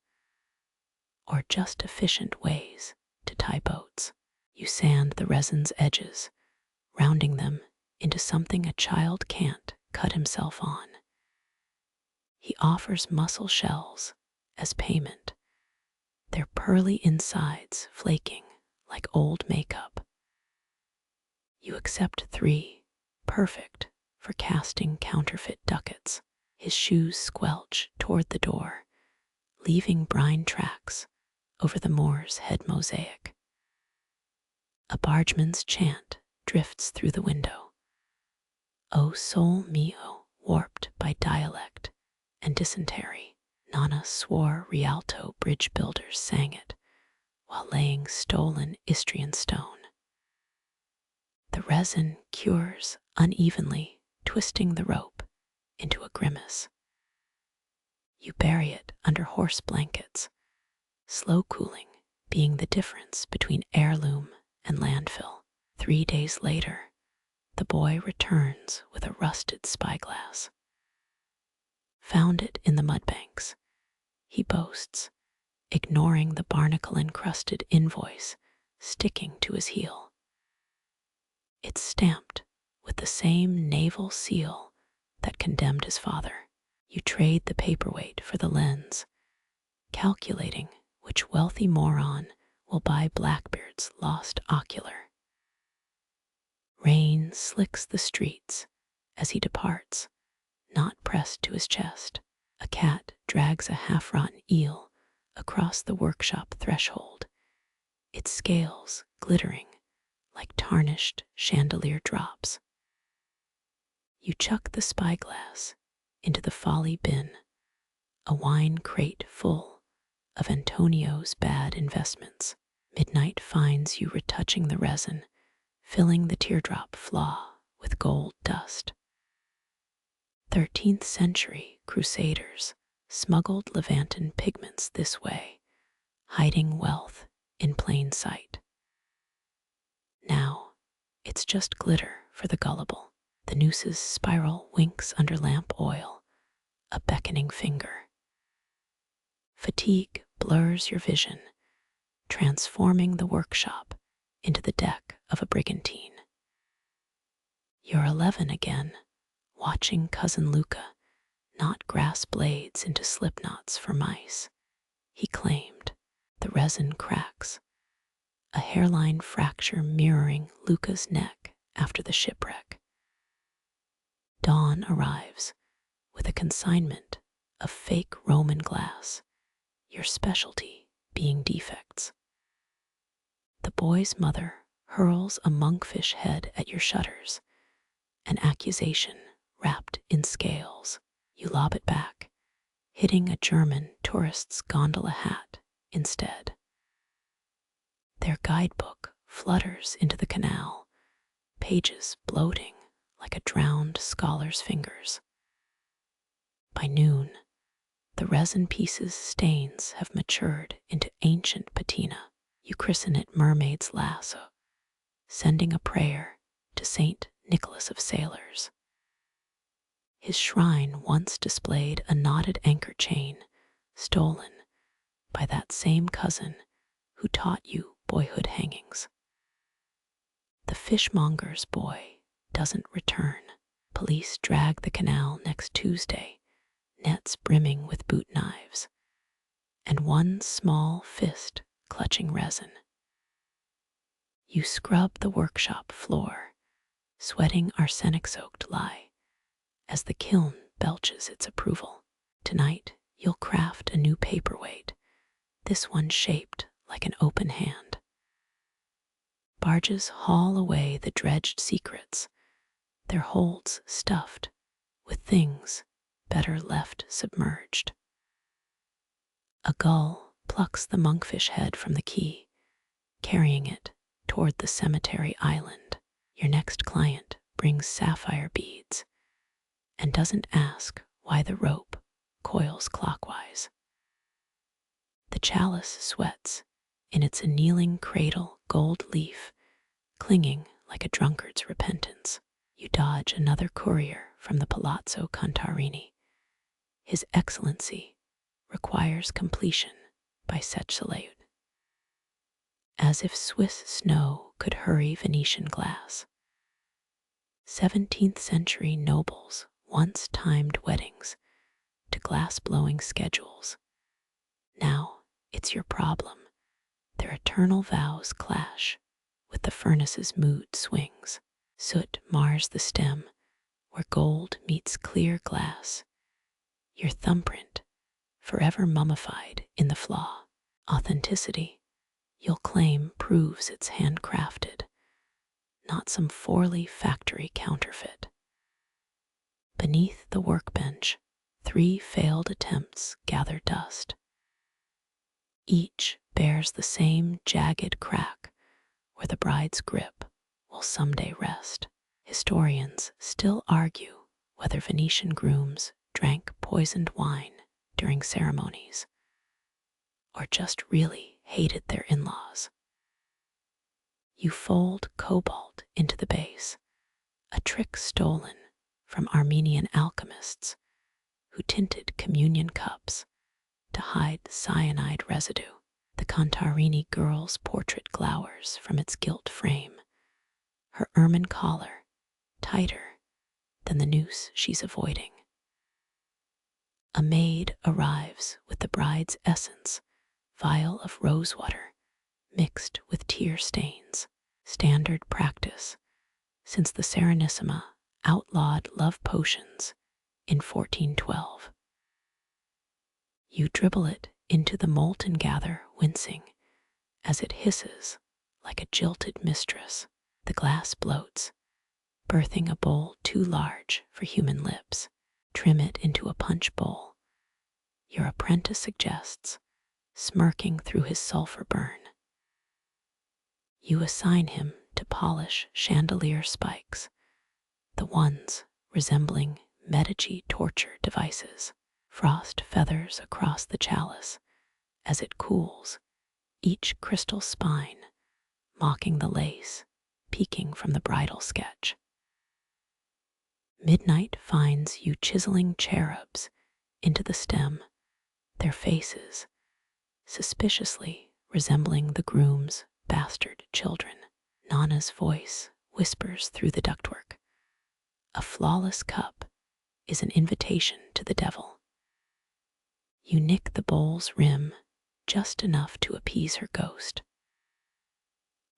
or just efficient ways to tie boats. You sand the resin's edges, rounding them into something a child can't cut himself on. He offers mussel shells as payment, their pearly insides flaking like old makeup. You accept 3, perfect for casting counterfeit ducats. His shoes squelch toward the door, leaving brine tracks over the Moor's head mosaic. A bargeman's chant drifts through the window. O sol mio, warped by dialect and dysentery. Nana swore Rialto bridge builders sang it while laying stolen Istrian stone. The resin cures unevenly, twisting the rope into a grimace. You bury it under horse blankets, slow cooling being the difference between heirloom and landfill. 3 days later, the boy returns with a rusted spyglass. Found it in the mudbanks, he boasts, ignoring the barnacle-encrusted invoice sticking to his heel. It's stamped with the same naval seal that condemned his father. You trade the paperweight for the lens, calculating which wealthy moron will buy Blackbeard's lost ocular. Rain slicks the streets as he departs, not pressed to his chest. A cat drags a half-rotten eel across the workshop threshold, its scales glittering like tarnished chandelier drops. You chuck the spyglass into the folly bin, a wine crate full of Antonio's bad investments. Midnight finds you retouching the resin, filling the teardrop flaw with gold dust. 13th century crusaders smuggled Levantan pigments this way, hiding wealth in plain sight. Now, it's just glitter for the gullible. The noose's spiral winks under lamp oil, a beckoning finger. Fatigue blurs your vision, transforming the workshop into the deck of a brigantine. You're 11 again, watching cousin Luca knot grass blades into slip knots for mice. He claimed the resin cracks, a hairline fracture mirroring Luca's neck after the shipwreck. Dawn arrives with a consignment of fake Roman glass, your specialty being defects. The boy's mother hurls a monkfish head at your shutters, an accusation wrapped in scales. You lob it back, hitting a German tourist's gondola hat instead. Their guidebook flutters into the canal, pages bloating like a drowned scholar's fingers. By noon, the resin piece's stains have matured into ancient patina. You christen it Mermaid's Lasso, sending a prayer to Saint Nicholas of Sailors. His shrine once displayed a knotted anchor chain, stolen by that same cousin who taught you boyhood hangings. The fishmonger's boy doesn't return. Police drag the canal next Tuesday, nets brimming with boot knives, and one small fist clutching resin. You scrub the workshop floor, sweating arsenic-soaked lye, as the kiln belches its approval. Tonight, you'll craft a new paperweight, this one shaped like an open hand. Barges haul away the dredged secrets, their holds stuffed with things better left submerged. A gull plucks the monkfish head from the quay, carrying it toward the cemetery island. Your next client brings sapphire beads and doesn't ask why the rope coils clockwise. The chalice sweats in its annealing cradle, gold leaf clinging like a drunkard's repentance. You dodge another courier from the Palazzo Contarini. His Excellency requires completion by exiled. As if Swiss snow could hurry Venetian glass. 17th century nobles once timed weddings to glass-blowing schedules. Now it's your problem. Their eternal vows clash with the furnace's mood swings. Soot mars the stem where gold meets clear glass. Your thumbprint, forever mummified in the flaw. Authenticity, you'll claim, proves it's handcrafted, not some four-leaf factory counterfeit. Beneath the workbench, 3 failed attempts gather dust. Each bears the same jagged crack where the bride's grip will someday rest. Historians still argue whether Venetian grooms drank poisoned wine during ceremonies or just really hated their in-laws. You fold cobalt into the base, a trick stolen from Armenian alchemists who tinted communion cups to hide cyanide residue. The Contarini girl's portrait glowers from its gilt frame, her ermine collar tighter than the noose she's avoiding. A maid arrives with the bride's essence, vial of rosewater mixed with tear stains. Standard practice since the Serenissima outlawed love potions in 1412. You dribble it into the molten gather, wincing as it hisses like a jilted mistress. The glass bloats, birthing a bowl too large for human lips. Trim it into a punch bowl, your apprentice suggests, smirking through his sulfur burn. You assign him to polish chandelier spikes, the ones resembling Medici torture devices. Frost feathers across the chalice as it cools, each crystal spine mocking the lace peeking from the bridal sketch. Midnight finds you chiseling cherubs into the stem, their faces suspiciously resembling the groom's bastard children. Nana's voice whispers through the ductwork. A flawless cup is an invitation to the devil. You nick the bowl's rim just enough to appease her ghost.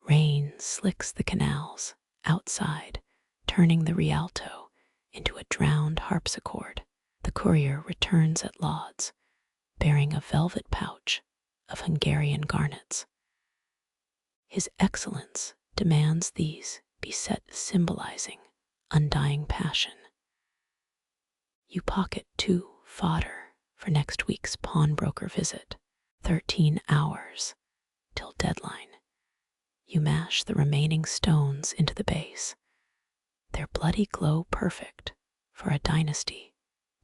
Rain slicks the canals outside, turning the Rialto into a drowned harpsichord. The courier returns at lauds, bearing a velvet pouch of Hungarian garnets. His Excellence demands these be set symbolizing undying passion. You pocket 2 fodder for next week's pawnbroker visit. 13 hours till deadline. You mash the remaining stones into the base, their bloody glow perfect for a dynasty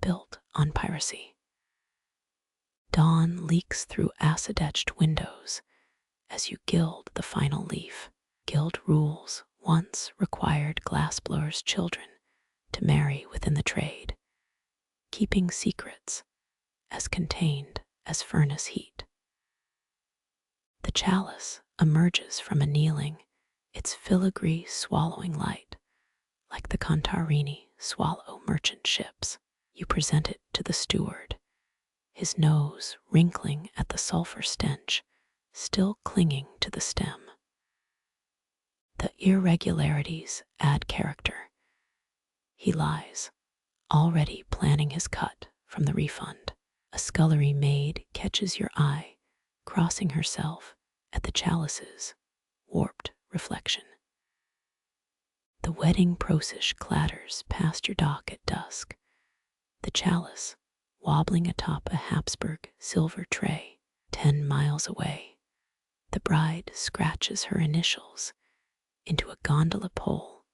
built on piracy. Dawn leaks through acid-etched windows as you gild the final leaf. Guild rules once required glassblowers' children to marry within the trade, keeping secrets as contained as furnace heat. The chalice emerges from annealing, its filigree swallowing light, like the Contarini swallow merchant ships. You present it to the steward, his nose wrinkling at the sulfur stench, still clinging to the stem. The irregularities add character. He lies, already planning his cut from the refund. A scullery maid catches your eye, crossing herself at the chalice's warped reflection. The wedding procession clatters past your dock at dusk, the chalice wobbling atop a Habsburg silver tray. 10 miles away, the bride scratches her initials into a gondola pole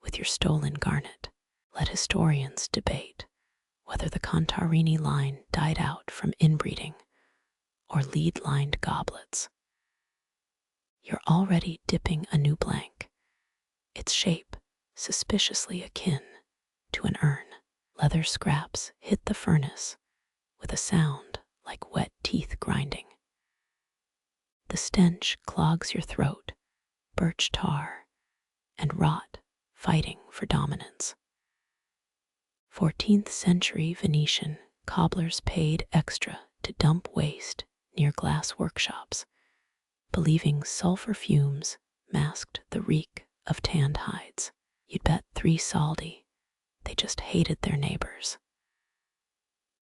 with your stolen garnet. Let historians debate whether the Contarini line died out from inbreeding or lead-lined goblets. You're already dipping a new blank, its shape suspiciously akin to an urn. Leather scraps hit the furnace with a sound like wet teeth grinding. The stench clogs your throat, birch tar and rot fighting for dominance. 14th century Venetian cobblers paid extra to dump waste near glass workshops, believing sulfur fumes masked the reek of tanned hides. You'd bet 3 soldi they just hated their neighbors.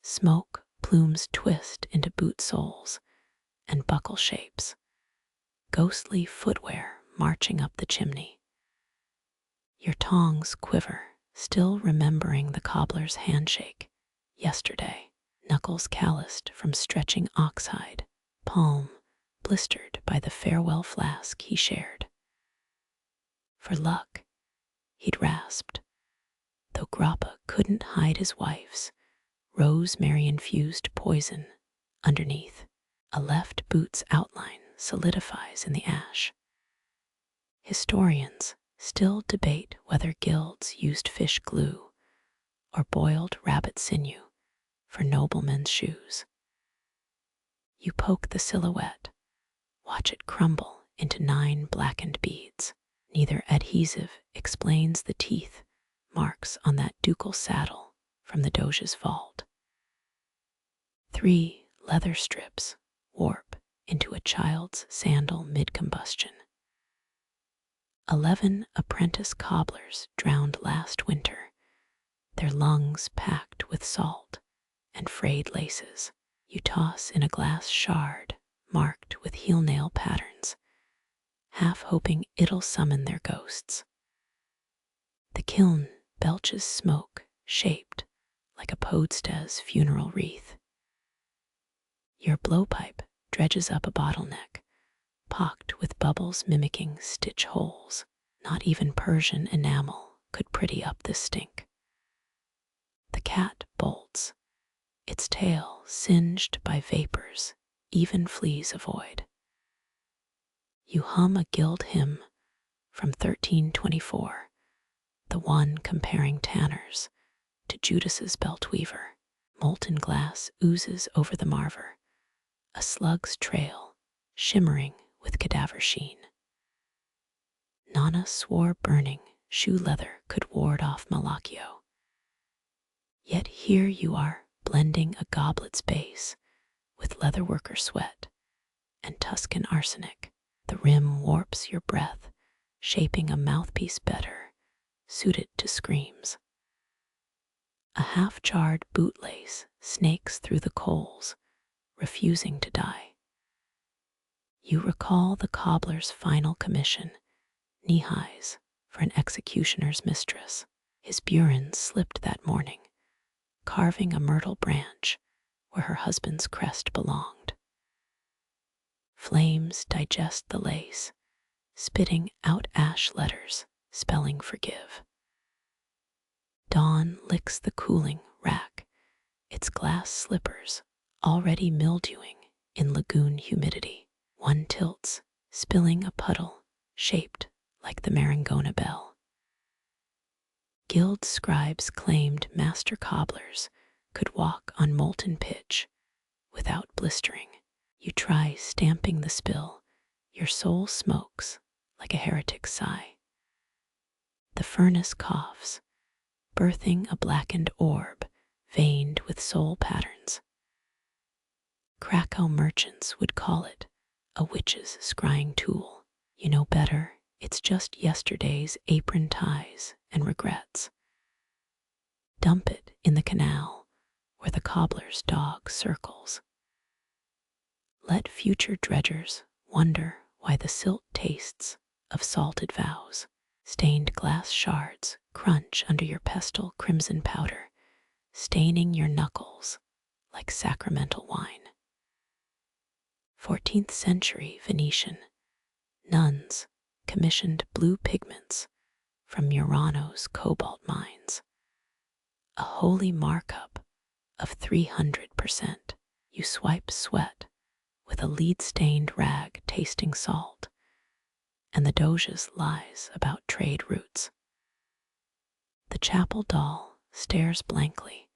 Smoke plumes twist into boot soles and buckle shapes, ghostly footwear marching up the chimney. Your tongs quiver, still remembering the cobbler's handshake yesterday, knuckles calloused from stretching oxhide, palm blistered by the farewell flask he shared. For luck, he'd rasped, though Grappa couldn't hide his wife's rosemary-infused poison underneath. A left boot's outline solidifies in the ash. Historians still debate whether guilds used fish glue or boiled rabbit sinew for noblemen's shoes. You poke the silhouette, watch it crumble into 9 blackened beads. Neither adhesive explains the teeth marks on that ducal saddle from the Doge's vault. 3 leather strips warp into a child's sandal mid-combustion. 11 apprentice cobblers drowned last winter, their lungs packed with salt and frayed laces. You toss in a glass shard marked with heel nail patterns, half hoping it'll summon their ghosts. The kiln belches smoke shaped like a podesta's funeral wreath. Your blowpipe dredges up a bottleneck, pocked with bubbles mimicking stitch holes. Not even Persian enamel could pretty up this stink. The cat bolts, its tail singed by vapors even fleas avoid. You hum a guild hymn from 1324, the one comparing tanners to Judas's beltweaver. Molten glass oozes over the marver, a slug's trail shimmering with cadaver sheen. Nana swore burning shoe leather could ward off Malaccio. Yet here you are blending a goblet's base with leatherworker sweat and Tuscan arsenic. The rim warps your breath, shaping a mouthpiece better suited to screams. A half-charred bootlace snakes through the coals, refusing to die. You recall the cobbler's final commission, knee-highs for an executioner's mistress. His burin slipped that morning, carving a myrtle branch where her husband's crest belonged. Flames digest the lace, spitting out ash letters, spelling forgive. Dawn licks the cooling rack, its glass slippers already mildewing in lagoon humidity. One tilts, spilling a puddle shaped like the Marangona bell. Guild scribes claimed master cobblers could walk on molten pitch without blistering. You try stamping the spill, your soul smokes like a heretic's sigh. The furnace coughs, birthing a blackened orb veined with soul patterns. Krakow merchants would call it a witch's scrying tool. You know better, it's just yesterday's apron ties and regrets. Dump it in the canal where the cobbler's dog circles. Let future dredgers wonder why the silt tastes of salted vows. Stained glass shards crunch under your pestle crimson powder, staining your knuckles like sacramental wine. 14th century Venetian nuns commissioned blue pigments from Murano's cobalt mines. A holy markup of 300%. You swipe sweat with a lead-stained rag tasting salt, and the Doge's lies about trade routes. The chapel doll stares blankly,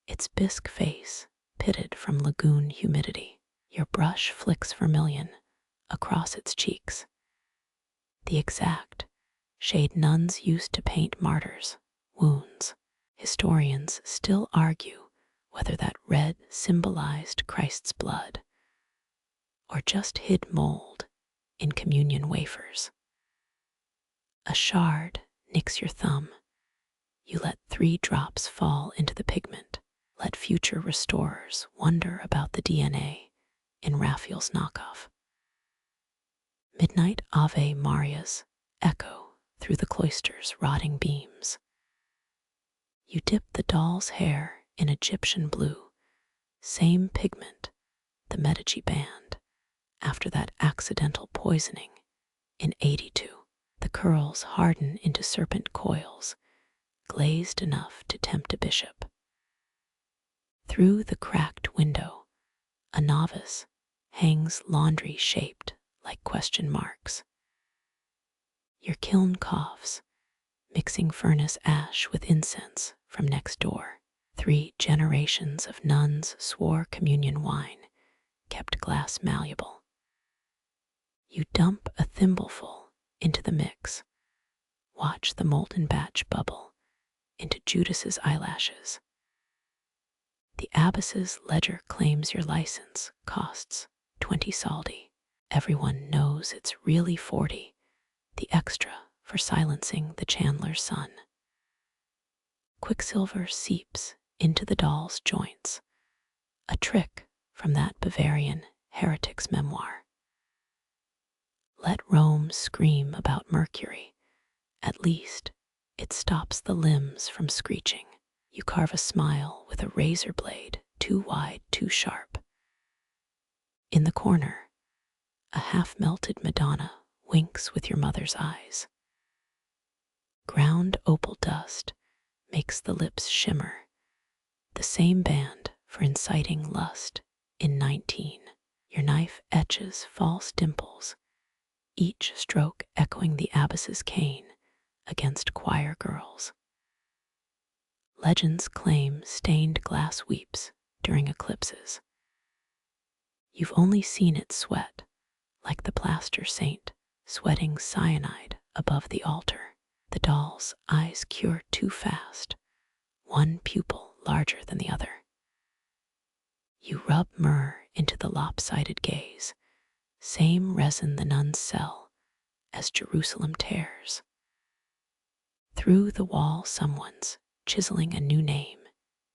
its bisque face pitted from lagoon humidity. Your brush flicks vermilion across its cheeks, the exact shade nuns used to paint martyrs' wounds. Historians still argue whether that red symbolized Christ's blood or just hid mold in communion wafers. A shard nicks your thumb. You let 3 drops fall into the pigment. Let future restorers wonder about the DNA in Raphael's knockoff. Midnight Ave Marias echo through the cloister's rotting beams. You dip the doll's hair in Egyptian blue, same pigment the Medici banned after that accidental poisoning in 82. The curls harden into serpent coils, glazed enough to tempt a bishop. Through the cracked window, a novice hangs laundry shaped like question marks. Your kiln coughs, mixing furnace ash with incense from next door. 3 generations of nuns swore communion wine kept glass malleable. You dump a thimbleful into the mix. Watch the molten batch bubble into Judas's eyelashes. The abbess's ledger claims your license costs 20 soldi. Everyone knows it's really 40, the extra for silencing the chandler's son. Quicksilver seeps into the doll's joints, a trick from that Bavarian heretic's memoir. Let Rome scream about mercury. At least it stops the limbs from screeching. You carve a smile with a razor blade, too wide, too sharp. In the corner, a half-melted Madonna winks with your mother's eyes. Ground opal dust makes the lips shimmer, the same band for inciting lust in 19. Your knife etches false dimples, each stroke echoing the abbess's cane against choir girls. Legends claim stained glass weeps during eclipses. You've only seen it sweat, like the plaster saint sweating cyanide above the altar. The doll's eyes cure too fast, one pupil larger than the other. You rub myrrh into the lopsided gaze, same resin the nuns sell as Jerusalem tears. Through the wall someone's chiseling a new name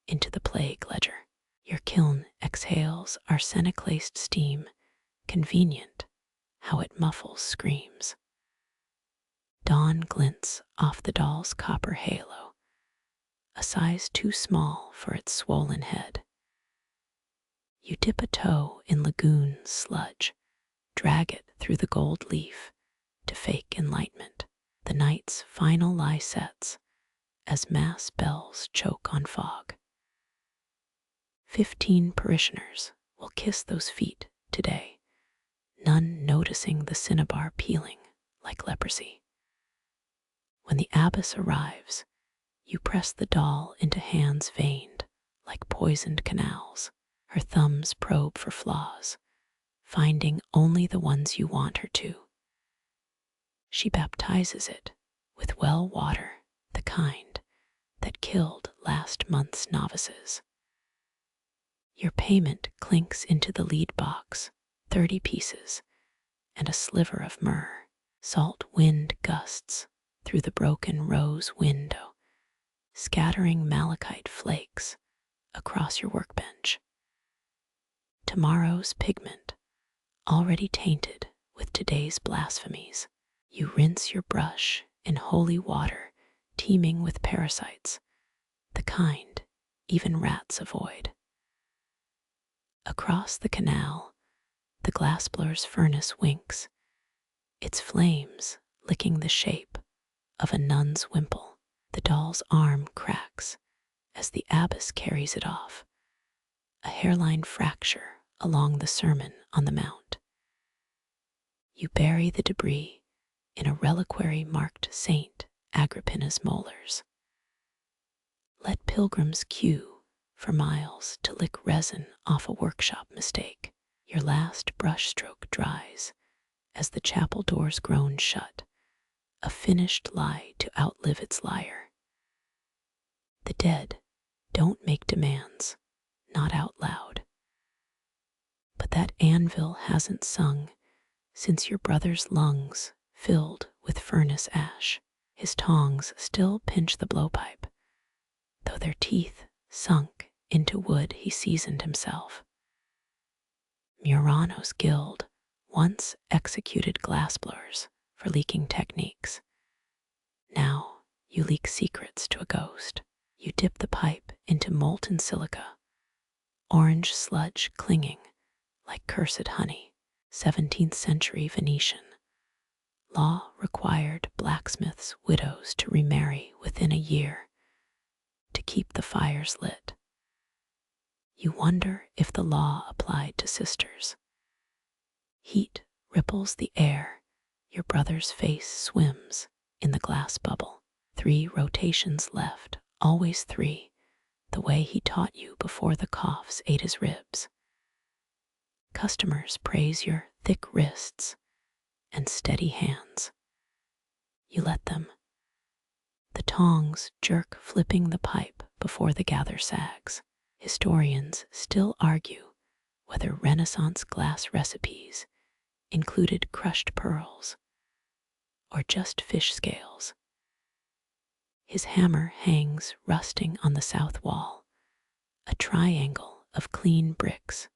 into the plague ledger. Your kiln exhales arsenic-laced steam, convenient how it muffles screams. Dawn glints off the doll's copper halo, a size too small for its swollen head. You dip a toe in lagoon sludge, drag it through the gold leaf to fake enlightenment. The night's final lie sets as mass bells choke on fog. 15 parishioners will kiss those feet today, none noticing the cinnabar peeling like leprosy. When the abbess arrives, you press the doll into hands veined like poisoned canals. Her thumbs probe for flaws, finding only the ones you want her to. She baptizes it with well water, the kind that killed last month's novices. Your payment clinks into the lead box, 30 pieces, and a sliver of myrrh. Salt wind gusts through the broken rose window, scattering malachite flakes across your workbench. Tomorrow's pigment, already tainted with today's blasphemies. You rinse your brush in holy water teeming with parasites, the kind even rats avoid. Across the canal, the glassblower's furnace winks, its flames licking the shape of a nun's wimple. The doll's arm cracks as the abbess carries it off, a hairline fracture along the sermon on the mount. You bury the debris in a reliquary marked Saint Agrippina's molars. Let pilgrims queue for miles to lick resin off a workshop mistake. Your last brushstroke dries as the chapel doors groan shut, a finished lie to outlive its liar. The dead don't make demands, not out loud. But that anvil hasn't sung since your brother's lungs filled with furnace ash. His tongs still pinch the blowpipe, though their teeth sunk into wood he seasoned himself. Murano's guild once executed glassblowers for leaking techniques. Now you leak secrets to a ghost. You dip the pipe into molten silica, orange sludge clinging like cursed honey. 17th century Venetian. Law required blacksmiths' widows to remarry within a year to keep the fires lit. You wonder if the law applied to sisters. Heat ripples the air. Your brother's face swims in the glass bubble. 3 rotations left, always 3, the way he taught you before the coughs ate his ribs. Customers praise your thick wrists and steady hands. You let them. The tongs jerk flipping the pipe before the gather sags. Historians still argue whether Renaissance glass recipes included crushed pearls or just fish scales. His hammer hangs rusting on the south wall, a triangle of clean bricks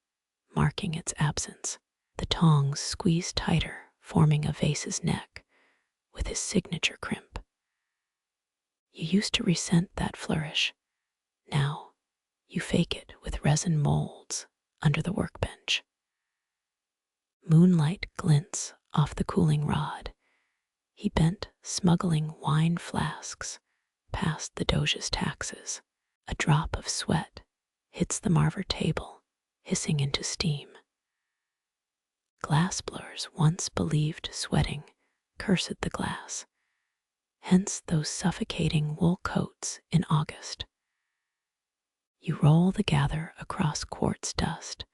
marking its absence. The tongs squeeze tighter, forming a vase's neck with his signature crimp. You used to resent that flourish. Now you fake it with resin molds under the workbench. Moonlight glints off the cooling rod. He bent smuggling wine flasks past the Doge's taxes. A drop of sweat hits the marver table, hissing into steam. Glassblowers once believed sweating cursed the glass, hence those suffocating wool coats in August. You roll the gather across quartz dust,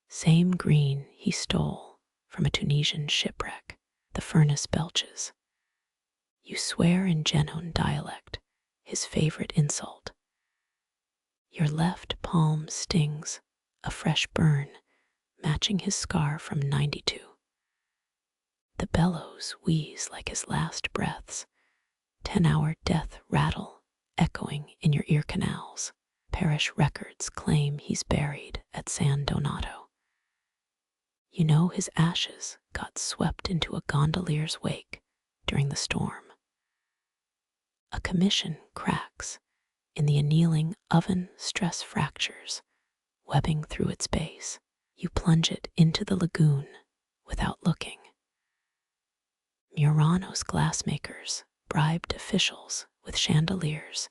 same green he stole from a Tunisian shipwreck. The furnace belches. You swear in Genoan dialect, his favorite insult. Your left palm stings, a fresh burn, matching his scar from 92. The bellows wheeze like his last breaths, 10-hour death rattle echoing in your ear canals. Parish records claim he's buried at San Donato. You know his ashes got swept into a gondolier's wake during the storm. A commission cracks in the annealing oven stress fractures, webbing through its base. You plunge it into the lagoon without looking. Murano's glassmakers bribed officials with chandeliers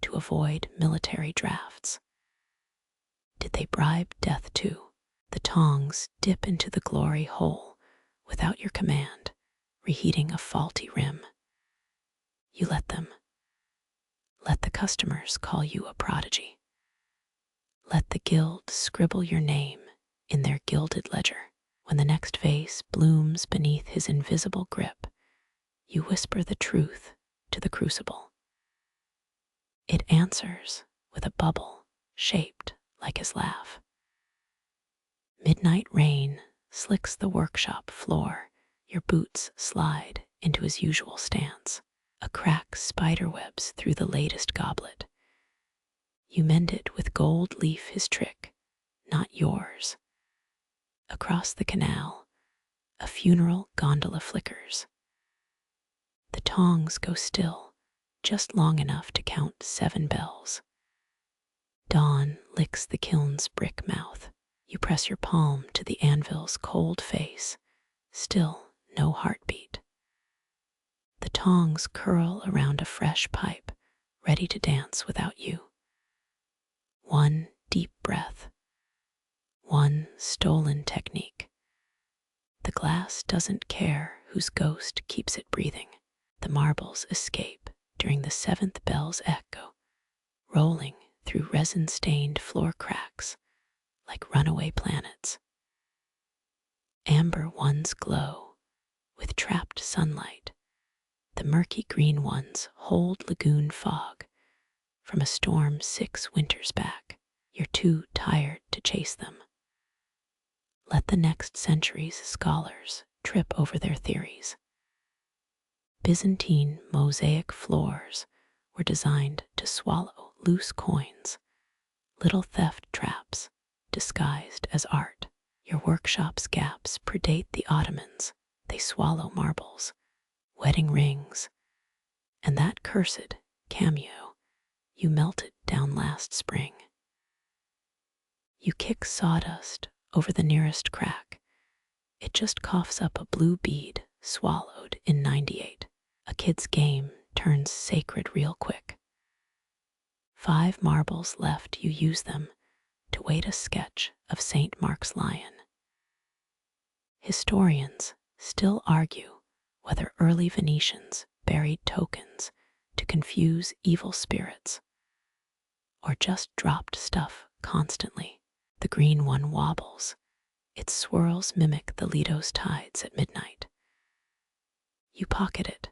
to avoid military drafts. Did they bribe death too? The tongs dip into the glory hole without your command, reheating a faulty rim. You let them. Let the customers call you a prodigy. Let the guild scribble your name in their gilded ledger. When the next vase blooms beneath his invisible grip, you whisper the truth to the crucible. It answers with a bubble shaped like his laugh. Midnight rain slicks the workshop floor. Your boots slide into his usual stance. A crack spiderwebs through the latest goblet. You mend it with gold leaf, his trick, not yours. Across the canal, a funeral gondola flickers. The tongs go still, just long enough to count 7 bells. Dawn licks the kiln's brick mouth. You press your palm to the anvil's cold face, still no heartbeat. tongs curl around a fresh pipe, ready to dance without you. One deep breath, one stolen technique. The glass doesn't care whose ghost keeps it breathing. The marbles escape during the seventh bell's echo, rolling through resin-stained floor cracks like runaway planets. Amber ones glow with trapped sunlight. The murky green ones hold lagoon fog from a storm 6 winters back. You're too tired to chase them. Let the next century's scholars trip over their theories. Byzantine mosaic floors were designed to swallow loose coins, little theft traps disguised as art. Your workshop's gaps predate the Ottomans. They swallow marbles, wedding rings, and that cursed cameo you melted down last spring. You kick sawdust over the nearest crack. It just coughs up a blue bead swallowed in 98. A kid's game turns sacred real quick. 5 marbles left, you use them to weight a sketch of St. Mark's Lion. Historians still argue whether early Venetians buried tokens to confuse evil spirits or just dropped stuff constantly. The green one wobbles. Its swirls mimic the Lido's tides at midnight. You pocket it.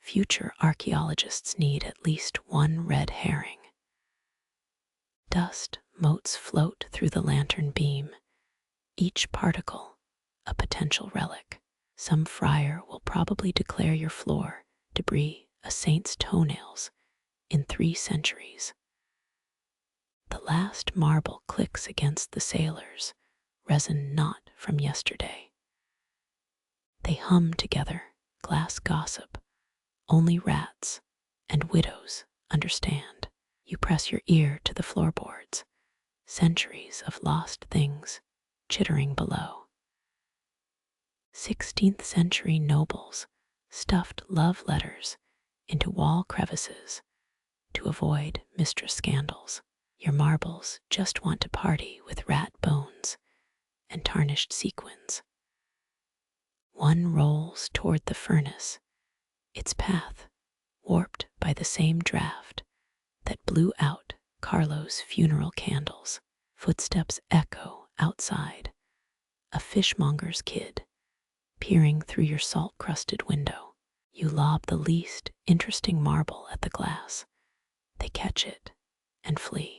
Future archaeologists need at least one red herring. Dust motes float through the lantern beam, each particle a potential relic. Some friar will probably declare your floor debris a saint's toenails in 3 centuries. The last marble clicks against the sailors, resin not from yesterday. They hum together, glass gossip. Only rats and widows understand. You press your ear to the floorboards, centuries of lost things chittering below. 16th century nobles stuffed love letters into wall crevices to avoid mistress scandals. Your marbles just want to party with rat bones and tarnished sequins. One rolls toward the furnace, its path warped by the same draft that blew out Carlo's funeral candles. Footsteps echo outside, a fishmonger's kid peering through your salt-crusted window. You lob the least interesting marble at the glass. They catch it and flee.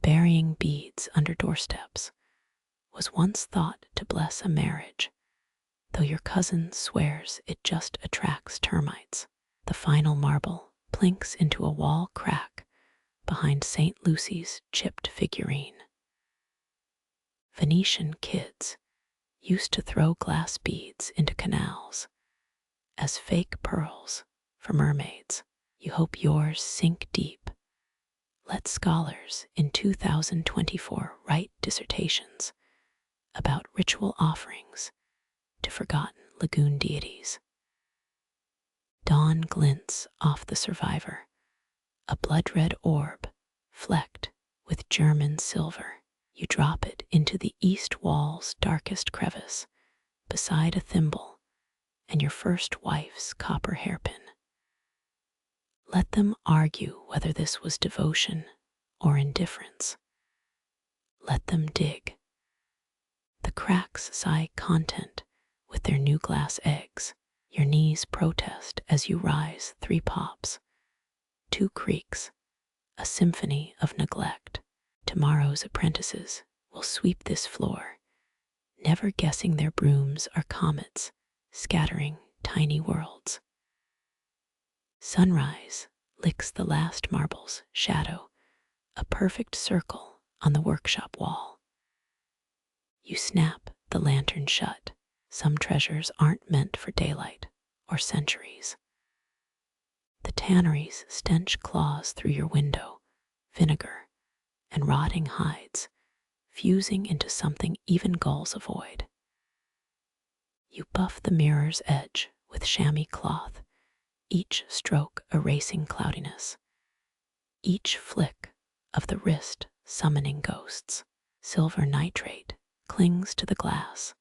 Burying beads under doorsteps was once thought to bless a marriage, though your cousin swears it just attracts termites. The final marble plinks into a wall crack behind St. Lucy's chipped figurine. Venetian kids used to throw glass beads into canals as fake pearls for mermaids. You hope yours sink deep. Let scholars in 2024 write dissertations about ritual offerings to forgotten lagoon deities. Dawn glints off the survivor, a blood-red orb flecked with German silver. You drop it into the east wall's darkest crevice, beside a thimble and your first wife's copper hairpin. Let them argue whether this was devotion or indifference. Let them dig. The cracks sigh content with their new glass eggs. Your knees protest as you rise 3 pops, 2 creaks, a symphony of neglect. Tomorrow's apprentices will sweep this floor, never guessing their brooms are comets, scattering tiny worlds. Sunrise licks the last marble's shadow, a perfect circle on the workshop wall. You snap the lantern shut. Some treasures aren't meant for daylight or centuries. The tannery's stench claws through your window, vinegar and rotting hides, fusing into something even gulls avoid. You buff the mirror's edge with chamois cloth, each stroke erasing cloudiness, each flick of the wrist summoning ghosts. Silver nitrate clings to the glass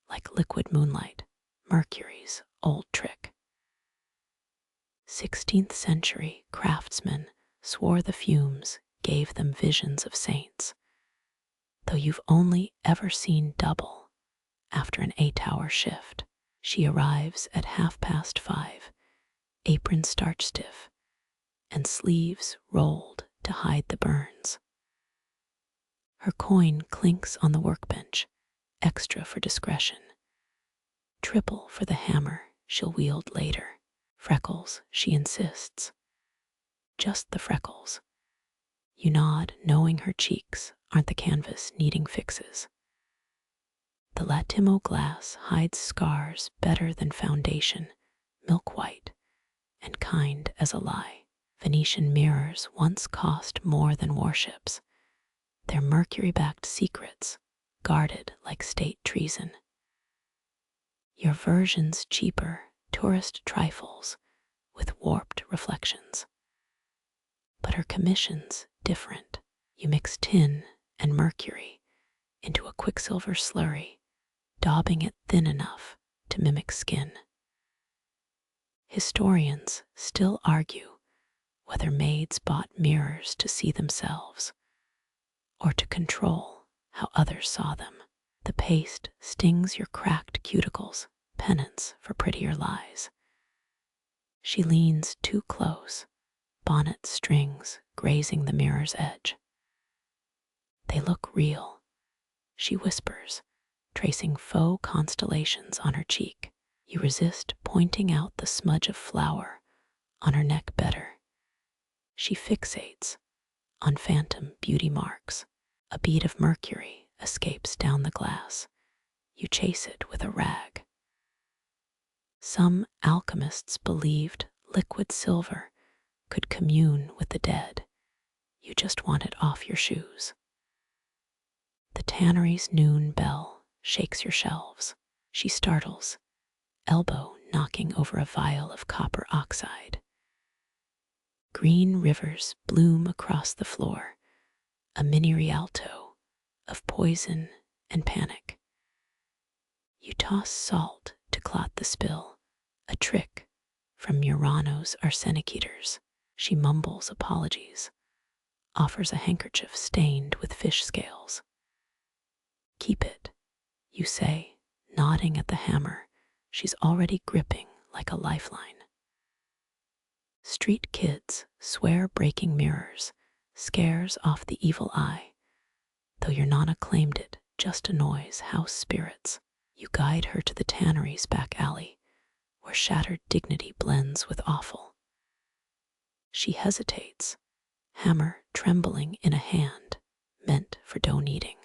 like liquid moonlight, Mercury's old trick. 16th century craftsmen swore the fumes gave them visions of saints, though you've only ever seen double after an 8-hour shift. She arrives at 5:30, apron starch stiff, and sleeves rolled to hide the burns. Her coin clinks on the workbench, extra for discretion, triple for the hammer she'll wield later. Freckles, she insists. Just the freckles. You nod, knowing her cheeks aren't the canvas needing fixes. The Latimo glass hides scars better than foundation, milk white, and kind as a lie. Venetian mirrors once cost more than warships, their mercury-backed secrets guarded like state treason. Your version's cheaper, tourist trifles with warped reflections. But her commission's different. You mix tin and mercury into a quicksilver slurry, daubing it thin enough to mimic skin. Historians still argue whether maids bought mirrors to see themselves or to control how others saw them. The paste stings your cracked cuticles, penance for prettier lies. She leans too close, bonnet strings grazing the mirror's edge. They look real, she whispers, tracing faux constellations on her cheek. You resist pointing out the smudge of flour on her neck better. She fixates on phantom beauty marks. A bead of mercury escapes down the glass. You chase it with a rag. Some alchemists believed liquid silver could commune with the dead. You just want it off your shoes. The tannery's noon bell shakes your shelves. She startles, elbow knocking over a vial of copper oxide. Green rivers bloom across the floor, a mini Rialto of poison and panic. You toss salt to clot the spill, a trick from Murano's arsenic eaters. She mumbles apologies, offers a handkerchief stained with fish scales. Keep it, you say, nodding at the hammer she's already gripping like a lifeline. Street kids swear breaking mirrors scares off the evil eye, though your nana claimed it just annoys house spirits. You guide her to the tannery's back alley, where shattered dignity blends with awful. She hesitates, hammer trembling in a hand meant for dough kneading.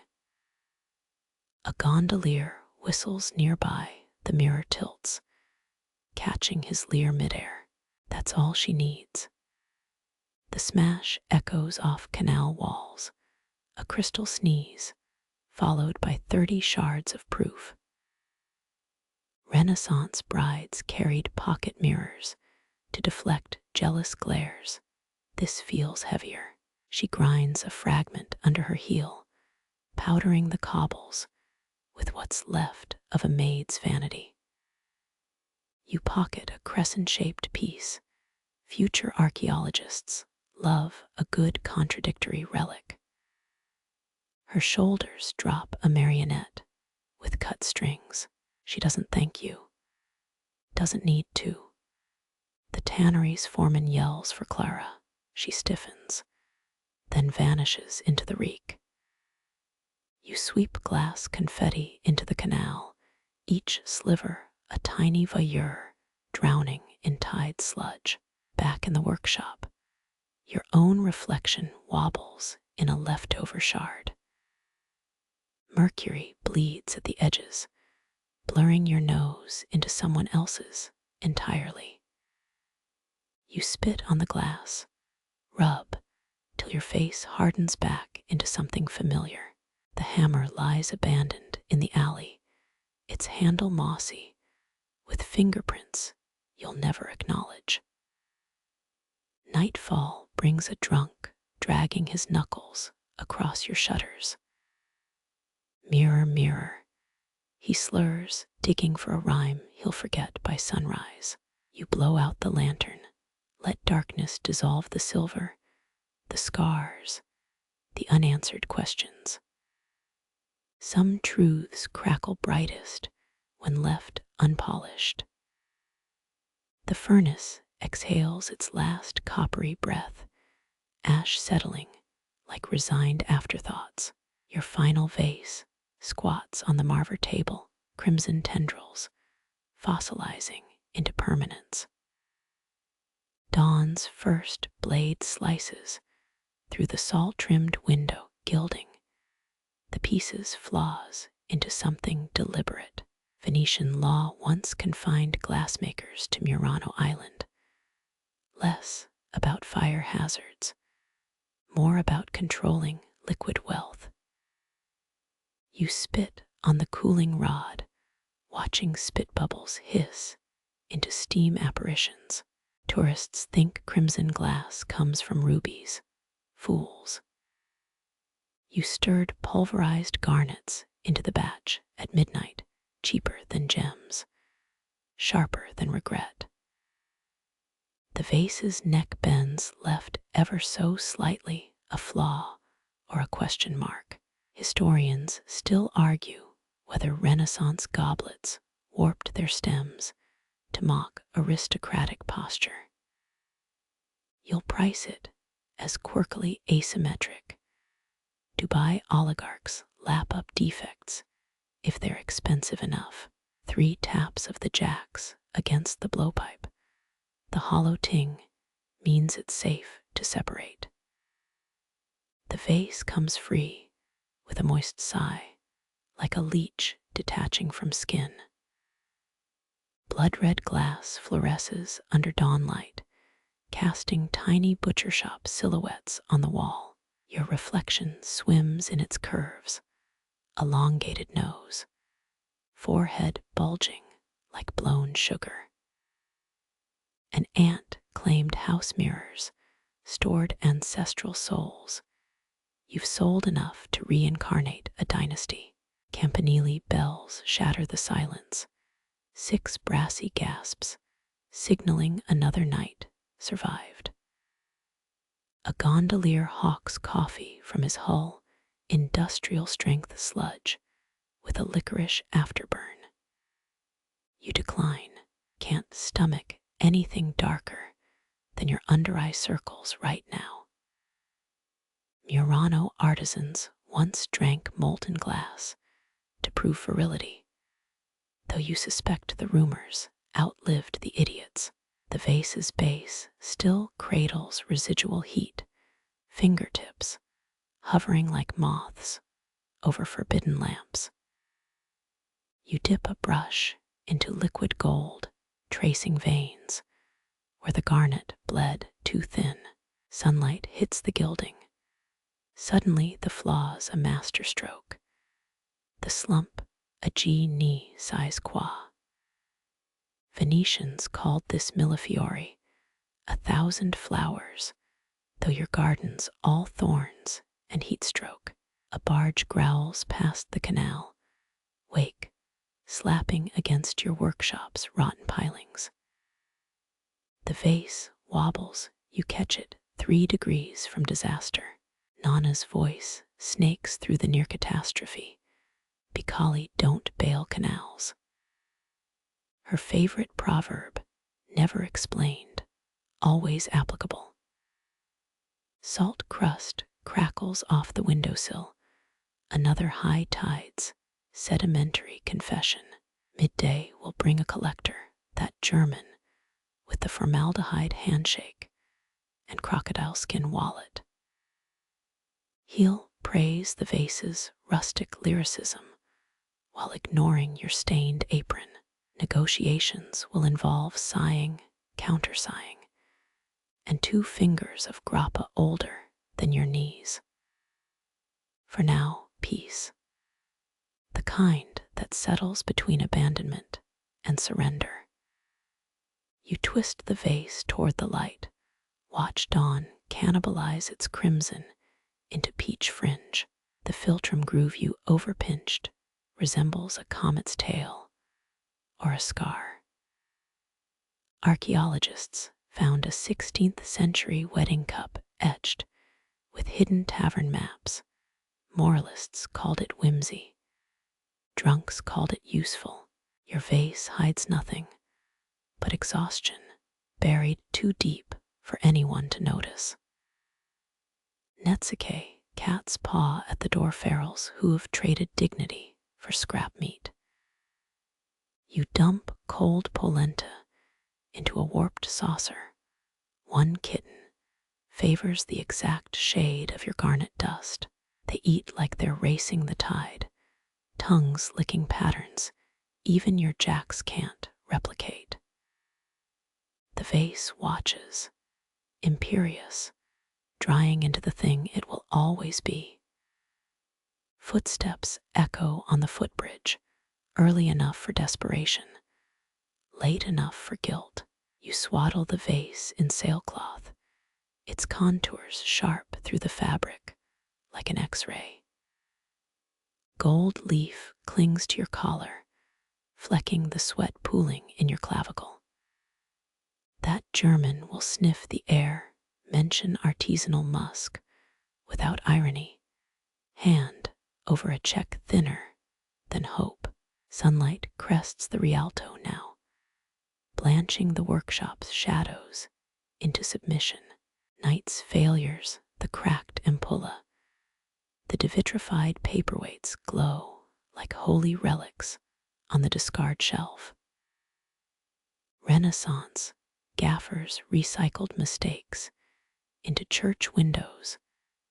A gondolier whistles nearby, the mirror tilts, catching his leer midair. That's all she needs. The smash echoes off canal walls, a crystal sneeze, followed by 30 shards of proof. Renaissance brides carried pocket mirrors to deflect jealous glares. This feels heavier. She grinds a fragment under her heel, powdering the cobbles with what's left of a maid's vanity. You pocket a crescent-shaped piece. Future archaeologists love a good contradictory relic. Her shoulders drop a marionette with cut strings. She doesn't thank you. Doesn't need to. The tannery's foreman yells for Clara. She stiffens, then vanishes into the reek. You sweep glass confetti into the canal, each sliver a tiny voyeur drowning in tide sludge. Back in the workshop, your own reflection wobbles in a leftover shard. Mercury bleeds at the edges, blurring your nose into someone else's entirely. You spit on the glass, rub till your face hardens back into something familiar. The hammer lies abandoned in the alley, its handle mossy, with fingerprints you'll never acknowledge. Nightfall brings a drunk dragging his knuckles across your shutters. Mirror, mirror, he slurs, digging for a rhyme he'll forget by sunrise. You blow out the lantern, let darkness dissolve the silver, the scars, the unanswered questions. Some truths crackle brightest when left unpolished. The furnace exhales its last coppery breath, ash settling like resigned afterthoughts. Your final vase squats on the marver table, crimson tendrils fossilizing into permanence. Dawn's first blade slices through the salt-trimmed window gilding, the piece's flaws into something deliberate. Venetian law once confined glassmakers to Murano Island, less about fire hazards, more about controlling liquid wealth. You spit on the cooling rod, watching spit bubbles hiss into steam apparitions. Tourists think crimson glass comes from rubies. Fools. You stirred pulverized garnets into the batch at midnight, cheaper than gems, sharper than regret. The vase's neck bends left ever so slightly a flaw or a question mark. Historians still argue whether Renaissance goblets warped their stems to mock aristocratic posture. You'll price it as quirkily asymmetric. Dubai oligarchs lap up defects if they're expensive enough. 3 taps of the jacks against the blowpipe. The hollow ting means it's safe to separate. The vase comes free with a moist sigh, like a leech detaching from skin. Blood-red glass fluoresces under dawnlight, casting tiny butcher shop silhouettes on the wall. Your reflection swims in its curves, elongated nose, forehead bulging like blown sugar. An ant claimed house mirrors, stored ancestral souls. You've sold enough to reincarnate a dynasty. Campanile bells shatter the silence. 6 brassy gasps, signaling another night survived. A gondolier hawks coffee from his hull, industrial strength sludge, with a licorice afterburn. You decline, can't stomach anything darker than your under-eye circles right now. Murano artisans once drank molten glass to prove virility, though you suspect the rumors outlived the idiots. The vase's base still cradles residual heat, fingertips hovering like moths over forbidden lamps. You dip a brush into liquid gold, tracing veins where the garnet bled too thin. Sunlight hits the gilding. Suddenly the flaw's a masterstroke. The slump a G-knee size qua. Venetians called this millefiori 1,000 flowers, though your garden's all thorns and heatstroke. A barge growls past the canal, wake, slapping against your workshop's rotten pilings. The vase wobbles, you catch it 3 degrees from disaster. Nana's voice snakes through the near catastrophe. Bicali don't bail canals. Her favorite proverb, never explained, always applicable. Salt crust crackles off the windowsill. Another high tide's sedimentary confession. Midday will bring a collector, that German, with the formaldehyde handshake and crocodile skin wallet. He'll praise the vase's rustic lyricism while ignoring your stained apron. Negotiations will involve sighing, countersighing, and 2 fingers of grappa older than your knees. For now, peace. The kind that settles between abandonment and surrender. You twist the vase toward the light. Watch dawn cannibalize its crimson into peach fringe. The philtrum groove you overpinched resembles a comet's tail or a scar. Archaeologists found a 16th century wedding cup etched with hidden tavern maps. Moralists called it whimsy. Drunks called it useful. Your vase hides nothing but exhaustion, buried too deep for anyone to notice. Netsuke, cat's paw at the door ferals who have traded dignity for scrap meat. You dump cold polenta into a warped saucer. One kitten favors the exact shade of your garnet dust. They eat like they're racing the tide, tongues licking patterns even your jacks can't replicate. The vase watches, imperious, drying into the thing it will always be. Footsteps echo on the footbridge, early enough for desperation, late enough for guilt. You swaddle the vase in sailcloth, its contours sharp through the fabric, like an X-ray. Gold leaf clings to your collar, flecking the sweat pooling in your clavicle. That German will sniff the air, mention artisanal musk, without irony, hand over a check thinner than hope. Sunlight crests the Rialto now, blanching the workshop's shadows into submission. Night's failures, the cracked ampulla, the devitrified paperweights glow like holy relics on the discard shelf. Renaissance gaffers recycled mistakes into church windows,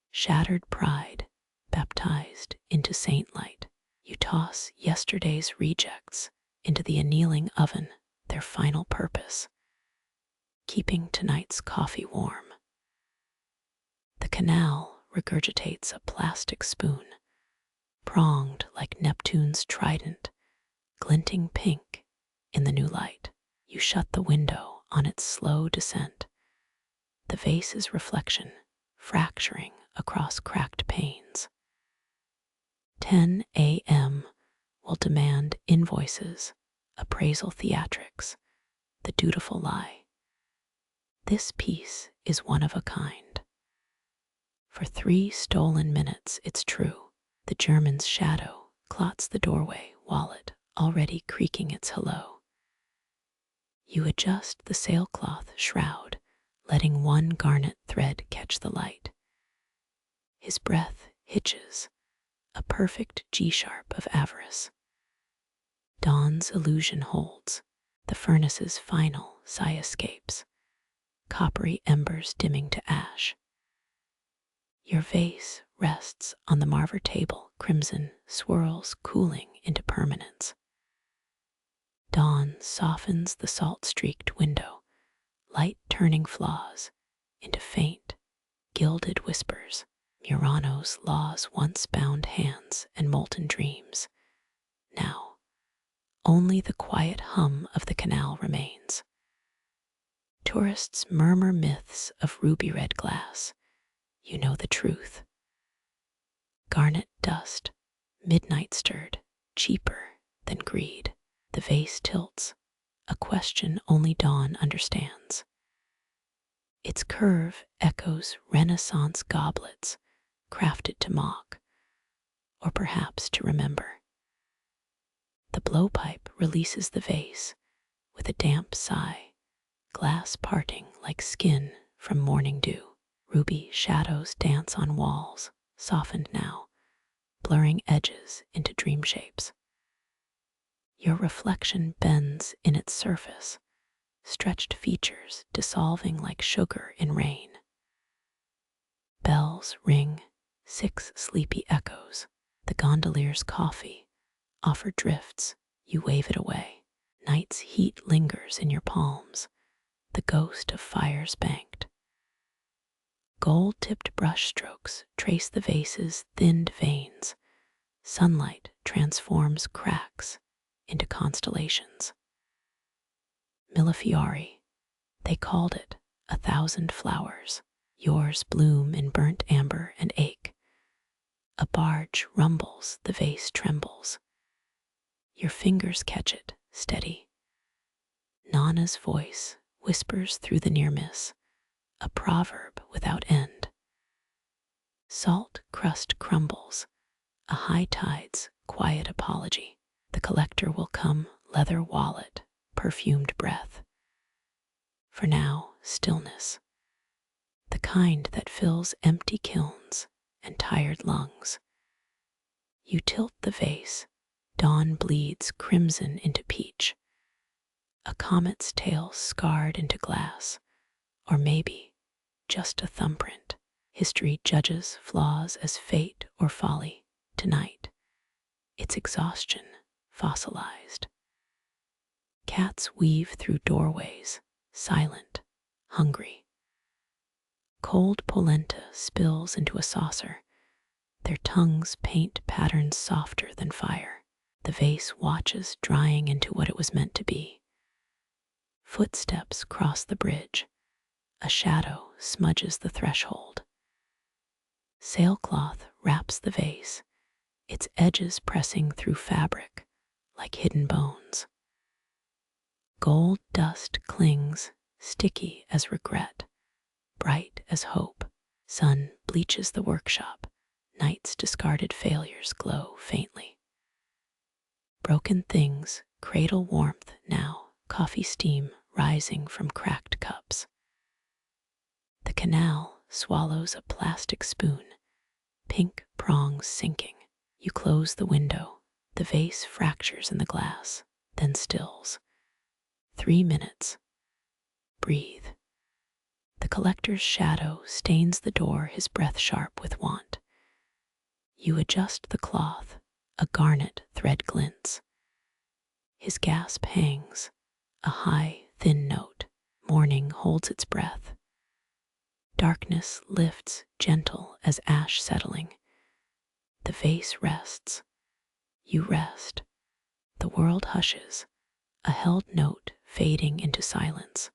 shattered pride baptized into saint light. You toss yesterday's rejects into the annealing oven, their final purpose, keeping tonight's coffee warm. The canal regurgitates a plastic spoon, pronged like Neptune's trident, glinting pink in the new light. You shut the window on its slow descent, the vase's reflection fracturing across cracked panes. 10 a.m. will demand invoices, appraisal theatrics, the dutiful lie. This piece is one of a kind. For 3 stolen minutes, it's true. The German's shadow clots the doorway, wallet already creaking its hello. You adjust the sailcloth shroud, letting one garnet thread catch the light. His breath hitches, a perfect G-sharp of avarice. Dawn's illusion holds, the furnace's final sigh escapes, coppery embers dimming to ash. Your vase rests on the marver table, crimson swirls cooling into permanence. Dawn softens the salt-streaked window, light turning flaws into faint, gilded whispers. Murano's laws once bound hands and molten dreams. Now, only the quiet hum of the canal remains. Tourists murmur myths of ruby-red glass. You know the truth. Garnet dust, midnight stirred, cheaper than greed. The vase tilts, a question only dawn understands. Its curve echoes Renaissance goblets, crafted to mock, or perhaps to remember. The blowpipe releases the vase with a damp sigh, glass parting like skin from morning dew. Ruby shadows dance on walls, softened now, blurring edges into dream shapes. Your reflection bends in its surface, stretched features dissolving like sugar in rain. Bells ring, 6 sleepy echoes. The gondolier's coffee offer drifts, you wave it away. Night's heat lingers in your palms, the ghost of fires banked. Gold-tipped brushstrokes trace the vase's thinned veins. Sunlight transforms cracks into constellations. Millefiori, They called it 1,000 flowers. Yours bloom in burnt amber and ache. A barge rumbles, the vase trembles. Your fingers catch it, steady. Nana's voice whispers through the near miss, a proverb without end. Salt crust crumbles, a high tide's quiet apology. The collector will come, leather wallet, perfumed breath. For now, stillness, the kind that fills empty kilns and tired lungs. You tilt the vase, dawn bleeds crimson into peach. A comet's tail scarred into glass, or maybe just a thumbprint. History judges flaws as fate or folly. Tonight, it's exhaustion, fossilized. Cats weave through doorways, silent, hungry. Cold polenta spills into a saucer. Their tongues paint patterns softer than fire. The vase watches drying into what it was meant to be. Footsteps cross the bridge. A shadow smudges the threshold. Sailcloth wraps the vase, its edges pressing through fabric like hidden bones. Gold dust clings, sticky as regret, bright as hope. Sun bleaches the workshop. Night's discarded failures glow faintly. Broken things cradle warmth now, coffee steam rising from cracked cups. The canal swallows a plastic spoon, pink prongs sinking. You close the window. The vase fractures in the glass, then stills. 3 minutes. Breathe. The collector's shadow stains the door, his breath sharp with want. You adjust the cloth, a garnet thread glints. His gasp hangs, a high, thin note. Morning holds its breath. Darkness lifts, gentle as ash settling. The vase rests. You rest. The world hushes, a held note fading into silence.